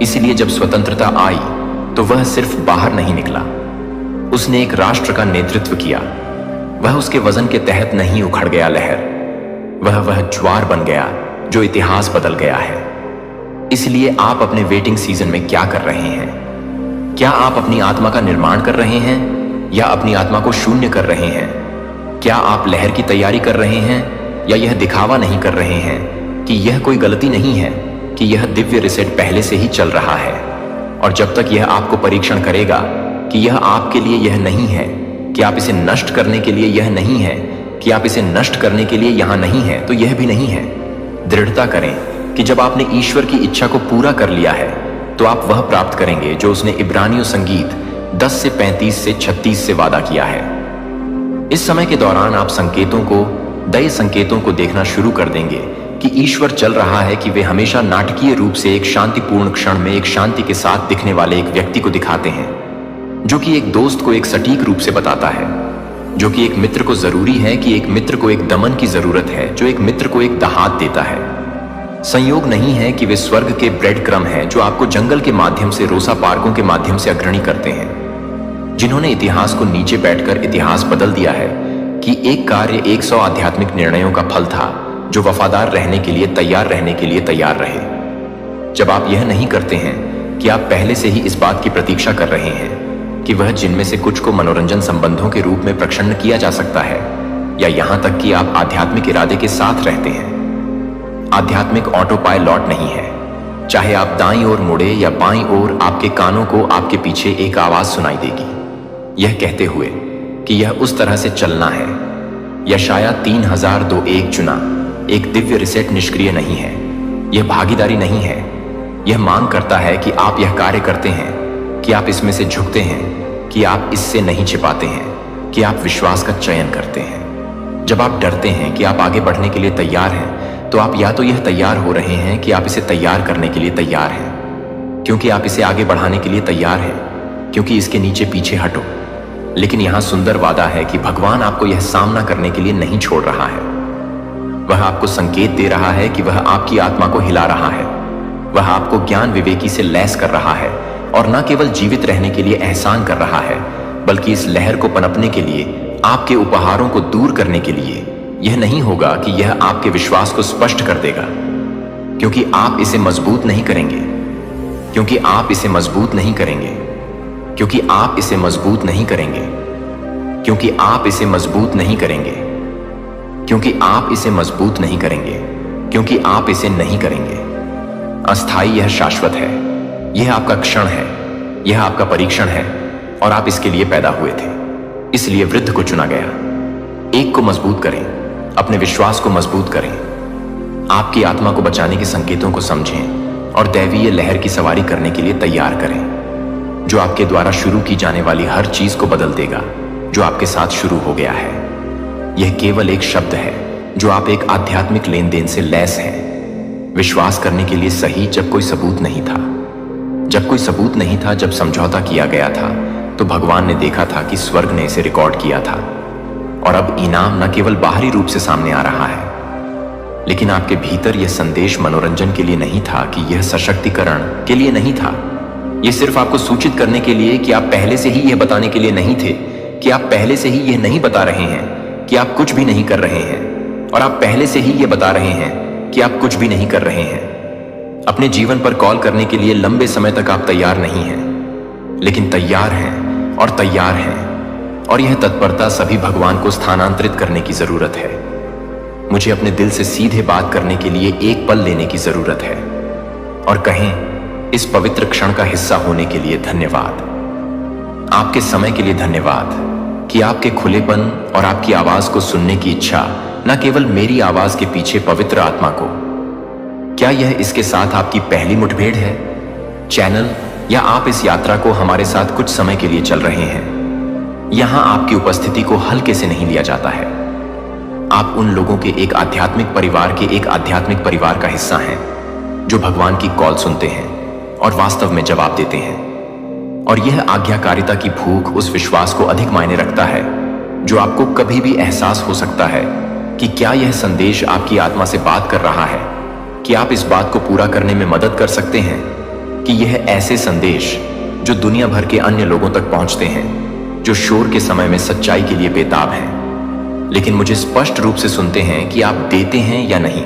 Speaker 1: इसलिए जब स्वतंत्रता आई तो वह सिर्फ बाहर नहीं निकला, उसने एक राष्ट्र का नेतृत्व किया। वह उसके वजन के तहत नहीं उखड़ गया लहर, वह ज्वार बन गया जो इतिहास बदल गया है। इसलिए आप अपने वेटिंग सीजन में क्या कर रहे हैं? क्या आप अपनी आत्मा का निर्माण कर रहे हैं या अपनी आत्मा को शून्य कर रहे हैं? क्या आप लहर की तैयारी कर रहे हैं या यह दिखावा नहीं कर रहे हैं कि यह कोई गलती नहीं है, कि यह दिव्य रिसेट पहले से ही चल रहा है? और जब तक यह आपको परीक्षण करेगा कि यह आपके लिए यह नहीं है, कि आप इसे नष्ट करने के लिए यह नहीं है, कि आप इसे नष्ट करने के लिए यहां नहीं है, तो यह भी नहीं है। दृढ़ता करें कि जब आपने ईश्वर की इच्छा को पूरा कर लिया है तो आप वह प्राप्त करेंगे जो उसने इब्रानियों संगीत 10 से 35 से 36 से वादा किया है। इस समय के दौरान आप संकेतों को, दय संकेतों को देखना शुरू कर देंगे कि ईश्वर चल रहा है, कि वे हमेशा नाटकीय रूप से एक शांतिपूर्ण क्षण में एक शांति के साथ दिखने वाले एक व्यक्ति को दिखाते हैं, जो कि एक दोस्त को एक सटीक रूप से बताता है, जो कि एक मित्र को जरूरी है, कि एक मित्र को एक दमन की जरूरत है, जो एक मित्र को एक दहात देता है। संयोग नहीं है कि वे स्वर्ग के ब्रेड क्रम हैं जो आपको जंगल के माध्यम से, रोसा पार्कों के माध्यम से अग्रणी करते हैं, जिन्होंने इतिहास को नीचे बैठकर इतिहास बदल दिया है, कि एक कार्य 100 आध्यात्मिक निर्णयों का फल था जो वफादार रहने के लिए, तैयार रहने के लिए तैयार रहे। जब आप यह नहीं करते हैं कि आप पहले से ही इस बात की प्रतीक्षा कर रहे हैं कि वह जिनमें से कुछ को मनोरंजन संबंधों के रूप में प्रक्षण्ण किया जा सकता है, या यहां तक कि आप आध्यात्मिक इरादे के साथ रहते हैं। आध्यात्मिक ऑटो पायलट नहीं है। चाहे आप दाईं ओर मुड़े या बाईं ओर, आपके कानों को आपके पीछे एक आवाज सुनाई देगी, यह कहते हुए कि यह उस तरह से चलना है। यशाया 3002:1 चुना। एक दिव्य रिसेट निष्क्रिय नहीं है, यह भागीदारी नहीं है। यह मांग करता है कि आप यह कार्य करते हैं, कि आप इसमें से झुकते हैं, कि आप इससे नहीं छिपाते हैं, कि आप विश्वास का चयन करते हैं। जब आप डरते हैं कि आप आगे बढ़ने के लिए तैयार हैं, तो आप या तो यह तैयार हो रहे हैं कि आप इसे तैयार करने के लिए तैयार हैं, क्योंकि आप इसे आगे बढ़ाने के लिए तैयार हैं, क्योंकि इसके नीचे पीछे हटो। लेकिन यहां सुंदर वादा है कि भगवान आपको यह सामना करने के लिए नहीं छोड़ रहा है। वह आपको संकेत दे रहा है कि वह आपकी आत्मा को हिला रहा है। वह आपको ज्ञान विवेकी से लैस कर रहा है, और न केवल जीवित रहने के लिए एहसान कर रहा है, बल्कि इस लहर को पनपने के लिए, आपके उपहारों को दूर करने के लिए। यह नहीं होगा कि यह आपके विश्वास को स्पष्ट कर देगा, क्योंकि आप इसे मजबूत नहीं करेंगे, क्योंकि आप इसे मजबूत नहीं करेंगे, क्योंकि आप इसे मजबूत नहीं करेंगे, क्योंकि आप इसे मजबूत नहीं करेंगे, क्योंकि आप इसे मजबूत नहीं करेंगे, क्योंकि आप इसे नहीं करेंगे। अस्थाई, यह शाश्वत है। यह आपका क्षण है, यह आपका परीक्षण है, और आप इसके लिए पैदा हुए थे। इसलिए वृद्ध को चुना गया। एक को मजबूत करें, अपने विश्वास को मजबूत करें, आपकी आत्मा को बचाने के संकेतों को समझें और दैवीय लहर की सवारी करने के लिए तैयार करें, जो आपके द्वारा शुरू की जाने वाली हर चीज को बदल देगा जो आपके साथ शुरू हो गया है। यह केवल एक शब्द है जो आप एक आध्यात्मिक लेन देन से लैस हैं, विश्वास करने के लिए सही जब कोई सबूत नहीं था। जब कोई सबूत नहीं था, जब समझौता किया गया था, तो भगवान ने देखा था कि स्वर्ग ने इसे रिकॉर्ड किया था। और अब इनाम न केवल बाहरी रूप से सामने आ रहा है, लेकिन आपके भीतर यह संदेश मनोरंजन के लिए नहीं था, कि यह सशक्तिकरण के लिए नहीं था। यह सिर्फ आपको सूचित करने के लिए कि आप पहले से ही यह बताने के लिए नहीं थे, कि आप पहले से ही यह नहीं बता रहे हैं कि आप कुछ भी नहीं कर रहे हैं, और आप पहले से ही यह बता रहे हैं कि आप कुछ भी नहीं कर रहे हैं। अपने जीवन पर कॉल करने के लिए लंबे समय तक आप तैयार नहीं हैं, लेकिन तैयार हैं और तैयार हैं। और यह तत्परता सभी भगवान को स्थानांतरित करने की जरूरत है। मुझे अपने दिल से सीधे बात करने के लिए एक पल लेने की जरूरत है और कहें, इस पवित्र क्षण का हिस्सा होने के लिए धन्यवाद। आपके समय के लिए धन्यवाद कि आपके खुलेपन और आपकी आवाज को सुनने की इच्छा, न केवल मेरी आवाज के पीछे पवित्र आत्मा को। क्या यह इसके साथ आपकी पहली मुठभेड़ है, चैनल, या आप इस यात्रा को हमारे साथ कुछ समय के लिए चल रहे हैं? यहां आपकी उपस्थिति को हल्के से नहीं लिया जाता है। आप उन लोगों के एक आध्यात्मिक परिवार का हिस्सा हैं, जो भगवान की कॉल सुनते हैं और वास्तव में जवाब देते हैं। और यह आज्ञाकारिता की भूख उस विश्वास को अधिक मायने रखता है, जो आपको कभी भी एहसास हो सकता है कि क्या यह संदेश आपकी आत्मा से बात कर रहा है, कि आप इस बात को पूरा करने में मदद कर सकते हैं, कि यह ऐसे संदेश जो दुनिया भर के अन्य लोगों तक पहुंचते हैं, जो शोर के समय में सच्चाई के लिए बेताब हैं, लेकिन मुझे स्पष्ट रूप से सुनते हैं कि आप देते हैं या नहीं।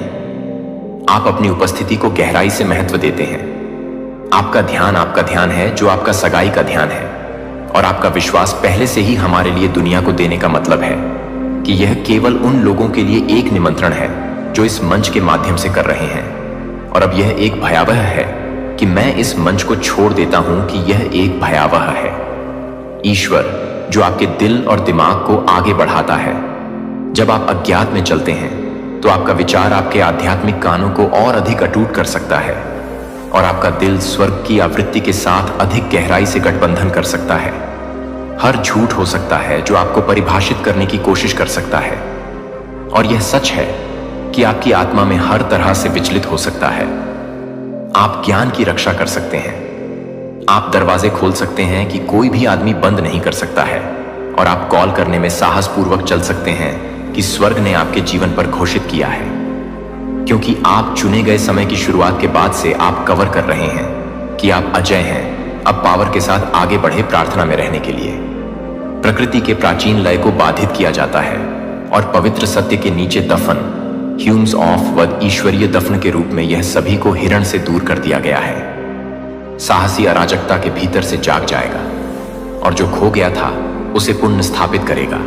Speaker 1: आप अपनी उपस्थिति को गहराई से महत्व देते हैं। आपका ध्यान है जो आपका सगाई का ध्यान है, और आपका विश्वास पहले से ही हमारे लिए दुनिया को देने का मतलब है कि यह केवल उन लोगों के लिए एक निमंत्रण है जो इस मंच के माध्यम से कर रहे हैं। और अब यह एक भयावह है कि मैं इस मंच को छोड़ देता हूं कि यह एक भयावह है। ईश्वर जो आपके दिल और दिमाग को आगे बढ़ाता है। जब आप अज्ञात में चलते हैं तो आपका विचार आपके आध्यात्मिक कानों को और अधिक अटूट कर सकता है, और आपका दिल स्वर्ग की आवृत्ति के साथ अधिक गहराई से गठबंधन कर सकता है। हर झूठ हो सकता है जो आपको परिभाषित करने की कोशिश कर सकता है, और यह सच है कि आपकी आत्मा में हर तरह से विचलित हो सकता है। आप ज्ञान की रक्षा कर सकते हैं। आप दरवाजे खोल सकते हैं कि कोई भी आदमी बंद नहीं कर सकता है, और आप कॉल करने में साहसपूर्वक चल सकते हैं कि स्वर्ग ने आपके जीवन पर घोषित किया है, क्योंकि आप चुने गए समय की शुरुआत के बाद से आप कवर कर रहे हैं कि आप अजय हैं, अब पावर के साथ आगे बढ़े प्रार्थना में रहने के लिए। प्रकृति के प्राचीन लय को बाधित किया जाता है, और पवित्र सत्य के नीचे दफन, ह्यूम्स ऑफ वध, ईश्वरीय दफन के रूप में यह सभी को हिरण से दूर कर दिया गया है। साहसी अराजकता के भीतर से जाग जाएगा, और जो खो गया था उसे पुनः स्थापित करेगा।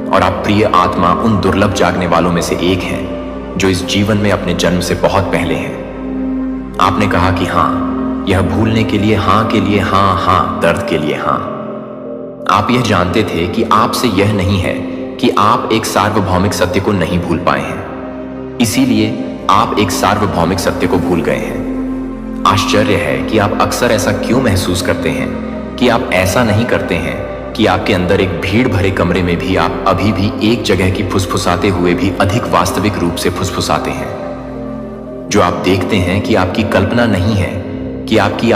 Speaker 1: और आप प्रिय आत्मा उन दुर्लभ जागने वालों में से एक हैं जो इस जीवन में अपने जन्म से बहुत पहले हैं। आपने कहा कि हाँ, यह भूलने के लिए हाँ के लिए हाँ, हाँ दर्द के लिए हाँ। आप यह जानते थे कि आपसे यह नहीं है कि आप एक सार्वभौमिक सत्य को नहीं भूल पाए हैं, इसीलिए आप एक सार्वभौमिक सत्य को भूल गए हैं। आश्चर्य है कि आप अक्सर ऐसा क्यों महसूस करते हैं कि आप ऐसा नहीं करते हैं, कि आपके अंदर एक भीड़ भरे कमरे में भी आप अभी भी एक जगह की फुसफुसाते हुए भी अधिक वास्तविक रूप से फुसफुसाते हैं। जो आप देखते हैं कि आपकी कल्पना नहीं है, कि आपकी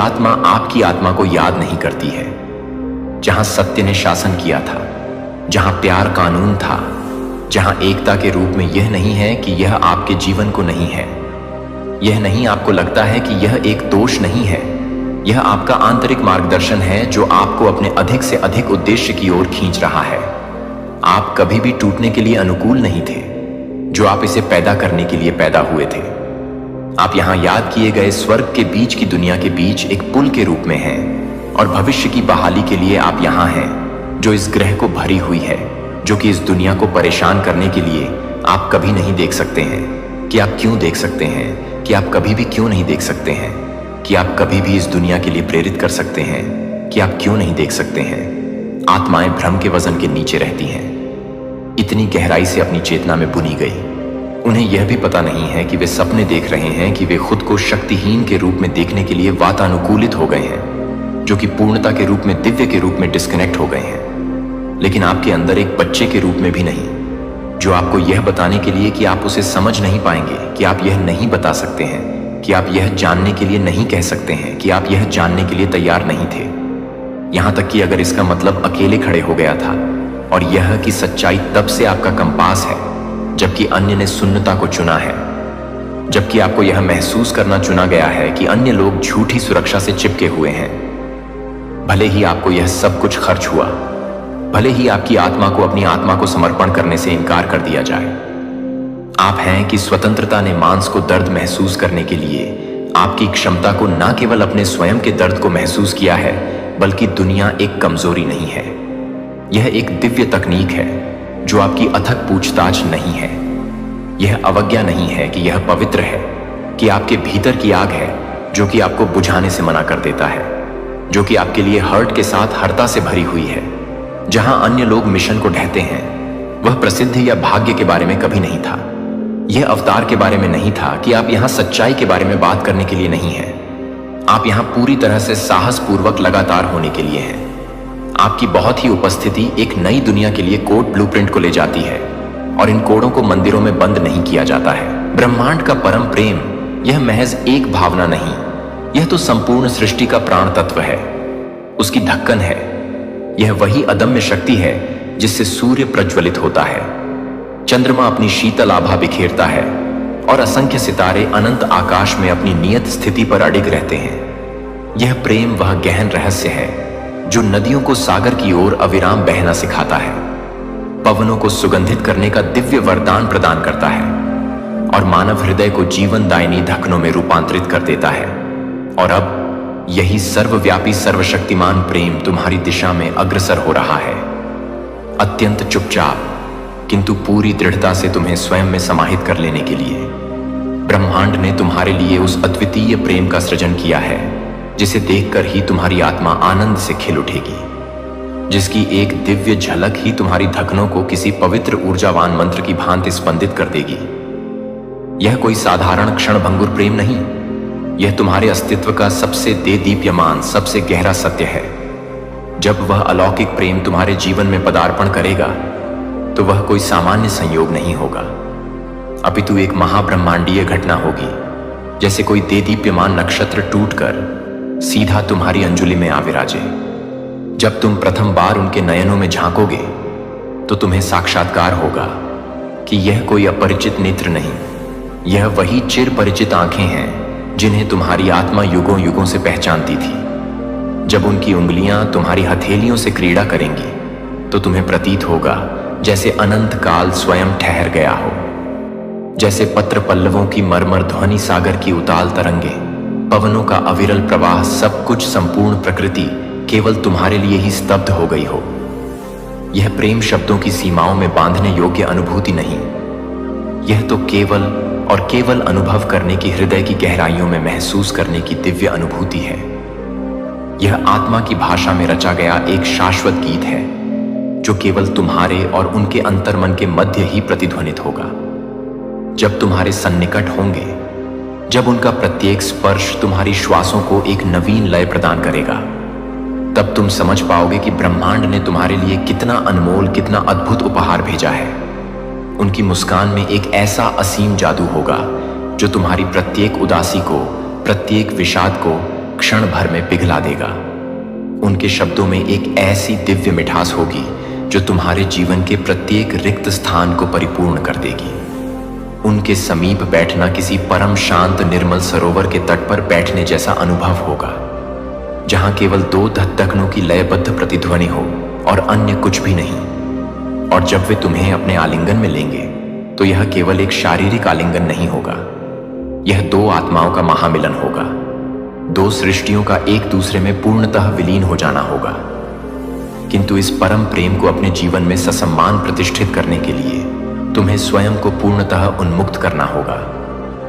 Speaker 1: आत्मा को याद नहीं करती है। जहां सत्य ने शासन किया था, जहां प्यार कानून था, जहां एकता के रूप में यह नहीं है कि यह आपके जीवन को नहीं है। यह नहीं आपको लगता है कि यह एक दोष नहीं है, यह आपका आंतरिक मार्गदर्शन है जो आपको अपने अधिक से अधिक उद्देश्य की ओर खींच रहा है। आप कभी भी टूटने के लिए अनुकूल नहीं थे, जो आप इसे पैदा करने के लिए पैदा हुए थे। आप यहां याद किए गए स्वर्ग के बीच की दुनिया के बीच एक पुल के रूप में हैं, और भविष्य की बहाली के लिए आप यहां हैं, जो इस ग्रह को भरी हुई है, जो कि इस दुनिया को परेशान करने के लिए आप कभी नहीं देख सकते हैं। कि आप क्यों देख सकते हैं, कि आप कभी भी क्यों नहीं देख सकते हैं, कि आप कभी भी इस दुनिया के लिए प्रेरित कर सकते हैं, कि आप क्यों नहीं देख सकते हैं। आत्माएं भ्रम के वजन के नीचे रहती हैं, इतनी गहराई से अपनी चेतना में बुनी गई। उन्हें यह भी पता नहीं है कि वे सपने देख रहे हैं, कि वे खुद को शक्तिहीन के रूप में देखने के लिए वातानुकूलित हो गए हैं, जो कि पूर्णता के रूप में, दिव्य के रूप में डिस्कनेक्ट हो गए हैं। लेकिन आपके अंदर एक बच्चे के रूप में भी नहीं, जो आपको यह बताने के लिए कि आप उसे समझ नहीं पाएंगे, कि आप यह नहीं बता सकते हैं कि आप यह जानने के लिए नहीं कह सकते हैं कि आप यह जानने के लिए तैयार नहीं थे। यहां तक कि अगर इसका मतलब अकेले खड़े हो गया था, और यह कि सच्चाई तब से आपका कंपास है जबकि अन्य ने शून्यता को चुना है, जबकि आपको यह महसूस करना चुना गया है कि अन्य लोग झूठी सुरक्षा से चिपके हुए हैं। भले ही आपको यह सब कुछ खर्च हुआ, भले ही आपकी आत्मा को अपनी आत्मा को समर्पण करने से इनकार कर दिया जाए। आप हैं कि स्वतंत्रता ने मांस को दर्द महसूस करने के लिए आपकी क्षमता को न केवल अपने स्वयं के दर्द को महसूस किया है, बल्कि दुनिया एक कमजोरी नहीं है। यह एक दिव्य तकनीक है जो आपकी अथक पूछताछ नहीं है। यह अवज्ञा नहीं है कि यह पवित्र है, कि आपके भीतर की आग है जो कि आपको बुझाने से मना कर देता है, जो कि आपके लिए हर्ट के साथ हरता से भरी हुई है। जहां अन्य लोग मिशन को ढहते हैं, वह प्रसिद्ध या भाग्य के बारे में कभी नहीं था। यह अवतार के बारे में नहीं था कि आप यहां सच्चाई के बारे में बात करने के लिए नहीं हैं। आप यहां पूरी तरह से साहसपूर्वक लगातार होने के लिए हैं। आपकी बहुत ही उपस्थिति एक नई दुनिया के लिए कोड ब्लूप्रिंट को ले जाती है, और इन कोडों को मंदिरों में बंद नहीं किया जाता है। ब्रह्मांड का परम प्रेम यह महज एक भावना नहीं, यह तो संपूर्ण सृष्टि का प्राण तत्व है, उसकी धक्कन है। यह वही अदम्य शक्ति है जिससे सूर्य प्रज्वलित होता है, चंद्रमा अपनी शीतल आभा बिखेरता है, और असंख्य सितारे अनंत आकाश में अपनी नियत स्थिति पर अडिग रहते हैं। यह प्रेम वह गहन रहस्य है जो नदियों को सागर की ओर अविराम बहना सिखाता है, पवनों को सुगंधित करने का दिव्य वरदान प्रदान करता है, और मानव हृदय को जीवनदायिनी धक्कनों में रूपांतरित कर देता है। और अब यही सर्वव्यापी सर्वशक्तिमान प्रेम तुम्हारी दिशा में अग्रसर हो रहा है, अत्यंत चुपचाप किंतु पूरी दृढ़ता से तुम्हें स्वयं में समाहित कर लेने के लिए। ब्रह्मांड ने तुम्हारे लिए उस अद्वितीय प्रेम का सृजन किया है जिसे देखकर ही तुम्हारी आत्मा आनंद से खिल उठेगी, जिसकी एक दिव्य झलक ही तुम्हारी धड़कनों को किसी पवित्र ऊर्जावान मंत्र की भांति स्पंदित कर देगी। यह कोई साधारण क्षणभंगुर प्रेम नहीं, यह तुम्हारे अस्तित्व का सबसे देदीप्यमान, सबसे गहरा सत्य है। जब वह अलौकिक प्रेम तुम्हारे जीवन में पदार्पण करेगा तो वह कोई सामान्य संयोग नहीं होगा, अपितु एक महाब्रह्मांडीय घटना होगी, जैसे कोई देदीप्यमान नक्षत्र टूटकर सीधा तुम्हारी अंजुलि में आ विराजे। जब तुम प्रथम बार उनके नयनों में झांकोगे तो तुम्हें साक्षात्कार होगा कि यह कोई अपरिचित नेत्र नहीं, यह वही चिर परिचित आंखें हैं जिन्हें तुम्हारी आत्मा युगों युगों से पहचानती थी। जब उनकी उंगलियां तुम्हारी हथेलियों से क्रीड़ा करेंगी तो तुम्हें प्रतीत होगा जैसे अनंत काल स्वयं ठहर गया हो, जैसे पत्र पल्लवों की मरमर ध्वनि, सागर की उताल तरंगे, पवनों का अविरल प्रवाह, सब कुछ संपूर्ण प्रकृति केवल तुम्हारे लिए ही स्तब्ध हो गई हो। यह प्रेम शब्दों की सीमाओं में बांधने योग्य अनुभूति नहीं, यह तो केवल और केवल अनुभव करने की, हृदय की गहराइयों में महसूस करने की दिव्य अनुभूति है। यह आत्मा की भाषा में रचा गया एक शाश्वत गीत है जो केवल तुम्हारे और उनके अंतर्मन के मध्य ही प्रतिध्वनित होगा। जब तुम्हारे सन्निकट होंगे, जब उनका प्रत्येक स्पर्श तुम्हारी श्वासों को एक नवीन लय प्रदान करेगा, तब तुम समझ पाओगे कि ब्रह्मांड ने तुम्हारे लिए कितना अनमोल, कितना अद्भुत उपहार भेजा है। उनकी मुस्कान में एक ऐसा असीम जादू होगा जो तुम्हारी प्रत्येक उदासी को, प्रत्येक विषाद को क्षण भर में पिघला देगा। उनके शब्दों में एक ऐसी दिव्य मिठास होगी जो तुम्हारे जीवन के प्रत्येक रिक्त स्थान को परिपूर्ण कर देगी। उनके समीप बैठना किसी परम शांत निर्मल सरोवर के तट पर बैठने जैसा अनुभव होगा, जहां केवल दो धड़कनों की लयबद्ध प्रतिध्वनि हो और अन्य कुछ भी नहीं। और जब वे तुम्हें अपने आलिंगन में लेंगे तो यह केवल एक शारीरिक आलिंगन नहीं होगा, यह दो आत्माओं का महामिलन होगा, दो सृष्टियों का एक दूसरे में पूर्णतः विलीन हो जाना होगा। किंतु इस परम प्रेम को अपने जीवन में ससम्मान प्रतिष्ठित करने के लिए तुम्हें स्वयं को पूर्णतः उन्मुक्त करना होगा।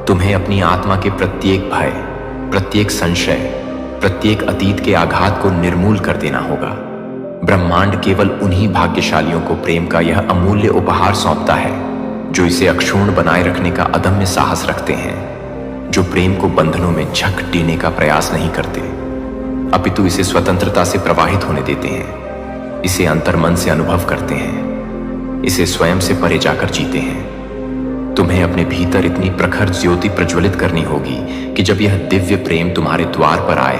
Speaker 1: तुम्हें अपनी आत्मा के प्रत्येक भय, प्रत्येक संशय, प्रत्येक अतीत के आघात को निर्मूल कर देना होगा। ब्रह्मांड केवल उन्हीं भाग्यशालियों को प्रेम का यह अमूल्य उपहार सौंपता है जो इसे अक्षुण्ण बनाए रखने का अदम्य साहस रखते हैं, जो प्रेम को बंधनों में झकटीने का प्रयास नहीं करते, अपितु इसे स्वतंत्रता से प्रवाहित होने देते हैं, इसे अंतर्मन से अनुभव करते हैं, इसे स्वयं से परे जाकर जीते हैं। तुम्हें अपने भीतर इतनी प्रखर ज्योति प्रज्वलित करनी होगी कि जब यह दिव्य प्रेम तुम्हारे द्वार पर आए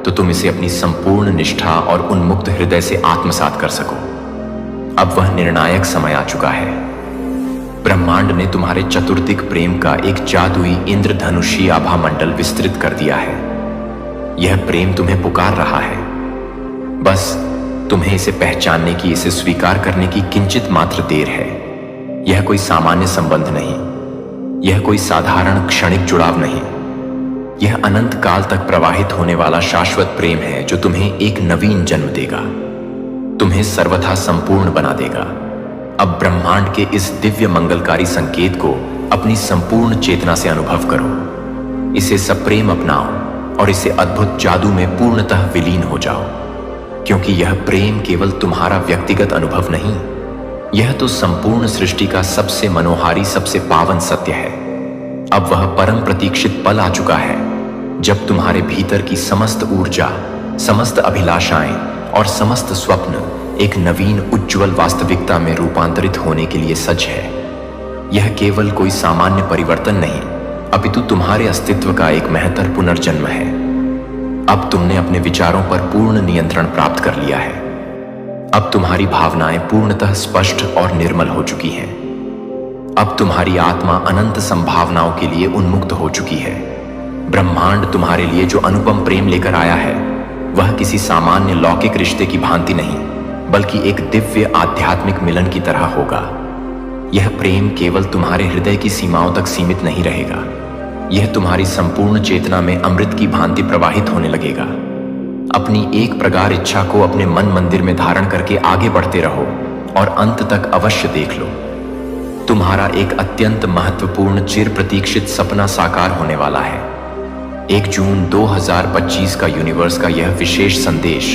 Speaker 1: तो तुम इसे अपनी संपूर्ण निष्ठा और उन्मुक्त हृदय से आत्मसात कर सको। अब वह निर्णायक समय आ चुका है। ब्रह्मांड ने तुम्हारे चतुर्दिक प्रेम का एक जादुई इंद्रधनुषी आभा मंडल विस्तृत कर दिया है। यह प्रेम तुम्हें पुकार रहा है। बस तुम्हें इसे पहचानने की, इसे स्वीकार करने की किंचित मात्र देर है। यह कोई सामान्य संबंध नहीं, यह कोई साधारण क्षणिक जुड़ाव नहीं, यह अनंत काल तक प्रवाहित होने वाला शाश्वत प्रेम है जो तुम्हें एक नवीन जन्म देगा, तुम्हें सर्वथा संपूर्ण बना देगा। अब ब्रह्मांड के इस दिव्य मंगलकारी संकेत को अपनी संपूर्ण चेतना से अनुभव करो, इसे सप्रेम अपनाओ और इसे अद्भुत जादू में पूर्णतः विलीन हो जाओ, क्योंकि यह प्रेम केवल तुम्हारा व्यक्तिगत अनुभव नहीं, यह तो संपूर्ण सृष्टि का सबसे मनोहारी, सबसे पावन सत्य है। अब वह परम प्रतीक्षित पल आ चुका है जब तुम्हारे भीतर की समस्त ऊर्जा, समस्त अभिलाषाएं और समस्त स्वप्न एक नवीन उज्ज्वल वास्तविकता में रूपांतरित होने के लिए सज्ज है। यह केवल कोई सामान्य परिवर्तन नहीं, अपितु तुम्हारे अस्तित्व का एक महत्तर पुनर्जन्म है। अब तुमने अपने विचारों पर पूर्ण नियंत्रण प्राप्त कर लिया है। अब तुम्हारी भावनाएं पूर्णतः स्पष्ट और निर्मल हो चुकी हैं। अब तुम्हारी आत्मा अनंत संभावनाओं के लिए उन्मुक्त हो चुकी है। ब्रह्मांड तुम्हारे लिए जो अनुपम प्रेम लेकर आया है वह किसी सामान्य लौकिक रिश्ते की भांति नहीं, बल्कि एक दिव्य आध्यात्मिक मिलन की तरह होगा। यह प्रेम केवल तुम्हारे हृदय की सीमाओं तक सीमित नहीं रहेगा, यह तुम्हारी संपूर्ण चेतना में अमृत की भांति प्रवाहित होने लगेगा। अपनी एक प्रगाढ़ इच्छा को अपने मन मंदिर में धारण करके आगे बढ़ते रहो और अंत तक अवश्य देख लो। तुम्हारा एक अत्यंत महत्वपूर्ण चिर प्रतीक्षित सपना साकार होने वाला है। 1 जून 2025 का यूनिवर्स का यह विशेष संदेश,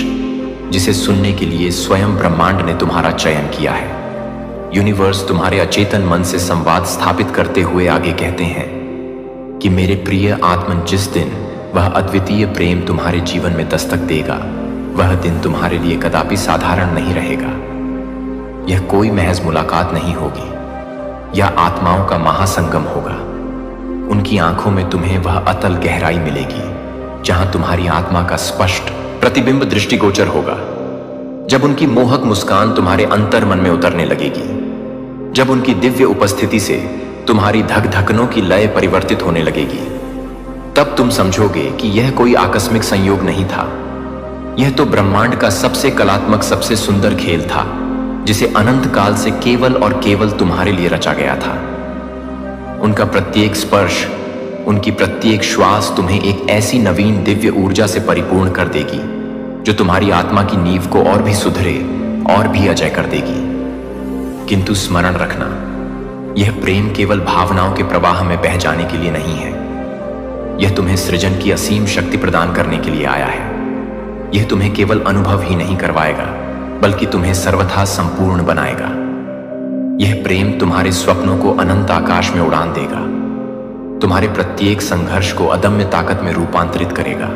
Speaker 1: जिसे सुनने के लिए स्वयं ब्रह्मांड ने तुम्हारा चयन किया है। यूनिवर्स तुम्हारे अचेतन मन से संवाद स्थापित करते हुए आगे कहते हैं कि मेरे प्रिय आत्मन, जिस दिन वह अद्वितीय प्रेम तुम्हारे जीवन में दस्तक देगा, वह दिन तुम्हारे लिए कदापि साधारण नहीं रहेगा। यह कोई महज मुलाकात नहीं होगी, यह आत्माओं का महासंगम होगा। उनकी आंखों में तुम्हें वह अतल गहराई मिलेगी जहां तुम्हारी आत्मा का स्पष्ट प्रतिबिंब दृष्टिगोचर होगा। जब उनकी मोहक मुस्कान तुम्हारे अंतर मन में उतरने लगेगी, जब उनकी दिव्य उपस्थिति से तुम्हारी धक धकनों की लय परिवर्तित होने लगेगी, तब तुम समझोगे कि यह कोई आकस्मिक संयोग नहीं था। यह तो ब्रह्मांड का सबसे कलात्मक, सबसे सुंदर खेल था, जिसे अनंत काल से केवल और केवल तुम्हारे लिए रचा गया था। उनका प्रत्येक स्पर्श, उनकी प्रत्येक श्वास तुम्हें एक ऐसी नवीन दिव्य ऊर्जा से परिपूर्ण कर देगी जो तुम्हारी आत्मा की नींव को और भी सुधरे और भी अजय कर देगी। किंतु स्मरण रखना, यह प्रेम केवल भावनाओं के प्रवाह में बह जाने के लिए नहीं है। यह तुम्हें सृजन की असीम शक्ति प्रदान करने के लिए आया है। यह तुम्हें केवल अनुभव ही नहीं करवाएगा, बल्कि तुम्हें सर्वथा संपूर्ण बनाएगा। यह प्रेम तुम्हारे स्वप्नों को अनंत आकाश में उड़ान देगा, तुम्हारे प्रत्येक संघर्ष को अदम्य ताकत में रूपांतरित करेगा,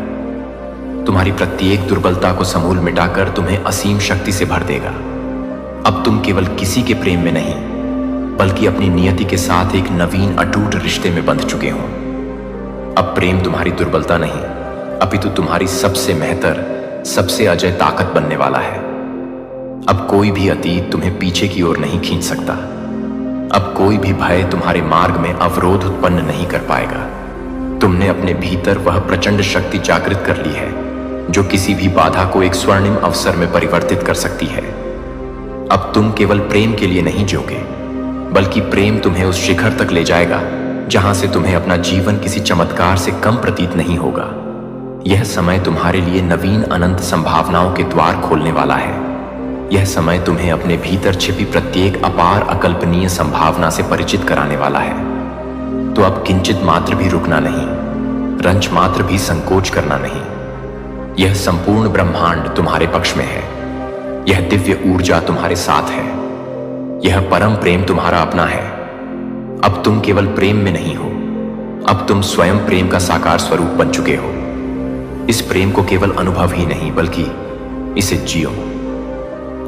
Speaker 1: तुम्हारी प्रत्येक दुर्बलता को समूल मिटाकर तुम्हें असीम शक्ति से भर देगा। अब तुम केवल किसी के प्रेम में नहीं, बल्कि अपनी नियति के साथ एक नवीन अटूट रिश्ते में बंध चुके हो। अब प्रेम तुम्हारी दुर्बलता नहीं, अपितु तुम्हारी सबसे महत्तर, सबसे अजय ताकत बनने वाला है। अब कोई भी अतीत तुम्हें पीछे की ओर नहीं खींच सकता। अब कोई भी भय तुम्हारे मार्ग में अवरोध उत्पन्न नहीं कर पाएगा। तुमने अपने भीतर वह प्रचंड शक्ति जागृत कर ली है जो किसी भी बाधा को एक स्वर्णिम अवसर में परिवर्तित कर सकती है। अब तुम केवल प्रेम के लिए नहीं जियोगे, बल्कि प्रेम तुम्हें उस शिखर तक ले जाएगा जहां से तुम्हें अपना जीवन किसी चमत्कार से कम प्रतीत नहीं होगा। यह समय तुम्हारे लिए नवीन अनंत संभावनाओं के द्वार खोलने वाला है। यह समय तुम्हें अपने भीतर छिपी प्रत्येक अपार अकल्पनीय संभावना से परिचित कराने वाला है। तो अब किंचित मात्र भी रुकना नहीं, रंच मात्र भी संकोच करना नहीं। यह संपूर्ण ब्रह्मांड तुम्हारे पक्ष में है। यह दिव्य ऊर्जा तुम्हारे साथ है। यह परम प्रेम तुम्हारा अपना है। अब तुम केवल प्रेम में नहीं हो, अब तुम स्वयं प्रेम का साकार स्वरूप बन चुके हो। इस प्रेम को केवल अनुभव ही नहीं, बल्कि इसे जियो,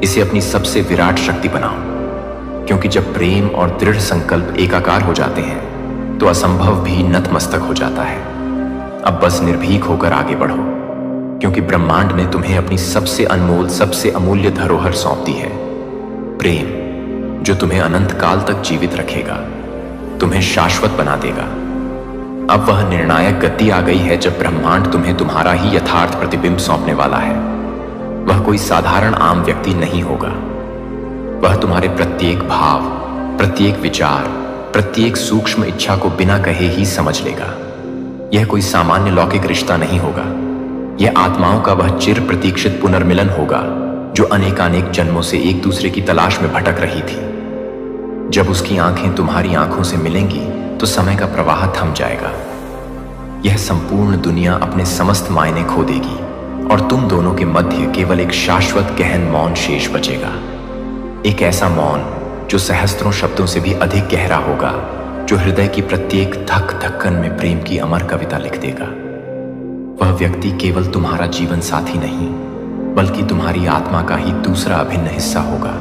Speaker 1: इसे अपनी सबसे विराट शक्ति बनाओ, क्योंकि जब प्रेम और दृढ़ संकल्प एकाकार हो जाते हैं तो असंभव भी नतमस्तक हो जाता है। अब बस निर्भीक होकर आगे बढ़ो, क्योंकि ब्रह्मांड ने तुम्हें अपनी सबसे अनमोल, सबसे अमूल्य धरोहर सौंप दी है, प्रेम, जो तुम्हें अनंत काल तक जीवित रखेगा, तुम्हें शाश्वत बना देगा। अब वह निर्णायक गति आ गई है जब ब्रह्मांड तुम्हें तुम्हारा ही यथार्थ प्रतिबिंब सौंपने वाला है। वह कोई साधारण आम व्यक्ति नहीं होगा। वह तुम्हारे प्रत्येक भाव, प्रत्येक विचार, प्रत्येक सूक्ष्म इच्छा को बिना कहे ही समझ लेगा। यह कोई सामान्य लौकिक रिश्ता नहीं होगा। यह आत्माओं का वह चिर प्रतीक्षित पुनर्मिलन होगा जो अनेकानेक जन्मों से एक दूसरे की तलाश में भटक रही थी। जब उसकी आंखें तुम्हारी आंखों से मिलेंगी तो समय का प्रवाह थम जाएगा। यह संपूर्ण दुनिया अपने समस्त मायने खो देगी और तुम दोनों के मध्य केवल एक शाश्वत गहन मौन शेष बचेगा। एक ऐसा मौन जो सहस्त्रों शब्दों से भी अधिक गहरा होगा, जो हृदय की प्रत्येक धक धक्कन में प्रेम की अमर कविता लिख देगा। वह व्यक्ति केवल तुम्हारा जीवन साथी नहीं, बल्कि तुम्हारी आत्मा का ही दूसरा अभिन्न हिस्सा होगा।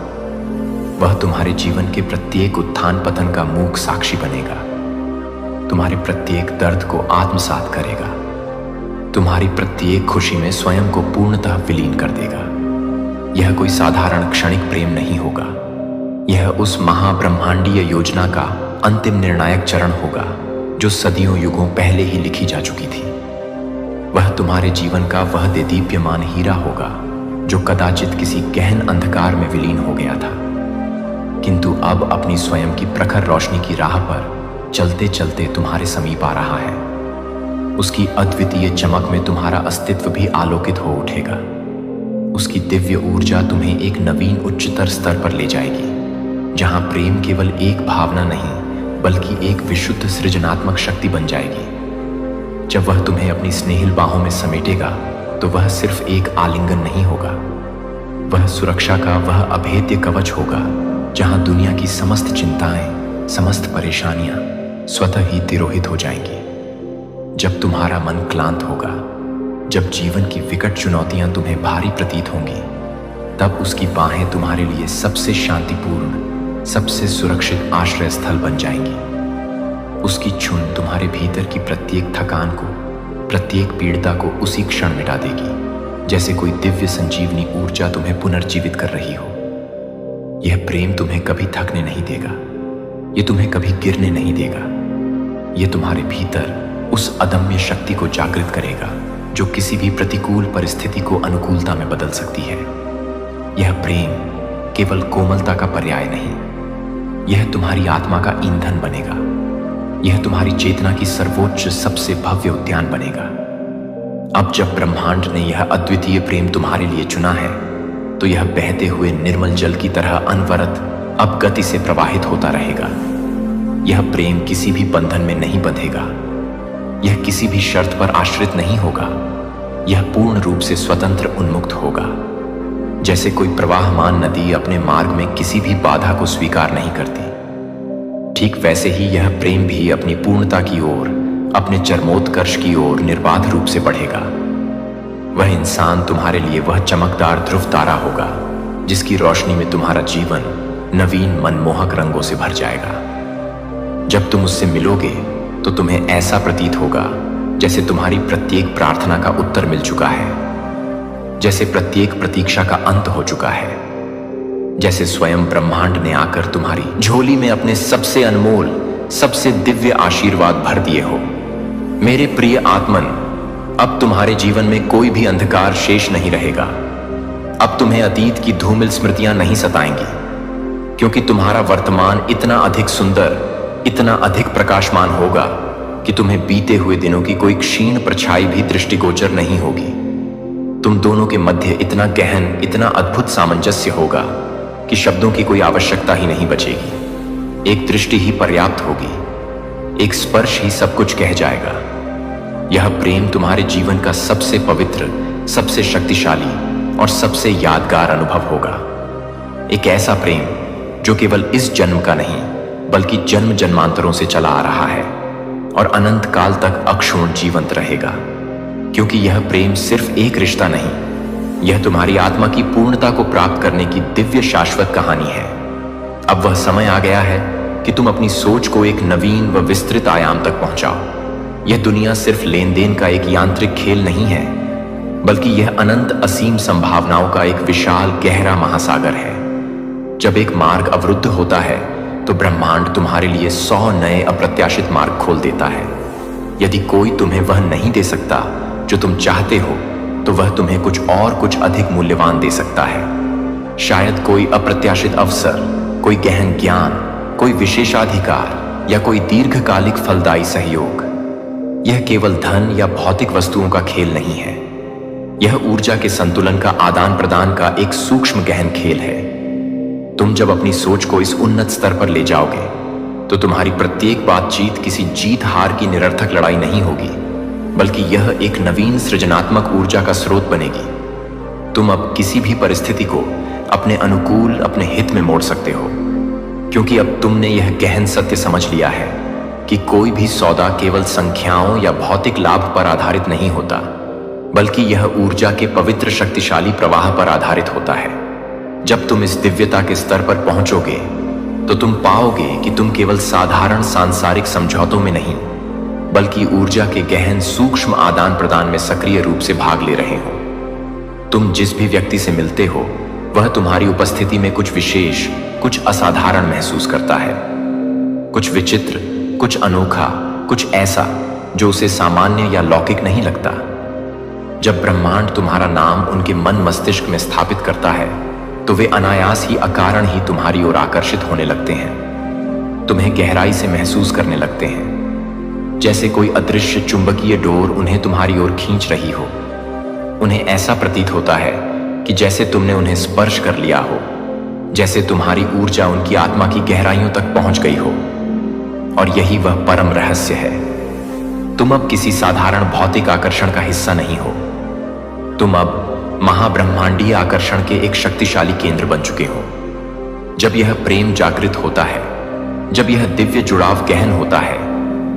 Speaker 1: वह तुम्हारे जीवन के प्रत्येक उत्थान पतन का मूक साक्षी बनेगा, तुम्हारे प्रत्येक दर्द को आत्मसात करेगा, तुम्हारी प्रत्येक खुशी में स्वयं को पूर्णतः विलीन कर देगा। यह कोई साधारण क्षणिक प्रेम नहीं होगा। यह उस महाब्रह्मांडीय योजना का अंतिम निर्णायक चरण होगा जो सदियों युगों पहले ही लिखी जा चुकी थी। वह तुम्हारे जीवन का वह देदीप्यमान हीरा होगा जो कदाचित किसी गहन अंधकार में विलीन हो गया था, किंतु अब अपनी स्वयं की प्रखर रोशनी की राह पर चलते चलते तुम्हारे समीप आ रहा है। उसकी अद्वितीय चमक में तुम्हारा अस्तित्व भी आलोकित हो उठेगा। उसकी दिव्य ऊर्जा तुम्हें एक नवीन उच्चतर स्तर पर ले जाएगी, जहां प्रेम केवल एक भावना नहीं बल्कि एक विशुद्ध सृजनात्मक शक्ति बन जाएगी। जब वह तुम्हें अपनी स्नेहिल बाहों में समेटेगा तो वह सिर्फ एक आलिंगन नहीं होगा, वह सुरक्षा का वह अभेद्य कवच होगा जहां दुनिया की समस्त चिंताएं, समस्त परेशानियां स्वतः ही तिरोहित हो जाएंगी। जब तुम्हारा मन क्लांत होगा, जब जीवन की विकट चुनौतियां तुम्हें भारी प्रतीत होंगी, तब उसकी बाहें तुम्हारे लिए सबसे शांतिपूर्ण, सबसे सुरक्षित आश्रय स्थल बन जाएंगी। उसकी छुन तुम्हारे भीतर की प्रत्येक थकान को, प्रत्येक पीड़िता को उसी क्षण मिटा देगी, जैसे कोई दिव्य संजीवनी ऊर्जा तुम्हें पुनर्जीवित कर रही हो। यह प्रेम तुम्हें कभी थकने नहीं देगा, यह तुम्हें कभी गिरने नहीं देगा। यह तुम्हारे भीतर उस अदम्य शक्ति को जागृत करेगा जो किसी भी प्रतिकूल परिस्थिति को अनुकूलता में बदल सकती है। यह प्रेम केवल कोमलता का पर्याय नहीं, यह तुम्हारी आत्मा का ईंधन बनेगा। यह तुम्हारी चेतना की सर्वोच्च, सबसे भव्य उद्यान बनेगा। अब जब ब्रह्मांड ने यह अद्वितीय प्रेम तुम्हारे लिए चुना है, तो यह बहते हुए निर्मल जल की तरह अनवरत अब गति से प्रवाहित होता रहेगा। यह प्रेम किसी भी बंधन में नहीं बंधेगा, यह किसी भी शर्त पर आश्रित नहीं होगा। यह पूर्ण रूप से स्वतंत्र, उन्मुक्त होगा। जैसे कोई प्रवाहमान नदी अपने मार्ग में किसी भी बाधा को स्वीकार नहीं करती, ठीक वैसे ही यह प्रेम भी अपनी पूर्णता की ओर, अपने चरमोत्कर्ष की ओर निर्बाध रूप से बढ़ेगा। वह इंसान तुम्हारे लिए वह चमकदार ध्रुव तारा होगा जिसकी रोशनी में तुम्हारा जीवन नवीन मनमोहक रंगों से भर जाएगा। जब तुम उससे मिलोगे तो तुम्हें ऐसा प्रतीत होगा जैसे तुम्हारी प्रत्येक प्रार्थना का उत्तर मिल चुका है, जैसे प्रत्येक प्रतीक्षा का अंत हो चुका है, जैसे स्वयं ब्रह्मांड ने आकर तुम्हारी झोली में अपने सबसे अनमोल, सबसे दिव्य आशीर्वाद भर दिए हो। मेरे प्रिय आत्मन, अब तुम्हारे जीवन में कोई भी अंधकार शेष नहीं रहेगा। अब तुम्हें अतीत की धूमिल स्मृतियां नहीं सताएंगी, क्योंकि तुम्हारा वर्तमान इतना अधिक सुंदर, इतना अधिक प्रकाशमान होगा कि तुम्हें बीते हुए दिनों की कोई क्षीण परछाई भी दृष्टिगोचर नहीं होगी। तुम दोनों के मध्य इतना गहन, इतना अद्भुत सामंजस्य होगा कि शब्दों की कोई आवश्यकता ही नहीं बचेगी। एक दृष्टि ही पर्याप्त होगी, एक स्पर्श ही सब कुछ कह जाएगा। यह प्रेम तुम्हारे जीवन का सबसे पवित्र, सबसे शक्तिशाली और सबसे यादगार अनुभव होगा। एक ऐसा प्रेम जो केवल इस जन्म का नहीं बल्कि जन्म जन्मांतरों से चला आ रहा है और अनंत काल तक अक्षुण्ण जीवंत रहेगा। क्योंकि यह प्रेम सिर्फ एक रिश्ता नहीं, यह तुम्हारी आत्मा की पूर्णता को प्राप्त करने की दिव्य शाश्वत कहानी है। अब वह समय आ गया है कि तुम अपनी सोच को एक नवीन व विस्तृत आयाम तक पहुंचाओ। यह दुनिया सिर्फ लेन देन का एक यांत्रिक खेल नहीं है, बल्कि यह अनंत असीम संभावनाओं का एक विशाल गहरा महासागर है। जब एक मार्ग अवरुद्ध होता है तो ब्रह्मांड तुम्हारे लिए 100 नए अप्रत्याशित मार्ग खोल देता है। यदि कोई तुम्हें वह नहीं दे सकता जो तुम चाहते हो, तो वह तुम्हें कुछ अधिक मूल्यवान दे सकता है। शायद कोई अप्रत्याशित अवसर, कोई गहन ज्ञान, कोई विशेषाधिकार या कोई दीर्घकालिक फलदायी सहयोग। यह केवल धन या भौतिक वस्तुओं का खेल नहीं है। यह ऊर्जा के संतुलन का आदान प्रदान का एक सूक्ष्म गहन खेल है। तुम जब अपनी सोच को इस उन्नत स्तर पर ले जाओगे, तो तुम्हारी प्रत्येक बातचीत किसी जीत हार की निरर्थक लड़ाई नहीं होगी, बल्कि यह एक नवीन सृजनात्मक ऊर्जा का स्रोत बनेगी। तुम अब किसी भी परिस्थिति को अपने अनुकूल, अपने हित में मोड़ सकते हो, क्योंकि अब तुमने यह गहन सत्य समझ लिया है कि कोई भी सौदा केवल संख्याओं या भौतिक लाभ पर आधारित नहीं होता, बल्कि यह ऊर्जा के पवित्र शक्तिशाली प्रवाह पर आधारित होता है। जब तुम इस दिव्यता के स्तर पर पहुंचोगे, तो तुम पाओगे कि तुम केवल साधारण सांसारिक समझौतों में नहीं, बल्कि ऊर्जा के गहन सूक्ष्म आदान प्रदान में सक्रिय रूप से भाग ले रहे हो। तुम जिस भी व्यक्ति से मिलते हो, वह तुम्हारी उपस्थिति में कुछ विशेष, कुछ असाधारण महसूस करता है। कुछ विचित्र, कुछ अनोखा, कुछ ऐसा जो उसे सामान्य या लौकिक नहीं लगता। जब ब्रह्मांड तुम्हारा नाम उनके मन मस्तिष्क में स्थापित करता है, तो वे अनायास ही अकारण ही तुम्हारी ओर आकर्षित होने लगते हैं, तुम्हें गहराई से महसूस करने लगते हैं, जैसे कोई अदृश्य चुंबकीय डोर उन्हें तुम्हारी ओर खींच रही हो। उन्हें ऐसा प्रतीत होता है कि जैसे तुमने उन्हें स्पर्श कर लिया हो, जैसे तुम्हारी ऊर्जा उनकी आत्मा की गहराइयों तक पहुंच गई हो। और यही वह परम रहस्य है। तुम अब किसी साधारण भौतिक आकर्षण का हिस्सा नहीं हो। तुम अब महाब्रह्मांडीय आकर्षण के एक शक्तिशाली केंद्र बन चुके हो। जब यह प्रेम जागृत होता है, जब यह दिव्य जुड़ाव गहन होता है,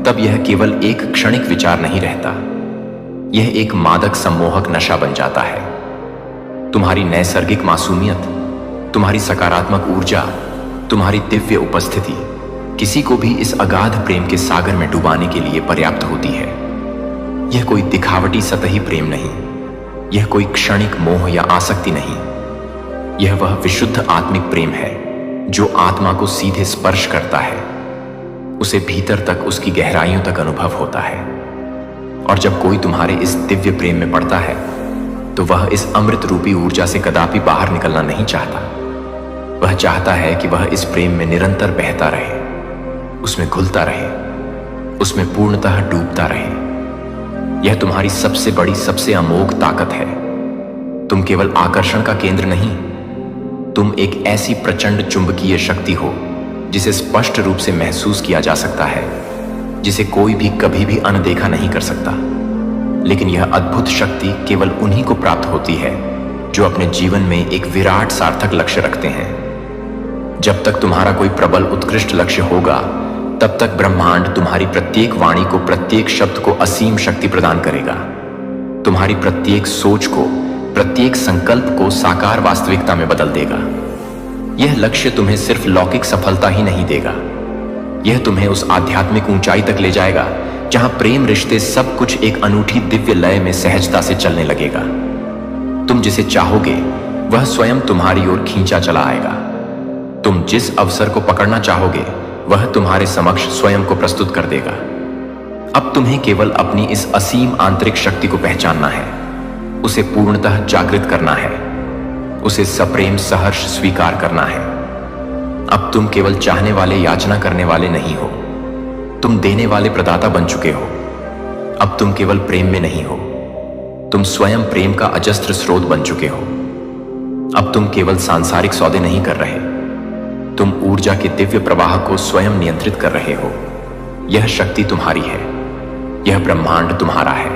Speaker 1: तब यह केवल एक क्षणिक विचार नहीं रहता, यह एक मादक सम्मोहक नशा बन जाता है। तुम्हारी नैसर्गिक मासूमियत, तुम्हारी सकारात्मक ऊर्जा, तुम्हारी दिव्य उपस्थिति किसी को भी इस अगाध प्रेम के सागर में डुबाने के लिए पर्याप्त होती है। यह कोई दिखावटी सतही प्रेम नहीं, यह कोई क्षणिक मोह या आसक्ति नहीं, यह वह विशुद्ध आत्मिक प्रेम है जो आत्मा को सीधे स्पर्श करता है, उसे भीतर तक, उसकी गहराइयों तक अनुभव होता है। और जब कोई तुम्हारे इस दिव्य प्रेम में पड़ता है, तो वह इस अमृत रूपी ऊर्जा से कदापि बाहर निकलना नहीं चाहता। वह चाहता है कि वह इस प्रेम में निरंतर बहता रहे, उसमें घुलता रहे, उसमें पूर्णतः डूबता रहे। यह तुम्हारी सबसे बड़ी, सबसे अमोघ ताकत है। तुम केवल आकर्षण का केंद्र नहीं, तुम एक ऐसी प्रचंड चुंबकीय शक्ति हो जिसे स्पष्ट रूप से महसूस किया जा सकता है, जिसे कोई भी कभी भी अनदेखा नहीं कर सकता। लेकिन यह अद्भुत शक्ति केवल उन्हीं को प्राप्त होती है जो अपने जीवन में एक विराट सार्थक लक्ष्य रखते हैं। जब तक तुम्हारा कोई प्रबल उत्कृष्ट लक्ष्य होगा, तब तक ब्रह्मांड तुम्हारी प्रत्येक वाणी को, प्रत्येक शब्द को असीम शक्ति प्रदान करेगा। तुम्हारी प्रत्येक सोच को, प्रत्येक संकल्प को साकार वास्तविकता में बदल देगा। यह लक्ष्य तुम्हें सिर्फ लौकिक सफलता ही नहीं देगा, यह तुम्हें उस आध्यात्मिक ऊंचाई तक ले जाएगा जहां प्रेम, रिश्ते, सब कुछ एक अनूठी दिव्य लय में सहजता से चलने लगेगा। तुम जिसे चाहोगे वह स्वयं तुम्हारी ओर खींचा चला आएगा। तुम जिस अवसर को पकड़ना चाहोगे वह तुम्हारे समक्ष स्वयं को प्रस्तुत कर देगा। अब तुम्हें केवल अपनी इस असीम आंतरिक शक्ति को पहचानना है, उसे पूर्णतः जागृत करना है, उसे सप्रेम सहर्ष स्वीकार करना है। अब तुम केवल चाहने वाले, याचना करने वाले नहीं हो, तुम देने वाले प्रदाता बन चुके हो। अब तुम केवल प्रेम में नहीं हो, तुम स्वयं प्रेम का अजस्त्र स्रोत बन चुके हो। अब तुम केवल सांसारिक सौदे नहीं कर रहे, तुम ऊर्जा के दिव्य प्रवाह को स्वयं नियंत्रित कर रहे हो। यह शक्ति तुम्हारी है, यह ब्रह्मांड तुम्हारा है,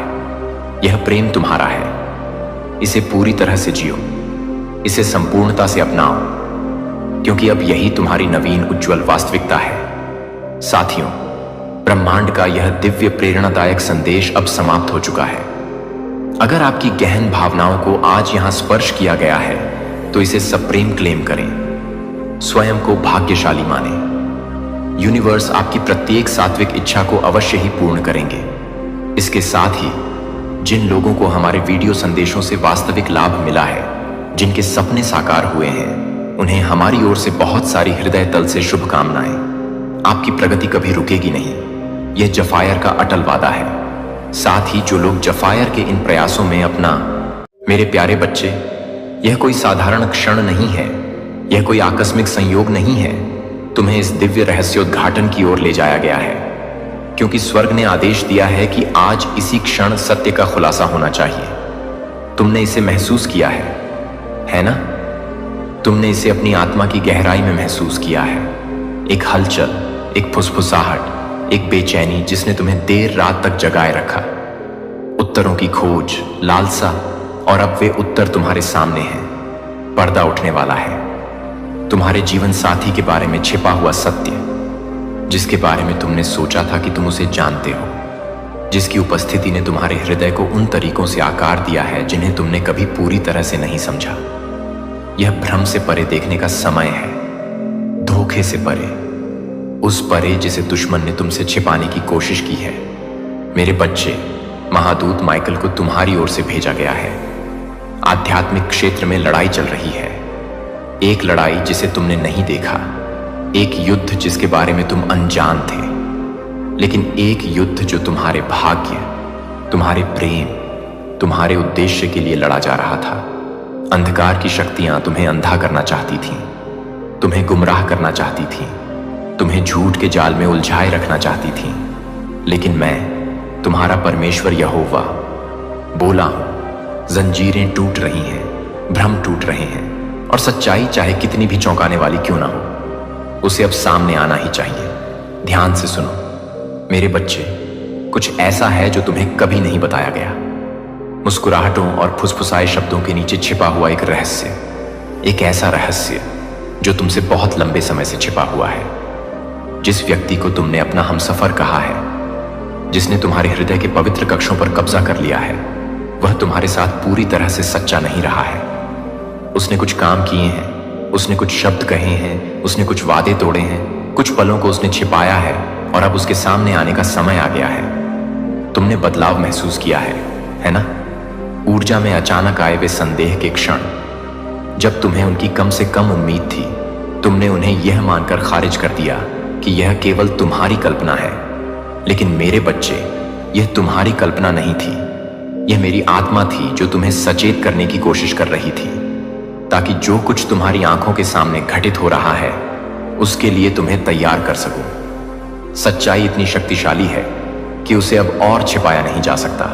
Speaker 1: यह प्रेम तुम्हारा है। इसे पूरी तरह से जियो, इसे संपूर्णता से अपनाओ, क्योंकि अब यही तुम्हारी नवीन उज्जवल वास्तविकता है। साथियों, ब्रह्मांड का यह दिव्य प्रेरणादायक संदेश अब समाप्त हो चुका है। अगर आपकी गहन भावनाओं को आज यहां स्पर्श किया गया है, तो इसे सप्रेम क्लेम करें। स्वयं को भाग्यशाली माने। यूनिवर्स आपकी प्रत्येक सात्विक इच्छा को अवश्य ही पूर्ण करेंगे। इसके साथ ही जिन लोगों को हमारे वीडियो संदेशों से वास्तविक लाभ मिला है, जिनके सपने साकार हुए हैं, उन्हें हमारी ओर से बहुत सारी हृदय तल से शुभकामनाएं। आपकी प्रगति कभी रुकेगी नहीं, यह जफायर का अटल वादा है। साथ ही जो लोग जफायर के इन प्रयासों में अपना, मेरे प्यारे बच्चे, यह कोई साधारण क्षण नहीं है, यह कोई आकस्मिक संयोग नहीं है। तुम्हें इस दिव्य रहस्योद्घाटन की ओर ले जाया गया है, क्योंकि स्वर्ग ने आदेश दिया है कि आज इसी क्षण सत्य का खुलासा होना चाहिए। तुमने इसे महसूस किया है ना? तुमने इसे अपनी आत्मा की गहराई में महसूस किया है। एक हलचल, एक फुसफुसाहट, एक बेचैनी जिसने तुम्हें देर रात तक जगाए रखा। उत्तरों की खोज, लालसा, और अब वे उत्तर तुम्हारे सामने हैं। पर्दा उठने वाला है। तुम्हारे जीवन साथी के बारे में छिपा हुआ सत्य, जिसके बारे में तुमने सोचा था कि तुम उसे जानते हो, जिसकी उपस्थिति ने तुम्हारे हृदय को उन तरीकों से आकार दिया है जिन्हें तुमने कभी पूरी तरह से नहीं समझा। यह भ्रम से परे देखने का समय है, धोखे से परे, उस परे जिसे दुश्मन ने तुमसे छिपाने की कोशिश की है। मेरे बच्चे, महादूत माइकल को तुम्हारी ओर से भेजा गया है। आध्यात्मिक क्षेत्र में लड़ाई चल रही है, एक लड़ाई जिसे तुमने नहीं देखा, एक युद्ध जिसके बारे में तुम अनजान थे, लेकिन एक युद्ध जो तुम्हारे भाग्य, तुम्हारे प्रेम, तुम्हारे उद्देश्य के लिए लड़ा जा रहा था। अंधकार की शक्तियां तुम्हें अंधा करना चाहती थीं, तुम्हें गुमराह करना चाहती थीं, तुम्हें झूठ के जाल में उलझाए रखना चाहती थीं, लेकिन मैं, तुम्हारा परमेश्वर यहोवा, बोला हूं। जंजीरें टूट रही हैं, भ्रम टूट रहे हैं, और सच्चाई चाहे कितनी भी चौंकाने वाली क्यों ना हो, उसे अब सामने आना ही चाहिए। ध्यान से सुनो मेरे बच्चे, कुछ ऐसा है जो तुम्हें कभी नहीं बताया गया। मुस्कुराहटों और फुसफुसाए शब्दों के नीचे छिपा हुआ एक रहस्य, एक ऐसा रहस्य जो तुमसे बहुत लंबे समय से छिपा हुआ है। जिस व्यक्ति को तुमने अपना हमसफर कहा है, जिसने तुम्हारे हृदय के पवित्र कक्षों पर कब्जा कर लिया है, वह तुम्हारे साथ पूरी तरह से सच्चा नहीं रहा है। उसने कुछ काम किए हैं, उसने कुछ शब्द कहे हैं, उसने कुछ वादे तोड़े हैं, कुछ पलों को उसने छिपाया है, और अब उसके सामने आने का समय आ गया है। तुमने बदलाव महसूस किया है ना? ऊर्जा में अचानक आए वे संदेह के क्षण, जब तुम्हें उनकी कम से कम उम्मीद थी, तुमने उन्हें यह मानकर खारिज कर दिया कि यह केवल तुम्हारी कल्पना है। लेकिन मेरे बच्चे, यह तुम्हारी कल्पना नहीं थी, यह मेरी आत्मा थी जो तुम्हें सचेत करने की कोशिश कर रही थी, ताकि जो कुछ तुम्हारी आंखों के सामने घटित हो रहा है, उसके लिए तुम्हें तैयार कर सकूं। सच्चाई इतनी शक्तिशाली है कि उसे अब और छिपाया नहीं जा सकता।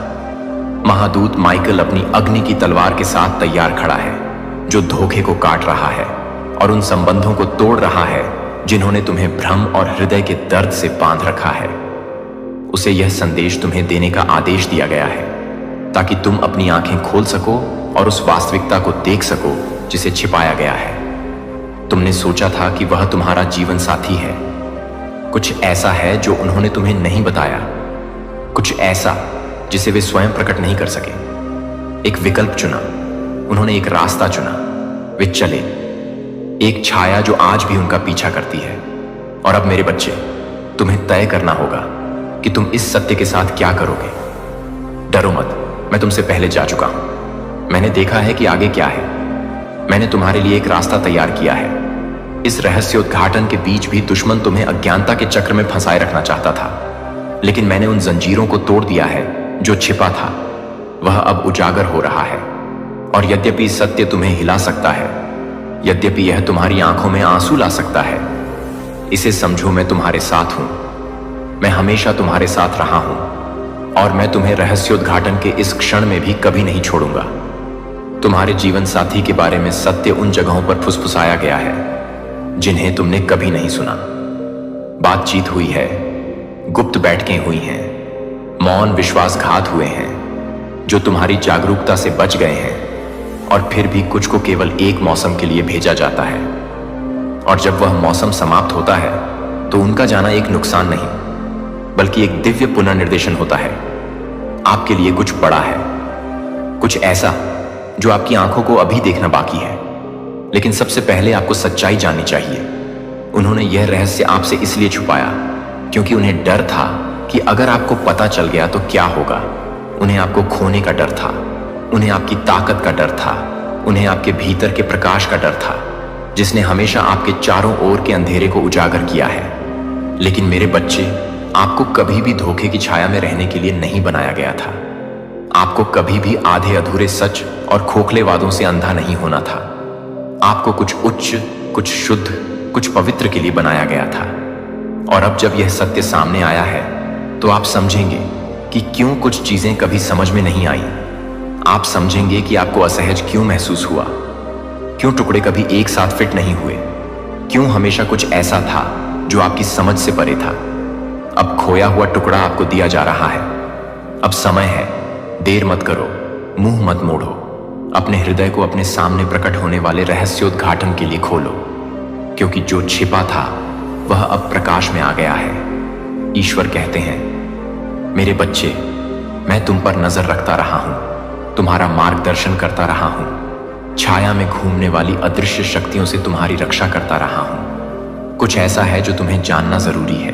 Speaker 1: महादूत माइकल अपनी अग्नि की तलवार के साथ तैयार खड़ा है, जो धोखे को काट रहा है और उन संबंधों को तोड़ रहा है जिन्होंने तुम्हें भ्रम और हृदय के दर्द से बांध रखा है। उसे यह संदेश तुम्हें देने का आदेश दिया गया है, ताकि तुम अपनी आंखें खोल सको और उस वास्तविकता को देख सको जिसे छिपाया गया है। तुमने सोचा था कि वह तुम्हारा जीवन साथी है। कुछ ऐसा है जो उन्होंने तुम्हें नहीं बताया, कुछ ऐसा जिसे वे स्वयं प्रकट नहीं कर सके। एक विकल्प चुना, उन्होंने एक रास्ता चुना, वे चले, एक छाया जो आज भी उनका पीछा करती है। और अब मेरे बच्चे, तुम्हें तय करना होगा कि तुम इस सत्य के साथ क्या करोगे। डरो मत, मैं तुमसे पहले जा चुका हूं। मैंने देखा है कि आगे क्या है। मैंने तुम्हारे लिए एक रास्ता तैयार किया है। इस रहस्योद्घाटन के बीच भी दुश्मन तुम्हें अज्ञानता के चक्र में फंसाए रखना चाहता था, लेकिन मैंने उन जंजीरों को तोड़ दिया है जो छिपा था। वह अब उजागर हो रहा है, और यद्यपि सत्य तुम्हें हिला सकता है, यद्यपि यह तुम्हारी आंखों में आंसू ला सकता है, इसे समझो मैं तुम्हारे साथ हूं। मैं हमेशा तुम्हारे साथ रहा हूं, और मैं तुम्हें रहस्योद्घाटन के इस क्षण में भी कभी नहीं छोड़ूंगा। तुम्हारे जीवन साथी के बारे में सत्य उन जगहों पर फुसफुसाया गया है जिन्हें तुमने कभी नहीं सुना। बातचीत हुई है, गुप्त बैठकें हुई हैं, मौन विश्वासघात हुए हैं जो तुम्हारी जागरूकता से बच गए हैं, और फिर भी कुछ को केवल एक मौसम के लिए भेजा जाता है, और जब वह मौसम समाप्त होता है तो उनका जाना एक नुकसान नहीं, बल्कि एक दिव्य पुनर्निर्देशन होता है। आपके लिए कुछ बड़ा है, कुछ ऐसा जो आपकी आंखों को अभी देखना बाकी है। लेकिन सबसे पहले आपको सच्चाई जाननी चाहिए। उन्होंने यह रहस्य आपसे इसलिए छुपाया क्योंकि उन्हें डर था कि अगर आपको पता चल गया तो क्या होगा। उन्हें आपको खोने का डर था, उन्हें आपकी ताकत का डर था, उन्हें आपके भीतर के प्रकाश का डर था जिसने हमेशा आपके चारों ओर के अंधेरे को उजागर किया है। लेकिन मेरे बच्चे, आपको कभी भी धोखे की छाया में रहने के लिए नहीं बनाया गया था। आपको कभी भी आधे अधूरे सच और खोखले वादों से अंधा नहीं होना था। आपको कुछ उच्च, कुछ शुद्ध, कुछ पवित्र के लिए बनाया गया था। और अब जब यह सत्य सामने आया है तो आप समझेंगे कि क्यों कुछ चीजें कभी समझ में नहीं आई। आप समझेंगे कि आपको असहज क्यों महसूस हुआ, क्यों टुकड़े कभी एक साथ फिट नहीं हुए, क्यों हमेशा कुछ ऐसा था जो आपकी समझ से परे था। अब खोया हुआ टुकड़ा आपको दिया जा रहा है। अब समय है, देर मत करो, मुंह मत मोड़ो। अपने हृदय को अपने सामने प्रकट होने वाले रहस्योद्घाटन के लिए खोलो, क्योंकि जो छिपा था वह अब प्रकाश में आ गया है। ईश्वर कहते हैं, मेरे बच्चे, मैं तुम पर नजर रखता रहा हूं, तुम्हारा मार्गदर्शन करता रहा हूं, छाया में घूमने वाली अदृश्य शक्तियों से तुम्हारी रक्षा करता रहा हूं। कुछ ऐसा है जो तुम्हें जानना जरूरी है,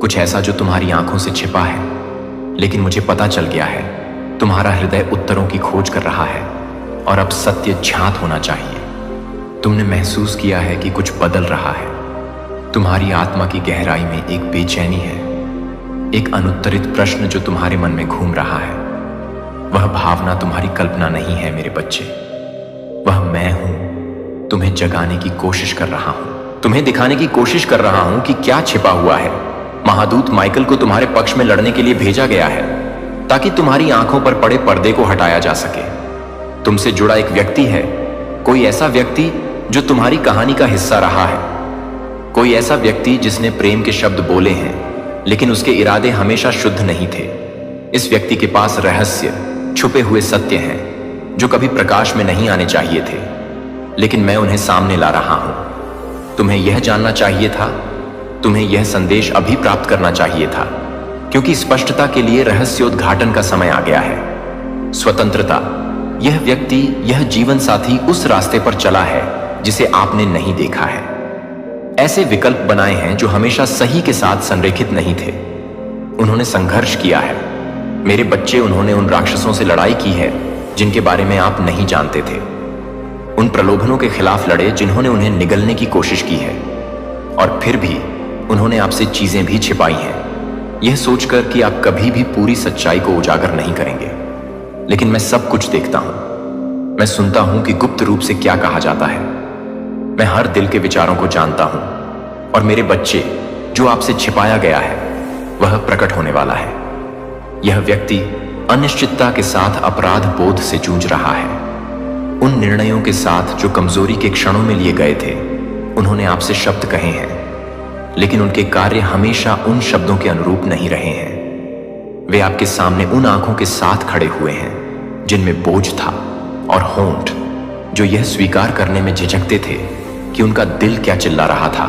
Speaker 1: कुछ ऐसा जो तुम्हारी आंखों से छिपा है। लेकिन मुझे पता चल गया है, तुम्हारा हृदय उत्तरों की खोज कर रहा है और अब सत्य ज्ञात होना चाहिए। तुमने महसूस किया है कि कुछ बदल रहा है। तुम्हारी आत्मा की गहराई में एक बेचैनी है, एक अनुत्तरित प्रश्न जो तुम्हारे मन में घूम रहा है। वह भावना तुम्हारी कल्पना नहीं है मेरे बच्चे, वह मैं हूं। तुम्हें जगाने की कोशिश कर रहा हूं, तुम्हें दिखाने की कोशिश कर रहा हूं कि क्या छिपा हुआ है। महादूत माइकल को तुम्हारे पक्ष में लड़ने के लिए भेजा गया है ताकि तुम्हारी आंखों पर पड़े पर्दे को हटाया जा सके। तुमसे जुड़ा एक व्यक्ति है, कोई ऐसा व्यक्ति जो तुम्हारी कहानी का हिस्सा रहा है, कोई ऐसा व्यक्ति जिसने प्रेम के शब्द बोले हैं लेकिन उसके इरादे हमेशा शुद्ध नहीं थे। इस व्यक्ति के पास रहस्य, छुपे हुए सत्य हैं जो कभी प्रकाश में नहीं आने चाहिए थे, लेकिन मैं उन्हें सामने ला रहा हूं। तुम्हें यह जानना चाहिए था, तुम्हें यह संदेश अभी प्राप्त करना चाहिए था, क्योंकि स्पष्टता के लिए रहस्योद्घाटन का समय आ गया है। स्वतंत्रता, यह व्यक्ति, यह जीवन साथी उस रास्ते पर चला है जिसे आपने नहीं देखा है। ऐसे विकल्प बनाए हैं जो हमेशा सही के साथ संरेखित नहीं थे। उन्होंने संघर्ष किया है मेरे बच्चे, उन्होंने उन राक्षसों से लड़ाई की है जिनके बारे में आप नहीं जानते थे। उन प्रलोभनों के खिलाफ लड़े जिन्होंने उन्हें निगलने की कोशिश की है। और फिर भी उन्होंने आपसे चीजें भी छिपाई हैं, यह सोचकर कि आप कभी भी पूरी सच्चाई को उजागर नहीं करेंगे। लेकिन मैं सब कुछ देखता हूं, मैं सुनता हूं कि गुप्त रूप से क्या कहा जाता है। मैं हर दिल के विचारों को जानता हूं और मेरे बच्चे, जो आपसे छिपाया गया है वह प्रकट होने वाला है। यह व्यक्ति अनिश्चितता के साथ अपराध बोध से जूझ रहा है। उन निर्णयों के साथ जो कमजोरी के क्षणों में लिए गए थे। उन्होंने आपसे शब्द कहे हैं, लेकिन उनके कार्य हमेशा उन शब्दों के अनुरूप नहीं रहे हैं। वे आपके सामने उन आंखों के साथ खड़े हुए हैं जिनमें बोझ था और होंठ जो यह स्वीकार करने में झिझकते थे कि उनका दिल क्या चिल्ला रहा था।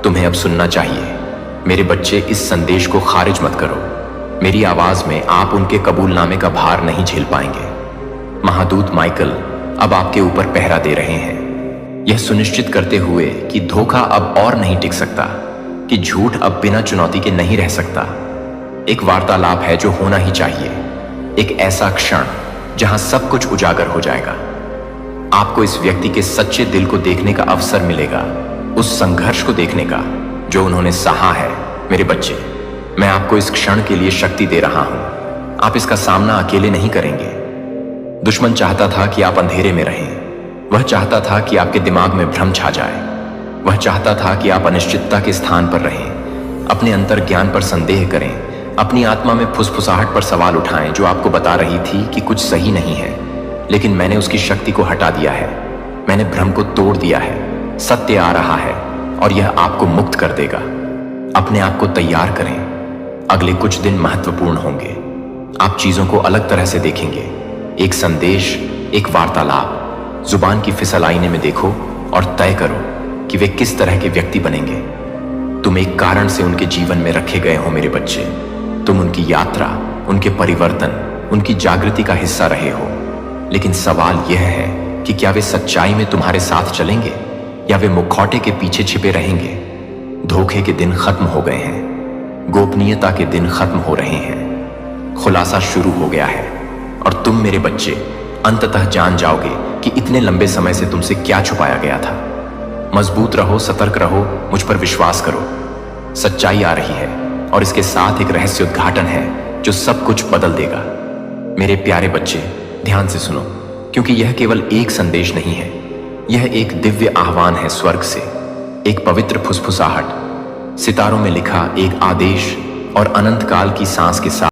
Speaker 1: तुम्हें अब सुनना चाहिए मेरे बच्चे, इस संदेश को खारिज मत करो। मेरी आवाज में आप उनके कबूलनामे का भार नहीं झेल पाएंगे। महादूत माइकल अब आपके ऊपर पहरा दे रहे हैं, यह सुनिश्चित करते हुए कि धोखा अब और नहीं टिक सकता, कि झूठ अब बिना चुनौती के नहीं रह सकता। एक वार्तालाप है जो होना ही चाहिए, एक ऐसा क्षण जहां सब कुछ उजागर हो जाएगा। आपको इस व्यक्ति के सच्चे दिल को देखने का अवसर मिलेगा, उस संघर्ष को देखने का जो उन्होंने सहा है। मेरे बच्चे, मैं आपको इस क्षण के लिए शक्ति दे रहा हूं। आप इसका सामना अकेले नहीं करेंगे। दुश्मन चाहता था कि आप अंधेरे में रहें, वह चाहता था कि आपके दिमाग में भ्रम छा जाए, वह चाहता था कि आप अनिश्चितता के स्थान पर रहें, अपने अंतर ज्ञान पर संदेह करें, अपनी आत्मा में फुसफुसाहट पर सवाल उठाएं जो आपको बता रही थी कि कुछ सही नहीं है। लेकिन मैंने उसकी शक्ति को हटा दिया है, मैंने भ्रम को तोड़ दिया है। सत्य आ रहा है और यह आपको मुक्त कर देगा। अपने आप को तैयार करें, अगले कुछ दिन महत्वपूर्ण होंगे। आप चीजों को अलग तरह से देखेंगे। एक संदेश, एक वार्तालाप, जुबान की फिसल आईने में देखो और तय करो कि वे किस तरह के व्यक्ति बनेंगे। तुम एक कारण से उनके जीवन में रखे गए हो मेरे बच्चे। तुम उनकी यात्रा, उनके परिवर्तन, उनकी जागृति का हिस्सा रहे हो। लेकिन सवाल यह है कि क्या वे सच्चाई में तुम्हारे साथ चलेंगे या वे मुखौटे के पीछे छिपे रहेंगे। धोखे के दिन खत्म हो गए हैं, गोपनीयता के दिन खत्म हो रहे हैं, खुलासा शुरू हो गया है और तुम मेरे बच्चे अंततः जान जाओगे कि इतने लंबे समय से तुमसे क्या छुपाया गया था। मजबूत रहो, सतर्क रहो, मुझ पर विश्वास करो। सच्चाई आ रही है और इसके साथ एक रहस्य उद्घाटन है जो सब कुछ बदल देगा। मेरे प्यारे बच्चे, ध्यान से सुनो, क्योंकि यह केवल एक संदेश नहीं है, यह एक दिव्य आह्वान है स्वर्ग से, एक पवित्र फुसफुसाहट, सितारों में लिखा एक आदेश और अनंत काल की सांस के साथ